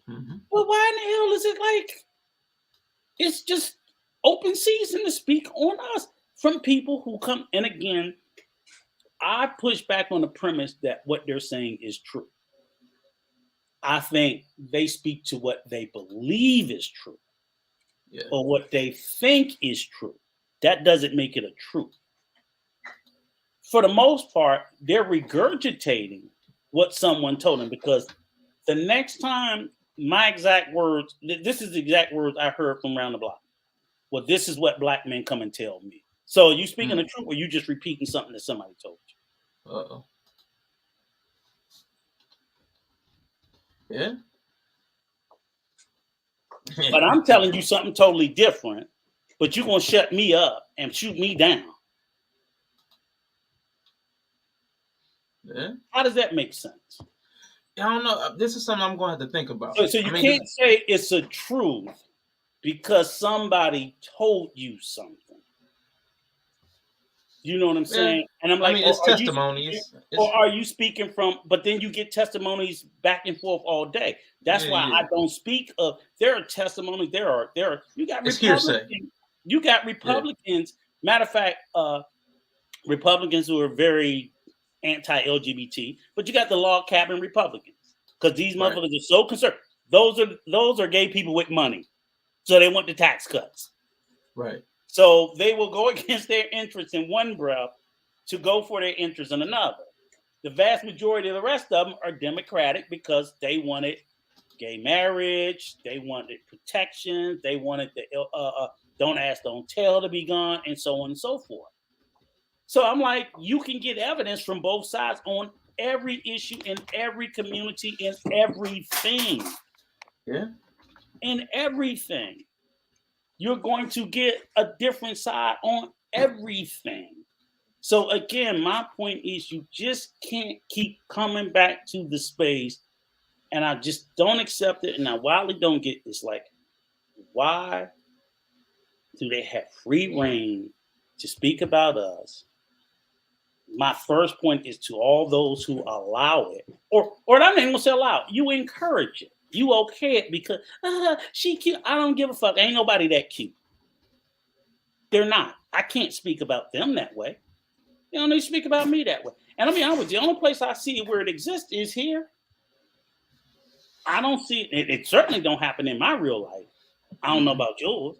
Mm-hmm. Well, why in the hell is it like it's just open season to speak on us from people who come? And again, I push back on the premise that what they're saying is true. I think they speak to what they believe is true, or what they think is true. That doesn't make it a truth. For the most part, they're regurgitating what someone told them, because the next time my exact words, this is the exact words I heard from around the block. Well, this is what black men come and tell me. So you speaking the truth, or you just repeating something that somebody told you? Uh-oh. Yeah. But I'm telling you something totally different, but you're going to shut me up and shoot me down. Yeah. How does that make sense? I don't know. This is something I'm going to have to think about. So you can't say it's a truth because somebody told you something. You know what I'm saying? And I'm like, it's testimonies. Or are you speaking from, but then you get testimonies back and forth all day. That's why I don't speak of, there are testimonies, you got Republicans. You got Republicans. Yeah. Matter of fact, Republicans who are very anti-LGBT, but you got the log cabin Republicans. Because these motherfuckers are so concerned. Those are gay people with money. So they want the tax cuts. Right. So they will go against their interests in one breath to go for their interests in another. The vast majority of the rest of them are Democratic because they wanted gay marriage, they wanted protections, they wanted the don't ask, don't tell to be gone, and so on and so forth. So I'm like, you can get evidence from both sides on every issue in every community, in everything. Yeah. In everything. You're going to get a different side on everything. So again, my point is you just can't keep coming back to the space, and I just don't accept it. And I wildly don't get this. Like, why do they have free reign to speak about us? My first point is to all those who allow it, or I'm not even gonna say allow it, you encourage it. You okay it because she cute. I don't give a fuck. Ain't nobody that cute. They're not. I can't speak about them that way. They don't need to speak about me that way. And I mean, the only place I see where it exists is here. I don't see it. It certainly don't happen in my real life. I don't know about yours.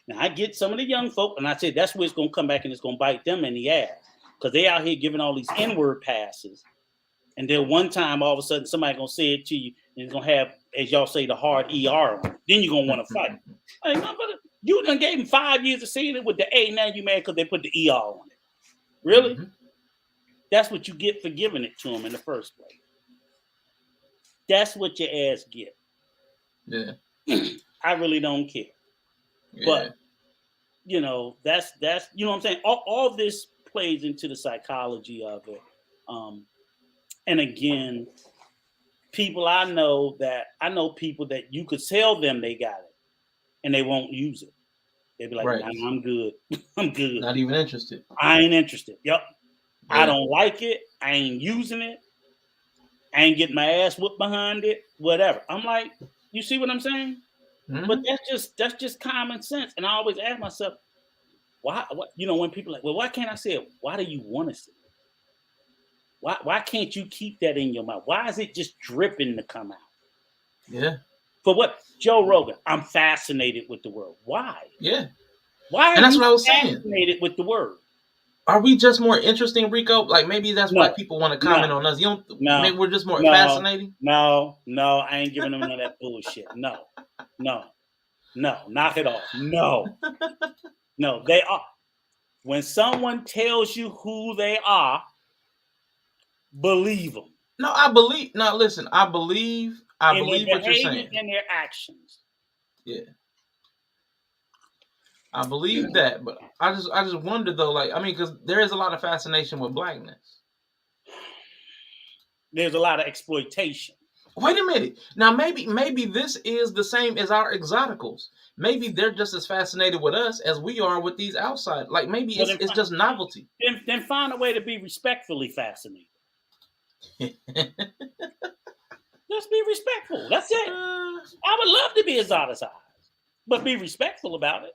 Now I get some of the young folk, and I say that's where it's gonna come back and it's gonna bite them in the ass because they out here giving all these N-word passes, and then one time all of a sudden somebody gonna say it to you, and it's gonna have, as y'all say, the hard ER on it. Then you're gonna want to fight. Like, you done gave him 5 years of seeing it with the A, now you mad because they put the ER on it. Really? Mm-hmm. That's what you get for giving it to him in the first place. That's what your ass get. Yeah. I really don't care. Yeah. But, that's you know what I'm saying? All this plays into the psychology of it. And again, I know people that you could tell them they got it and they won't use it. They'd be like, right. Nah, I'm good. I'm good. Not even interested. I ain't interested. Yep. Yeah. I don't like it. I ain't using it. I ain't getting my ass whooped behind it. Whatever. I'm like, you see what I'm saying? Mm-hmm. But that's just common sense. And I always ask myself, why? When people are like, well, why can't I say it? Why do you want to say it? Why can't you keep that in your mouth? Why is it just dripping to come out? Yeah. For what? Joe Rogan, I'm fascinated with the word. Why? Yeah. Why? And that's what I was saying. Fascinated with the word. Are we just more interesting, Rico? Like maybe that's why people want to comment on us. You don't? Maybe we're just more fascinating. No, I ain't giving them none of that bullshit. No, knock it off. No, they are. When someone tells you who they are, believe them. No, I believe. Now listen, I believe what you're saying. And their actions. Yeah. I believe that, but I just wonder though, like, I mean, because there is a lot of fascination with blackness. There's a lot of exploitation. Wait a minute. Now maybe this is the same as our exoticals. Maybe they're just as fascinated with us as we are with these outside. Like maybe it's just novelty. Then find a way to be respectfully fascinated. Just be respectful. That's it. I would love to be exoticized, but be respectful about it.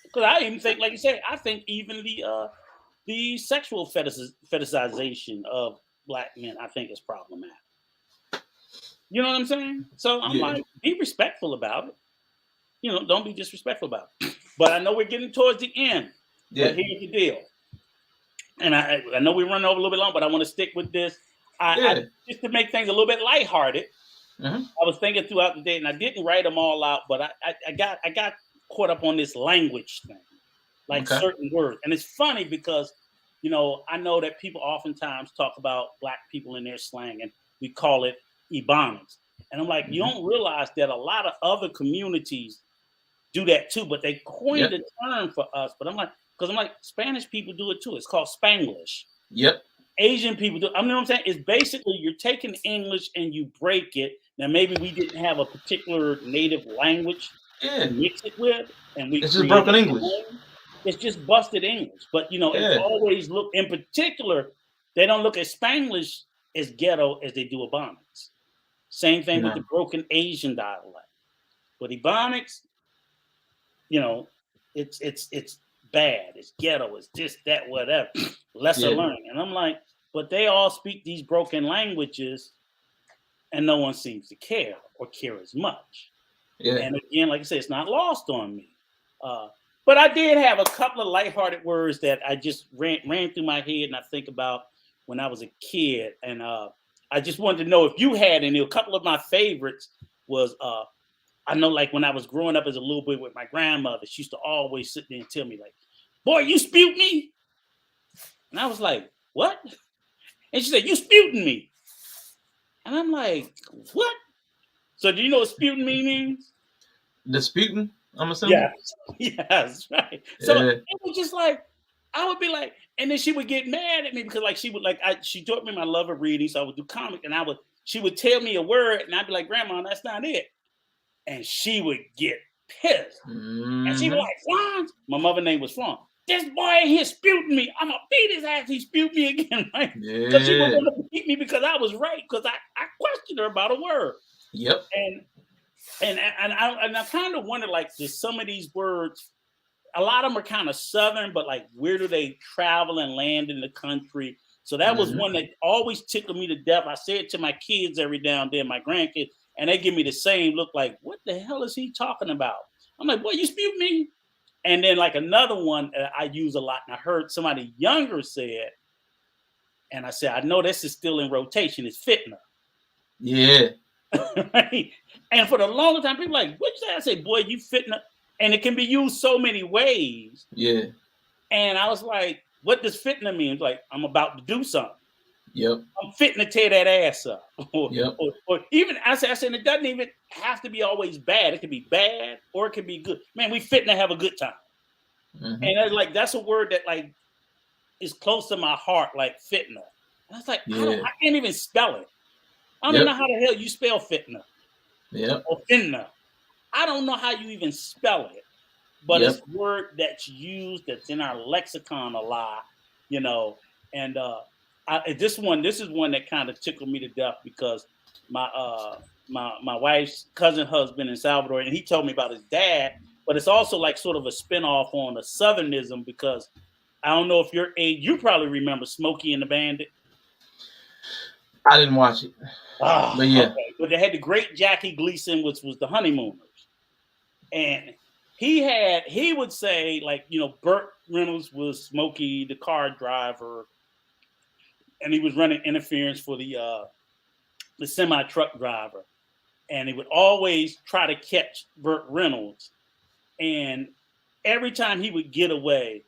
Because I even think, like you said, I think even the sexual fetishization of black men, I think is problematic. You know what I'm saying? So I'm like, be respectful about it. You know, don't be disrespectful about it. But I know we're getting towards the end. Yeah. But here's the deal. And I know we're running over a little bit long, but I want to stick with this. I just to make things a little bit lighthearted. Mm-hmm. I was thinking throughout the day, and I didn't write them all out, but I got caught up on this language thing, like certain words. And it's funny because, you know, I know that people oftentimes talk about black people in their slang, and we call it Ebonics. And I'm like, you don't realize that a lot of other communities do that too, but they coined a term for us. But I'm like, Spanish people do it too. It's called Spanglish. Yep. Asian people do. I mean, what I'm saying is basically you're taking English and you break it. Now maybe we didn't have a particular native language to mix it with, and it's just broken English. It's just busted English. But you know, it's always look. In particular, they don't look at Spanglish as ghetto as they do Ebonics. Same thing with the broken Asian dialect. But Ebonics, you know, it's bad. It's ghetto. It's this, that, whatever. Lesser learning. And I'm like, but they all speak these broken languages, and no one seems to care or care as much. Yeah. And again, like I said, it's not lost on me. But I did have a couple of lighthearted words that I just ran through my head, and I think about when I was a kid. And I just wanted to know if you had any. A couple of my favorites was, I know, like when I was growing up as a little boy with my grandmother, she used to always sit there and tell me, like, "Boy, you spewed me." And I was like, "What?" And she said, "You sputing me." And I'm like, "What?" So do you know what sputing me means? Disputing, I'm assuming. Yes, right. So it was just like, I would be like, and then she would get mad at me because like she would she taught me my love of reading, so I would do comic, and she would tell me a word, and I'd be like, "Grandma, that's not it." And she would get pissed. Mm-hmm. And she was like, "Franz," my mother's name was Franz. "This boy in here sputing me. I'm gonna beat his ass. He spewed me again." Right? Because she was gonna beat me because I was right, because I questioned her about a word. Yep. And I kind of wonder, like, there's some of these words, a lot of them are kind of Southern, but like, where do they travel and land in the country? So that was one that always tickled me to death. I say it to my kids every now and then, my grandkids, and they give me the same look, like, "What the hell is he talking about?" I'm like, "Boy, you spewed me." And then like another one I use a lot, and I heard somebody younger say it, and I said, "I know this is still in rotation. It's fitna." Yeah. Right? And for the longest time, people like, "What you say?" I say, "Boy, you fitna." And it can be used so many ways. Yeah. And I was like, "What does fitna mean?" It's like, I'm about to do something. Yep. I'm fitting to tear that ass up. Or even I said, it doesn't even have to be always bad. It can be bad or it can be good. Man, we fitting to have a good time. Mm-hmm. And that's a word that like is close to my heart, like fitna. And I was like, I can't even spell it. I don't even know how the hell you spell fitna. Yeah. Or finna. I don't know how you even spell it. But it's a word that's used, that's in our lexicon a lot, you know. And this is one that kind of tickled me to death because my wife's cousin husband in Salvador, and he told me about his dad, but it's also like sort of a spinoff on a Southernism, because I don't know if you're you probably remember Smokey and the Bandit. I didn't watch it. But yeah. Okay. But they had the great Jackie Gleason, which was the Honeymooners. And he would say, like, Burt Reynolds was Smokey, the car driver, and he was running interference for the semi truck driver, and he would always try to catch Burt Reynolds, and every time he would get away,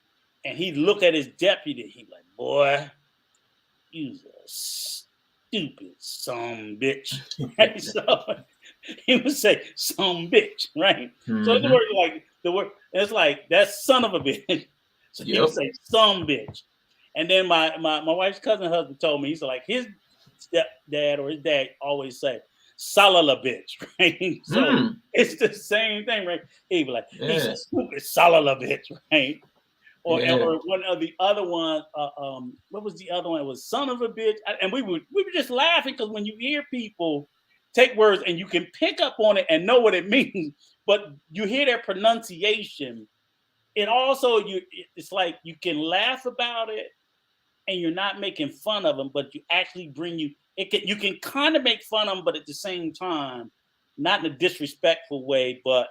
and he'd look at his deputy, he'd be like, "Boy, you's a stupid son bitch," right? So he would say "son bitch," right? Mm-hmm. So the word it's like that's son of a bitch. So he would say "son bitch," and then my wife's cousin husband told me, he's like, his stepdad or his dad always say "salala bitch," right? So it's the same thing, right? He'd be like, "He's a stupid salala bitch," right? Or one of the other one, what was the other one? It was "son of a bitch," and we were just laughing because when you hear people take words and you can pick up on it and know what it means, but you hear their pronunciation, it also it's like you can laugh about it and you're not making fun of them, but you actually you can kind of make fun of them, but at the same time, not in a disrespectful way, but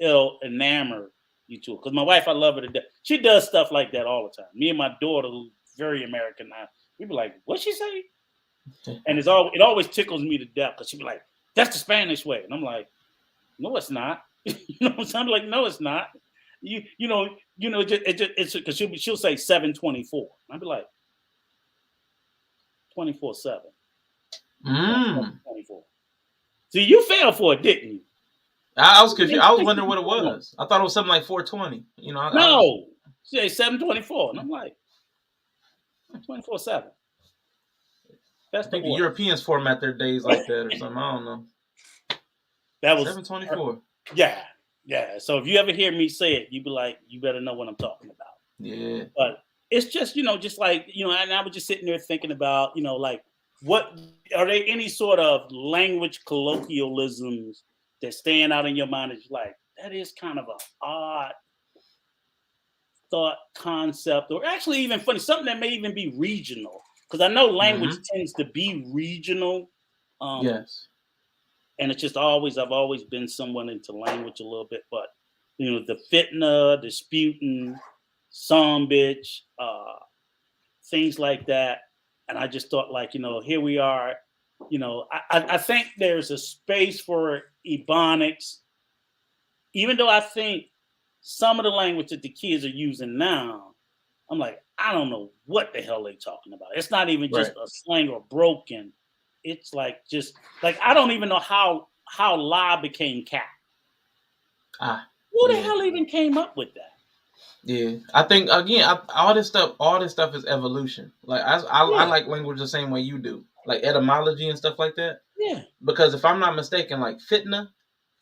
it'll enamor you too. Because my wife, I love her to death. She does stuff like that all the time. Me and my daughter, who's very American now, we be like, "What'd she say?" And it always tickles me to death because she be like, "That's the Spanish way," and I'm like, "No, it's not." I'm like, "No, it's not." It's because she'll say 724. I'd be like 24/7. 24. See, you fell for it, didn't you? I was confused. I was wondering what it was. I thought it was something like 420. No, she 724, and I'm like 24/7. That's I think the Europeans format their days like that or something. I don't know. That was 724. Yeah. So if you ever hear me say it, you'd be like, you better know what I'm talking about. Yeah. But it's just, just like, and I was just sitting there thinking about, like, what are there any sort of language colloquialisms that stand out in your mind? It's like, that is kind of an odd thought concept, or actually even funny, something that may even be regional. Because I know language tends to be regional. Yes. And it's just I've always been someone into language a little bit, but the fitna, disputing, some bitch, things like that. And I just thought, like, here we are. I think there's a space for ebonics, even though I think some of the language that the kids are using now, I'm like, I don't know what the hell they're talking about. It's not even just a slang or broken. It's like just like I don't even know how La became cat. Who the hell even came up with that? Yeah, I think again, all this stuff is evolution. Like I like language the same way you do, like etymology and stuff like that. Yeah. Because if I'm not mistaken, like fitna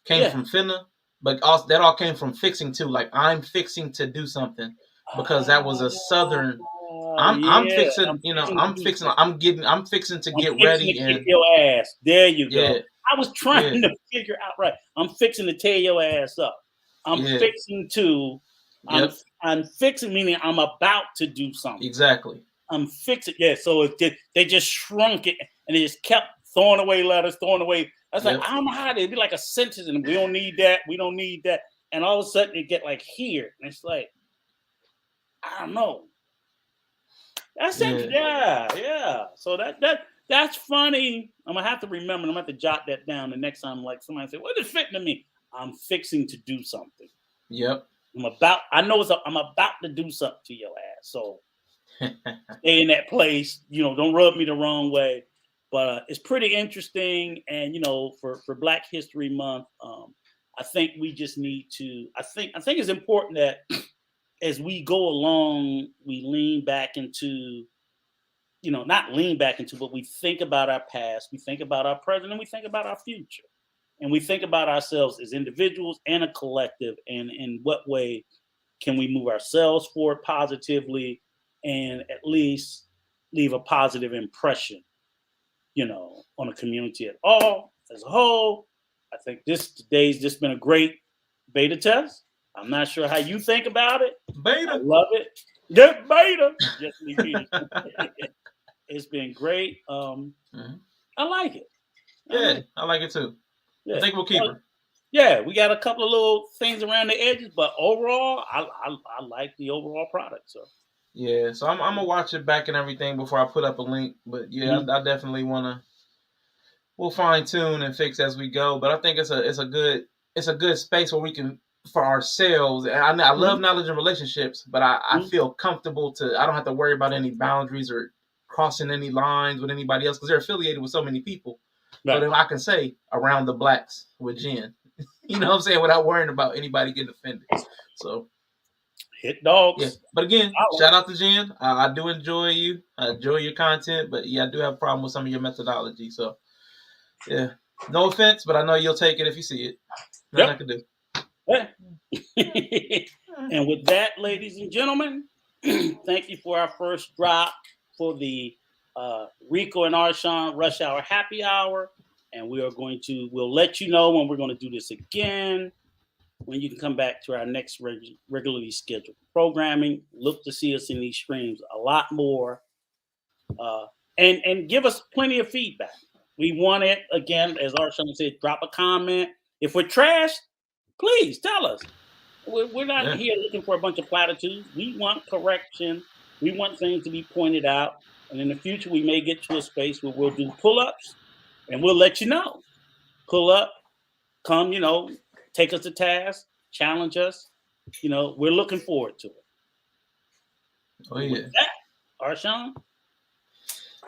came from finna, but also that all came from fixing too. Like I'm fixing to do something because that was a southern. I'm fixing. I'm fixing. I'm fixing to get ready to and kick your ass. There you go. I was trying to figure out right. I'm fixing to tear your ass up. I'm fixing to. I'm fixing meaning I'm about to do something. Exactly. I'm fixing. Yeah. So they just shrunk it and they just kept throwing away letters, throwing away. I was like, I don't know how it'd be like a sentence, and we don't need that. We don't need that. And all of a sudden it get like here, and it's like, I don't know. That's it. Yeah. So that's funny. I'm gonna have to remember. I'm gonna have to jot that down the next time. Like somebody say, "What does fitting to me?" I'm fixing to do something. Yep. I'm about to do something to your ass. So stay in that place. Don't rub me the wrong way. But it's pretty interesting. And for Black History Month, I think we just need to. I think it's important that as we go along, we lean back into, not lean back into, but we think about our past, we think about our present, and we think about our future. And we think about ourselves as individuals and a collective, and in what way can we move ourselves forward positively and at least leave a positive impression, on a community as a whole. I think today's just been a great beta test. I'm not sure how you think about it. Beta. I love it. Get beta. Just me being. It's been great. I like it. I like it too. Yeah. I think we'll keep her. Yeah, we got a couple of little things around the edges, but overall, I like the overall product. So Yeah, so I'm gonna watch it back and everything before I put up a link. But yeah, I definitely wanna. We'll fine tune and fix as we go. But I think it's a good space where we can for ourselves. And I love knowledge and relationships, but I feel comfortable to. I don't have to worry about any boundaries or crossing any lines with anybody else because they're affiliated with so many people. Right. So then I can say around the blacks with Jen. You know what I'm saying? Without worrying about anybody getting offended. So hit dogs. yeah. But again, shout out to Jen. I do enjoy you. I enjoy your content, but yeah, I do have a problem with some of your methodology. So yeah. No offense, but I know you'll take it if you see it. Nothing I can do. Yeah. And with that, ladies and gentlemen, thank you for our first drop for the Rico and Arshawn Rush Hour Happy Hour. And we'll let you know when we're going to do this again, when you can come back to our next regularly scheduled programming. Look to see us in these streams a lot more. And give us plenty of feedback. We want it, again, as Arshawn said, drop a comment. If we're trash, please tell us. We're not here looking for a bunch of platitudes. We want correction. We want things to be pointed out. And in the future, we may get to a space where we'll do pull-ups, and we'll let you know. Pull up, come, take us to task, challenge us. We're looking forward to it. Oh, yeah. With that, Arshawn?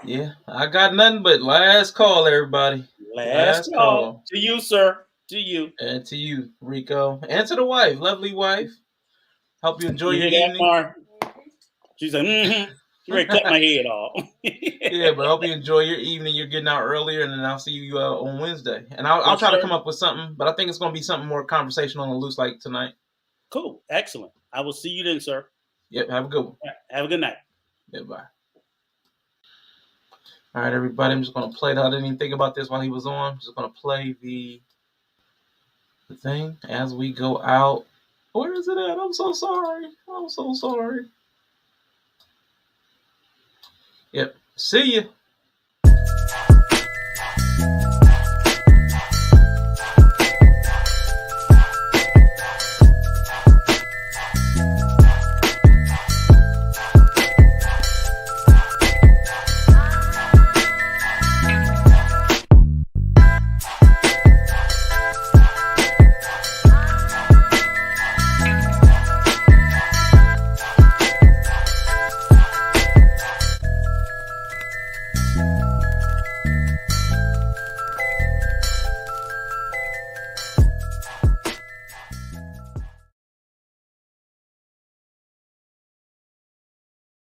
Yeah, I got nothing but last call, everybody. Last call. To you, sir. To you. And to you, Rico. And to the wife, lovely wife. Hope you enjoy your hear evening. That, she's like, She ready to cut my head off. Yeah, but I hope you enjoy your evening. You're getting out earlier, and then I'll see you on Wednesday. And I'll try to come up with something, but I think it's going to be something more conversational and loose like tonight. Cool. Excellent. I will see you then, sir. Yep. Have a good one. Have a good night. Yeah, bye. All right, everybody. I'm just going to play that. I didn't even think about this while he was on. I'm just going to play the thing as we go out. Where is it at? I'm so sorry. I'm so sorry. Yep. See ya.